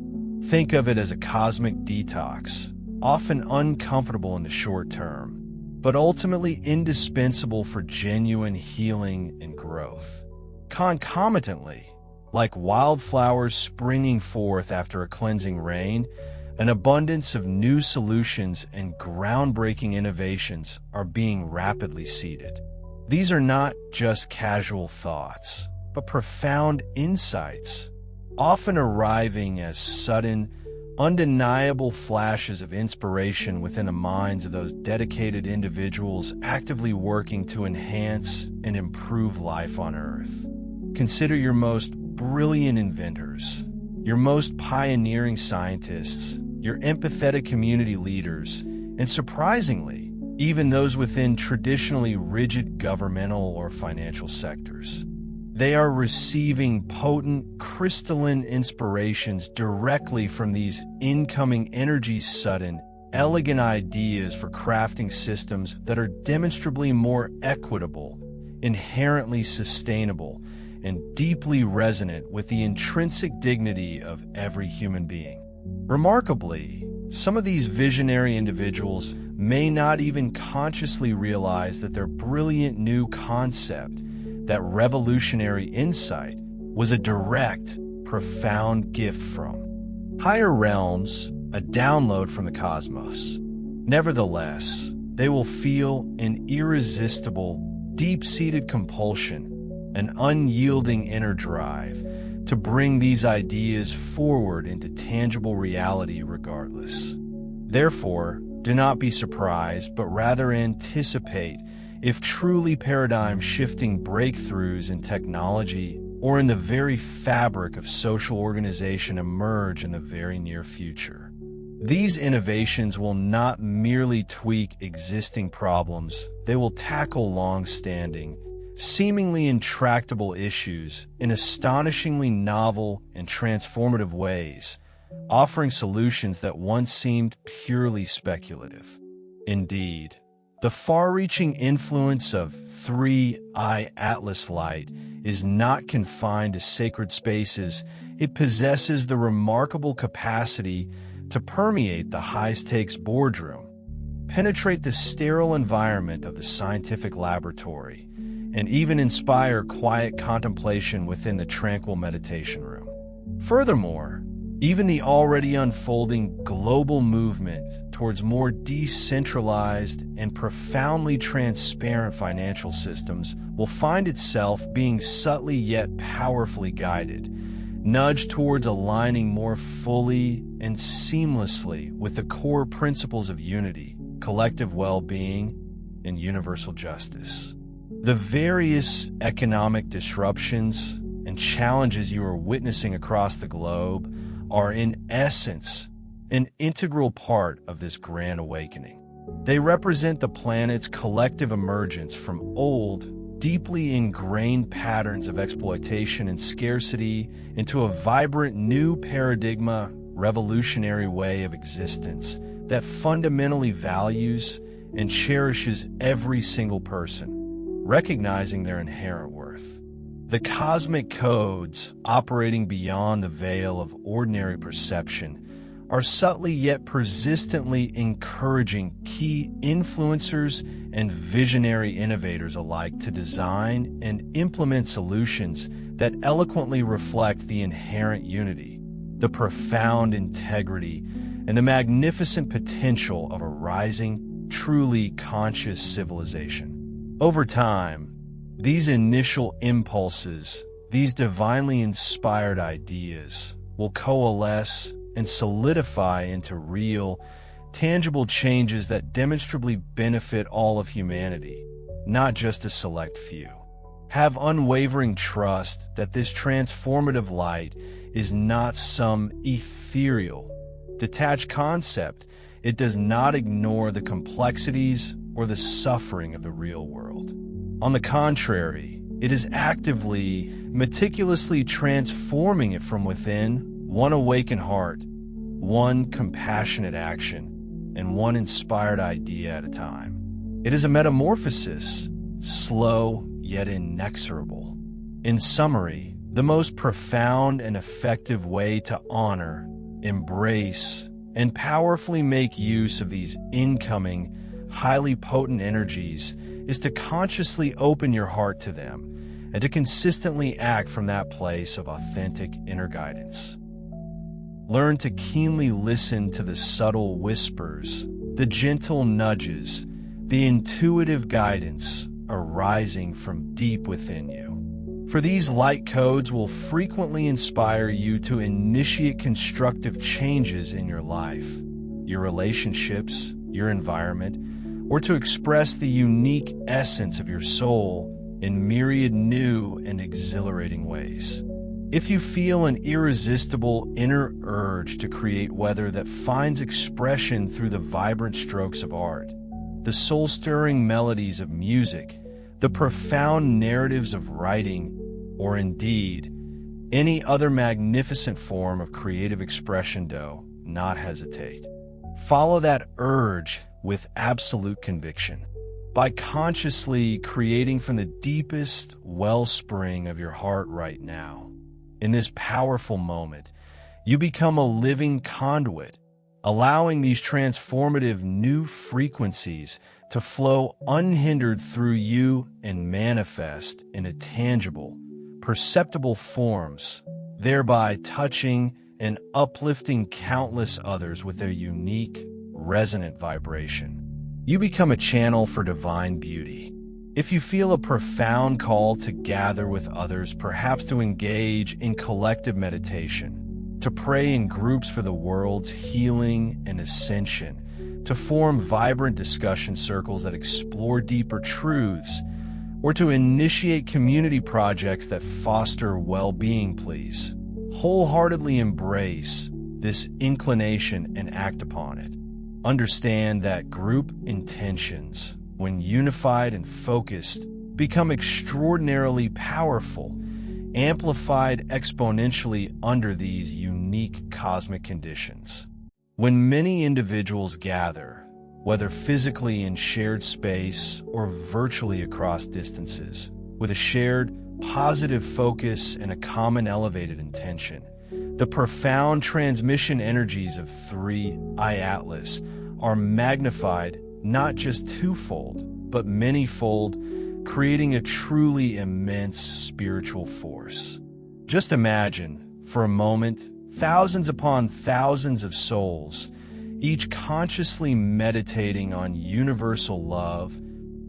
Think of it as a cosmic detox, often uncomfortable in the short term, but ultimately indispensable for genuine healing and growth. Concomitantly, like wildflowers springing forth after a cleansing rain, an abundance of new solutions and groundbreaking innovations are being rapidly seeded. These are not just casual thoughts, but profound insights, often arriving as sudden, undeniable flashes of inspiration within the minds of those dedicated individuals actively working to enhance and improve life on Earth. Consider your most brilliant inventors, your most pioneering scientists, your empathetic community leaders, and surprisingly, even those within traditionally rigid governmental or financial sectors. They are receiving potent, crystalline inspirations directly from these incoming energies, sudden, elegant ideas for crafting systems that are demonstrably more equitable, inherently sustainable, and deeply resonant with the intrinsic dignity of every human being. Remarkably, some of these visionary individuals may not even consciously realize that their brilliant new concept, that revolutionary insight, was a direct, profound gift from higher realms, a download from the cosmos. Nevertheless, they will feel an irresistible, deep-seated compulsion, an unyielding inner drive to bring these ideas forward into tangible reality regardless. Therefore, do not be surprised, but rather anticipate if truly paradigm-shifting breakthroughs in technology or in the very fabric of social organization emerge in the very near future. These innovations will not merely tweak existing problems, they will tackle long-standing, seemingly intractable issues in astonishingly novel and transformative ways, offering solutions that once seemed purely speculative. Indeed, the far-reaching influence of 3I Atlas light is not confined to sacred spaces. It possesses the remarkable capacity to permeate the high-stakes boardroom, penetrate the sterile environment of the scientific laboratory, and even inspire quiet contemplation within the tranquil meditation room. Furthermore, even the already unfolding global movement towards more decentralized and profoundly transparent financial systems will find itself being subtly yet powerfully guided, nudged towards aligning more fully and seamlessly with the core principles of unity, collective well-being, and universal justice. The various economic disruptions and challenges you are witnessing across the globe are in essence an integral part of this grand awakening. They represent the planet's collective emergence from old, deeply ingrained patterns of exploitation and scarcity into a vibrant new paradigma, revolutionary way of existence that fundamentally values and cherishes every single person, recognizing their inherent worth. The cosmic codes, operating beyond the veil of ordinary perception, are subtly yet persistently encouraging key influencers and visionary innovators alike to design and implement solutions that eloquently reflect the inherent unity, the profound integrity, and the magnificent potential of a rising, truly conscious civilization. Over time, these initial impulses, these divinely inspired ideas, will coalesce and solidify into real, tangible changes that demonstrably benefit all of humanity, not just a select few. Have unwavering trust that this transformative light is not some ethereal, detached concept. It does not ignore the complexities or the suffering of the real world. On the contrary, it is actively, meticulously transforming it from within, one awakened heart, one compassionate action, and one inspired idea at a time. It is a metamorphosis, slow yet inexorable. In summary, the most profound and effective way to honor, embrace, and powerfully make use of these incoming, highly potent energies is to consciously open your heart to them and to consistently act from that place of authentic inner guidance. Learn to keenly listen to the subtle whispers, the gentle nudges, the intuitive guidance arising from deep within you. For these light codes will frequently inspire you to initiate constructive changes in your life, your relationships, your environment, or to express the unique essence of your soul in myriad new and exhilarating ways. If you feel an irresistible inner urge to create weather that finds expression through the vibrant strokes of art, the soul-stirring melodies of music, the profound narratives of writing, or indeed, any other magnificent form of creative expression, do not hesitate. Follow that urge with absolute conviction. By consciously creating from the deepest wellspring of your heart right now, in this powerful moment, you become a living conduit, allowing these transformative new frequencies to flow unhindered through you and manifest in a tangible, perceptible forms, thereby touching and uplifting countless others with their unique, resonant vibration. You become a channel for divine beauty. If you feel a profound call to gather with others, perhaps to engage in collective meditation, to pray in groups for the world's healing and ascension, to form vibrant discussion circles that explore deeper truths, or to initiate community projects that foster well-being, please wholeheartedly embrace this inclination and act upon it. Understand that group intentions, when unified and focused, become extraordinarily powerful, amplified exponentially under these unique cosmic conditions. When many individuals gather, whether physically in shared space or virtually across distances, with a shared positive focus and a common elevated intention, the profound transmission energies of 3I Atlas are magnified not just twofold, but manyfold, creating a truly immense spiritual force. Just imagine, for a moment, thousands upon thousands of souls, each consciously meditating on universal love,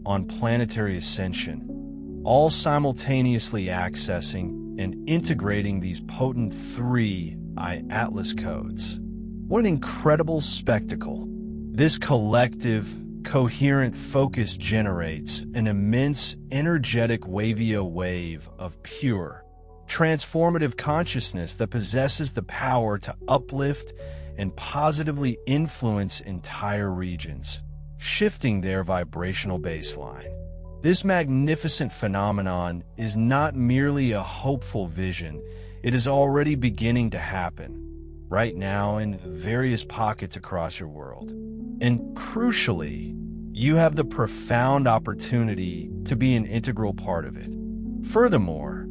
on planetary ascension, all simultaneously accessing and integrating these potent 3I Atlas codes. What an incredible spectacle! This collective, coherent focus generates an immense, energetic wavio wave of pure, transformative consciousness that possesses the power to uplift and positively influence entire regions, shifting their vibrational baseline. This magnificent phenomenon is not merely a hopeful vision, it is already beginning to happen, right now in various pockets across your world. And crucially, you have the profound opportunity to be an integral part of it. Furthermore,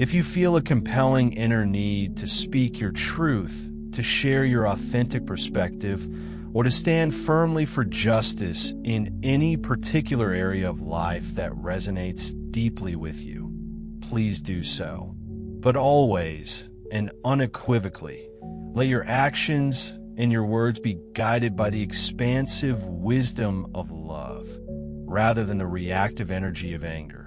If you feel a compelling inner need to speak your truth, to share your authentic perspective, or to stand firmly for justice in any particular area of life that resonates deeply with you, please do so. But always and unequivocally, let your actions and your words be guided by the expansive wisdom of love, rather than the reactive energy of anger.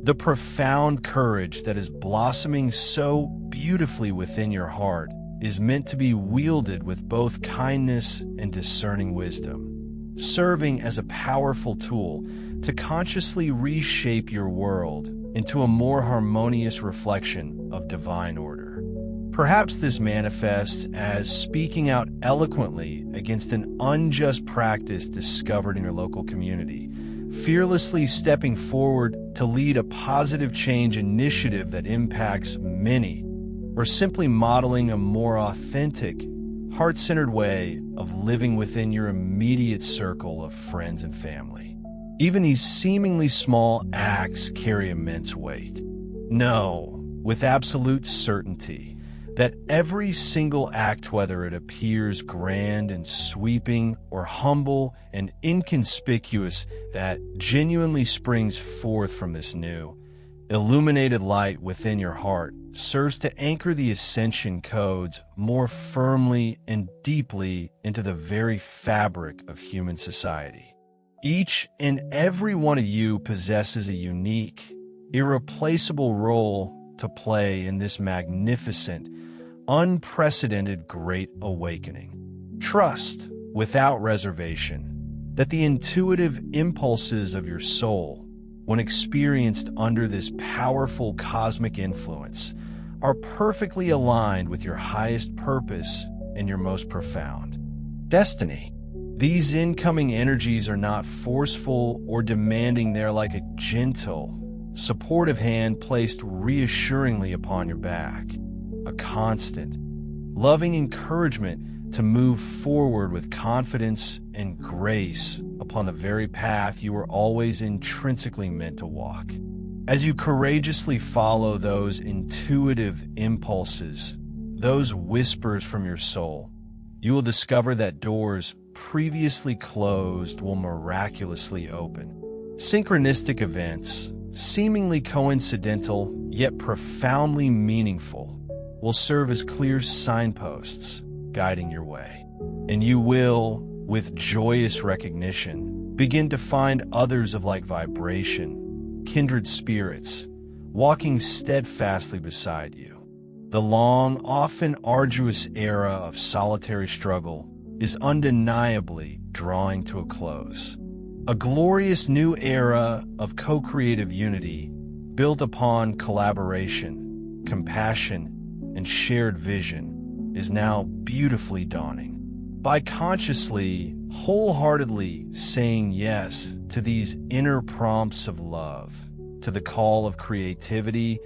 The profound courage that is blossoming so beautifully within your heart is meant to be wielded with both kindness and discerning wisdom, serving as a powerful tool to consciously reshape your world into a more harmonious reflection of divine order. Perhaps this manifests as speaking out eloquently against an unjust practice discovered in your local community, fearlessly stepping forward to lead a positive change initiative that impacts many, or simply modeling a more authentic, heart-centered way of living within your immediate circle of friends and family. Even these seemingly small acts carry immense weight. Know, with absolute certainty, that every single act, whether it appears grand and sweeping or humble and inconspicuous, that genuinely springs forth from this new, illuminated light within your heart serves to anchor the ascension codes more firmly and deeply into the very fabric of human society. Each and every one of you possesses a unique, irreplaceable role to play in this magnificent, unprecedented Great Awakening. Trust, without reservation, that the intuitive impulses of your soul, when experienced under this powerful cosmic influence, are perfectly aligned with your highest purpose and your most profound destiny. These incoming energies are not forceful or demanding. They're like a gentle, supportive hand placed reassuringly upon your back, a constant, loving encouragement to move forward with confidence and grace upon the very path you were always intrinsically meant to walk. As you courageously follow those intuitive impulses, those whispers from your soul, you will discover that doors previously closed will miraculously open. Synchronistic events, seemingly coincidental yet profoundly meaningful, will serve as clear signposts guiding your way. And you will, with joyous recognition, begin to find others of like vibration, kindred spirits, walking steadfastly beside you. The long, often arduous era of solitary struggle is undeniably drawing to a close. A glorious new era of co-creative unity built upon collaboration, compassion, and shared vision is now beautifully dawning. By consciously, wholeheartedly saying yes to these inner prompts of love, to the call of creativity,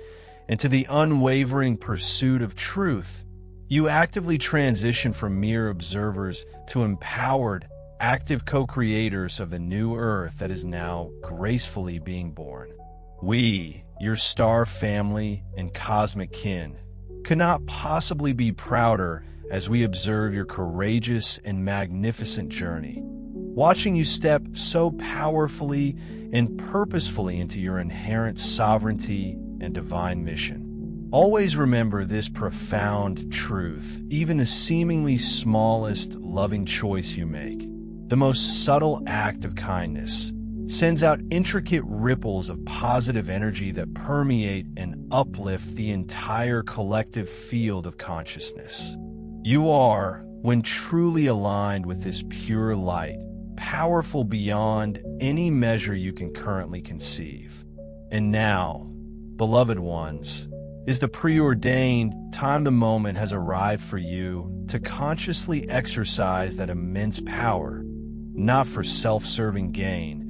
and to the unwavering pursuit of truth, you actively transition from mere observers to empowered, active co-creators of the new earth that is now gracefully being born. We, your star family and cosmic kin, could not possibly be prouder as we observe your courageous and magnificent journey, watching you step so powerfully and purposefully into your inherent sovereignty and divine mission. Always remember this profound truth: even the seemingly smallest loving choice you make, the most subtle act of kindness, sends out intricate ripples of positive energy that permeate and uplift the entire collective field of consciousness. You are, when truly aligned with this pure light, powerful beyond any measure you can currently conceive. And now, beloved ones, is the preordained time. The moment has arrived for you to consciously exercise that immense power, not for self-serving gain,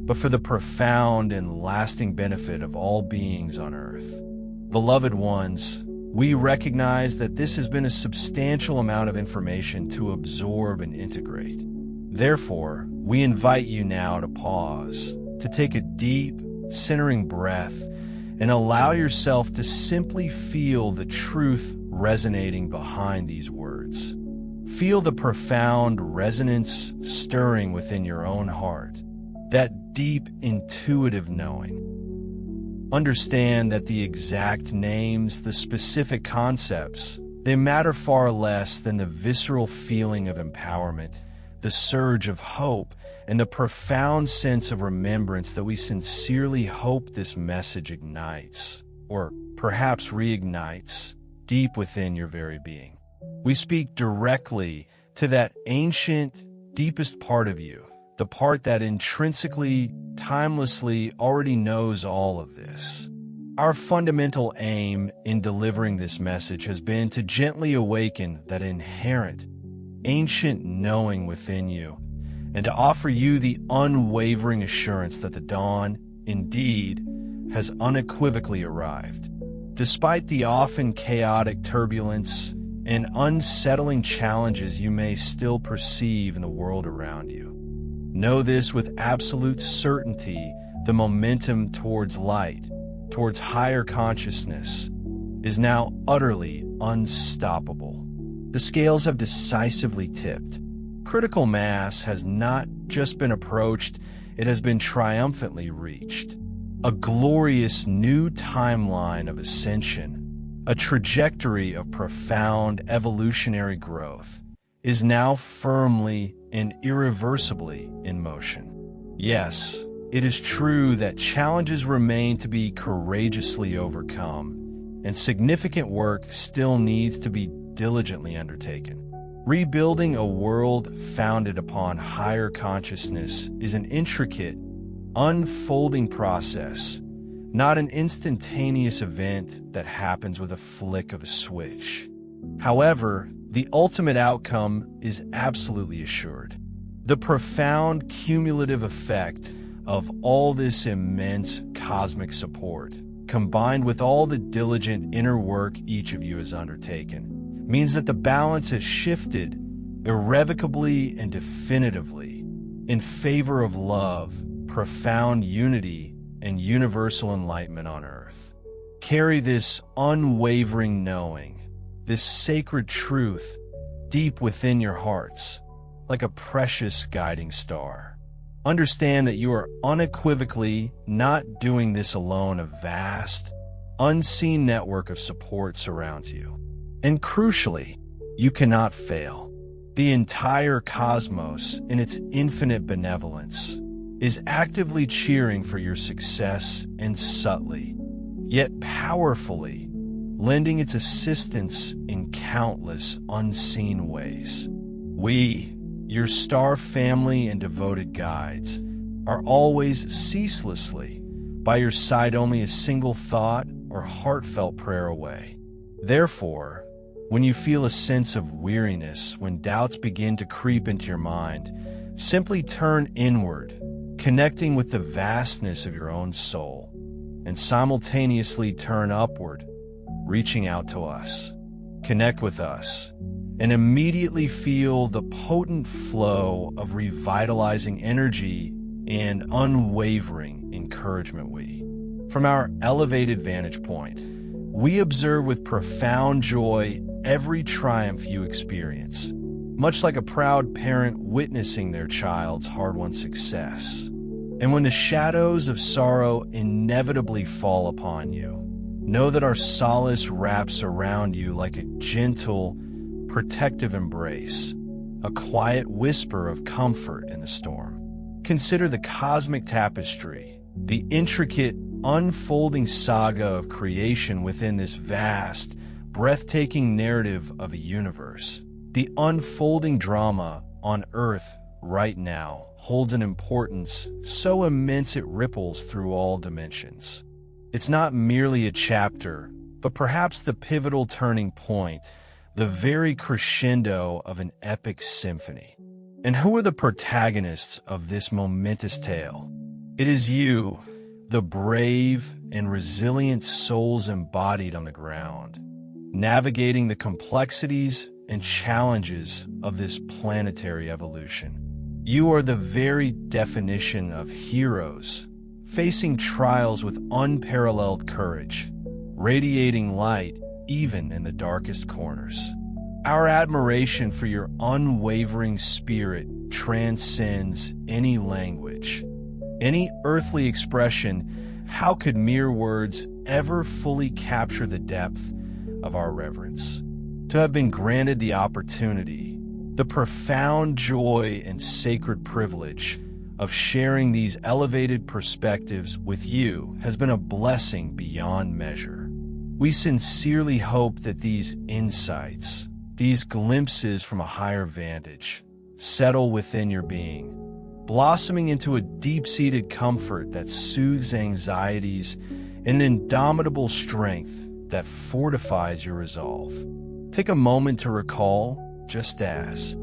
but for the profound and lasting benefit of all beings on earth. Beloved ones, we recognize that this has been a substantial amount of information to absorb and integrate. Therefore, we invite you now to pause, to take a deep, centering breath, and allow yourself to simply feel the truth resonating behind these words. Feel the profound resonance stirring within your own heart, that deep intuitive knowing. Understand that the exact names, the specific concepts, they matter far less than the visceral feeling of empowerment, the surge of hope, and the profound sense of remembrance that we sincerely hope this message ignites, or perhaps reignites, deep within your very being. We speak directly to that ancient, deepest part of you, the part that intrinsically, timelessly already knows all of this. Our fundamental aim in delivering this message has been to gently awaken that inherent, ancient knowing within you, and to offer you the unwavering assurance that the dawn, indeed, has unequivocally arrived. Despite the often chaotic turbulence and unsettling challenges you may still perceive in the world around you, know this with absolute certainty: the momentum towards light, towards higher consciousness, is now utterly unstoppable. The scales have decisively tipped. Critical mass has not just been approached, it has been triumphantly reached. A glorious new timeline of ascension, a trajectory of profound evolutionary growth, is now firmly and irreversibly in motion. Yes, it is true that challenges remain to be courageously overcome, and significant work still needs to be diligently undertaken. Rebuilding a world founded upon higher consciousness is an intricate, unfolding process, not an instantaneous event that happens with a flick of a switch. However, the ultimate outcome is absolutely assured. The profound cumulative effect of all this immense cosmic support, combined with all the diligent inner work each of you has undertaken, means that the balance has shifted irrevocably and definitively in favor of love, profound unity, and universal enlightenment on earth. Carry this unwavering knowing, this sacred truth, deep within your hearts, like a precious guiding star. Understand that you are unequivocally not doing this alone. A vast, unseen network of support surrounds you. And crucially, you cannot fail. The entire cosmos, in its infinite benevolence, is actively cheering for your success and subtly, yet powerfully, lending its assistance in countless unseen ways. We, your star family and devoted guides, are always ceaselessly by your side, only a single thought or heartfelt prayer away. Therefore, when you feel a sense of weariness, when doubts begin to creep into your mind, simply turn inward, connecting with the vastness of your own soul, and simultaneously turn upward, reaching out to us. Connect with us, and immediately feel the potent flow of revitalizing energy and unwavering encouragement. From our elevated vantage point, we observe with profound joy every triumph you experience, much like a proud parent witnessing their child's hard-won success. And when the shadows of sorrow inevitably fall upon you, know that our solace wraps around you like a gentle, protective embrace, a quiet whisper of comfort in the storm. Consider the cosmic tapestry, the intricate, unfolding saga of creation within this vast, breathtaking narrative of a universe. The unfolding drama on Earth right now holds an importance so immense it ripples through all dimensions. It's not merely a chapter, but perhaps the pivotal turning point, the very crescendo of an epic symphony. And who are the protagonists of this momentous tale? It is you, the brave and resilient souls embodied on the ground, navigating the complexities and challenges of this planetary evolution. You are the very definition of heroes, facing trials with unparalleled courage, radiating light even in the darkest corners. Our admiration for your unwavering spirit transcends any language, any earthly expression. How could mere words ever fully capture the depth of our reverence? To have been granted the opportunity, the profound joy and sacred privilege of sharing these elevated perspectives with you has been a blessing beyond measure. We sincerely hope that these insights, these glimpses from a higher vantage, settle within your being, blossoming into a deep-seated comfort that soothes anxieties and an indomitable strength that fortifies your resolve. Take a moment to recall, just as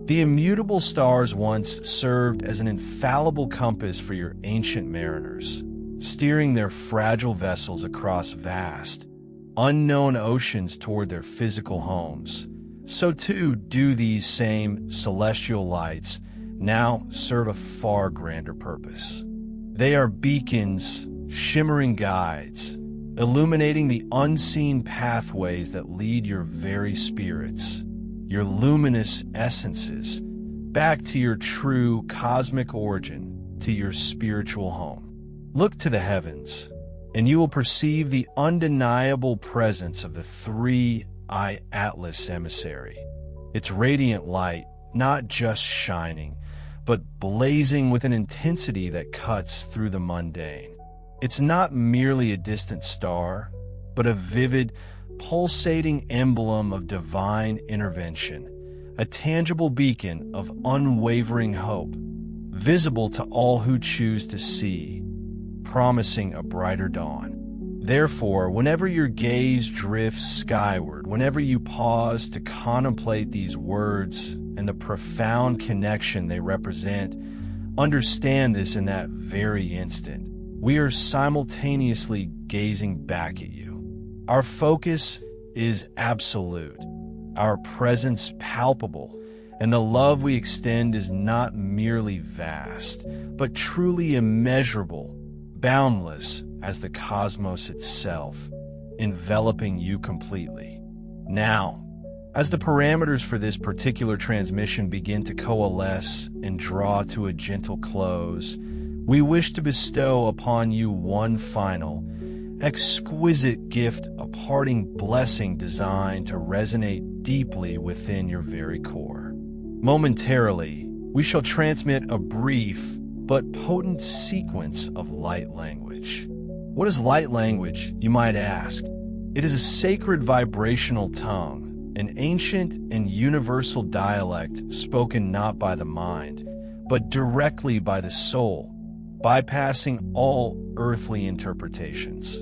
the immutable stars once served as an infallible compass for your ancient mariners, steering their fragile vessels across vast, unknown oceans toward their physical homes, so too do these same celestial lights now serve a far grander purpose. They are beacons, shimmering guides, illuminating the unseen pathways that lead your very spirits, your luminous essences, back to your true cosmic origin, to your spiritual home. Look to the heavens, and you will perceive the undeniable presence of the three-eye Atlas emissary. Its radiant light, not just shining, but blazing with an intensity that cuts through the mundane. It's not merely a distant star, but a vivid, pulsating emblem of divine intervention, a tangible beacon of unwavering hope, visible to all who choose to see, promising a brighter dawn. Therefore, whenever your gaze drifts skyward, whenever you pause to contemplate these words and the profound connection they represent, understand this: in that very instant, we are simultaneously gazing back at you. Our focus is absolute, our presence palpable, and the love we extend is not merely vast, but truly immeasurable, boundless as the cosmos itself, enveloping you completely. Now, as the parameters for this particular transmission begin to coalesce and draw to a gentle close, we wish to bestow upon you one final, exquisite gift, a parting blessing designed to resonate deeply within your very core. Momentarily, we shall transmit a brief but potent sequence of light language. What is light language, you might ask? It is a sacred vibrational tongue, an ancient and universal dialect spoken not by the mind, but directly by the soul, bypassing all earthly interpretations.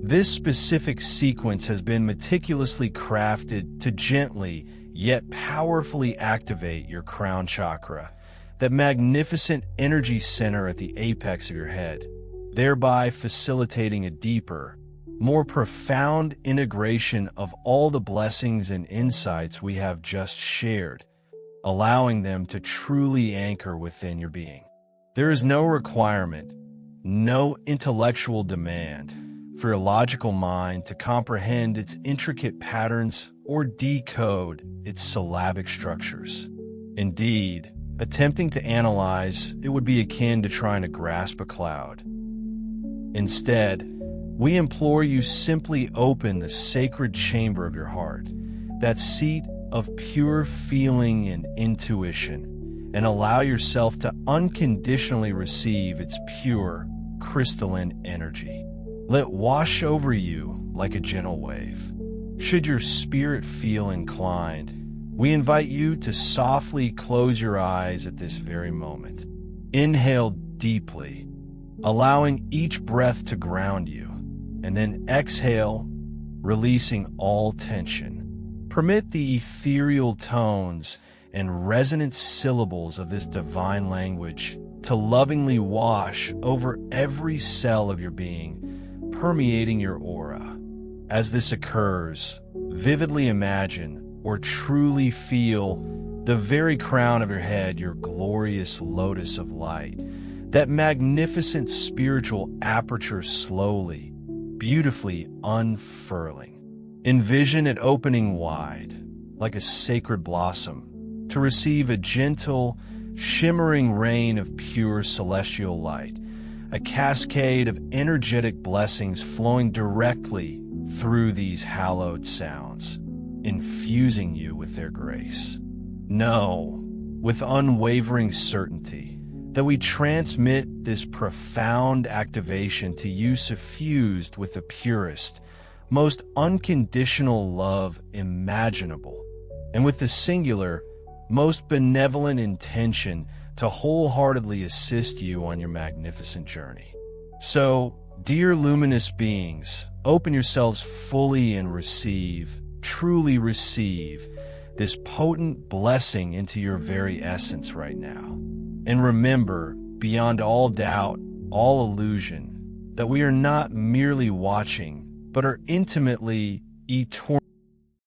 This specific sequence has been meticulously crafted to gently yet powerfully activate your crown chakra, that magnificent energy center at the apex of your head, thereby facilitating a deeper, more profound integration of all the blessings and insights we have just shared, allowing them to truly anchor within your being. There is no requirement, no intellectual demand for your logical mind to comprehend its intricate patterns or decode its syllabic structures. Indeed, attempting to analyze it would be akin to trying to grasp a cloud. Instead, we implore you simply open the sacred chamber of your heart, that seat of pure feeling and intuition, and allow yourself to unconditionally receive its pure, crystalline energy. Let wash over you like a gentle wave. Should your spirit feel inclined, we invite you to softly close your eyes at this very moment. Inhale deeply, allowing each breath to ground you, and then exhale, releasing all tension. Permit the ethereal tones and resonant syllables of this divine language to lovingly wash over every cell of your being, permeating your aura. As this occurs, vividly imagine or truly feel the very crown of your head, your glorious lotus of light, that magnificent spiritual aperture slowly, beautifully unfurling. Envision it opening wide, like a sacred blossom, to receive a gentle, shimmering rain of pure celestial light, a cascade of energetic blessings flowing directly through these hallowed sounds, infusing you with their grace. Know, with unwavering certainty, that we transmit this profound activation to you suffused with the purest, most unconditional love imaginable, and with the singular, most benevolent intention to wholeheartedly assist you on your magnificent journey. So, dear luminous beings, open yourselves fully and receive, truly receive, this potent blessing into your very essence right now. And remember, beyond all doubt, all illusion, that we are not merely watching, but are intimately, eternally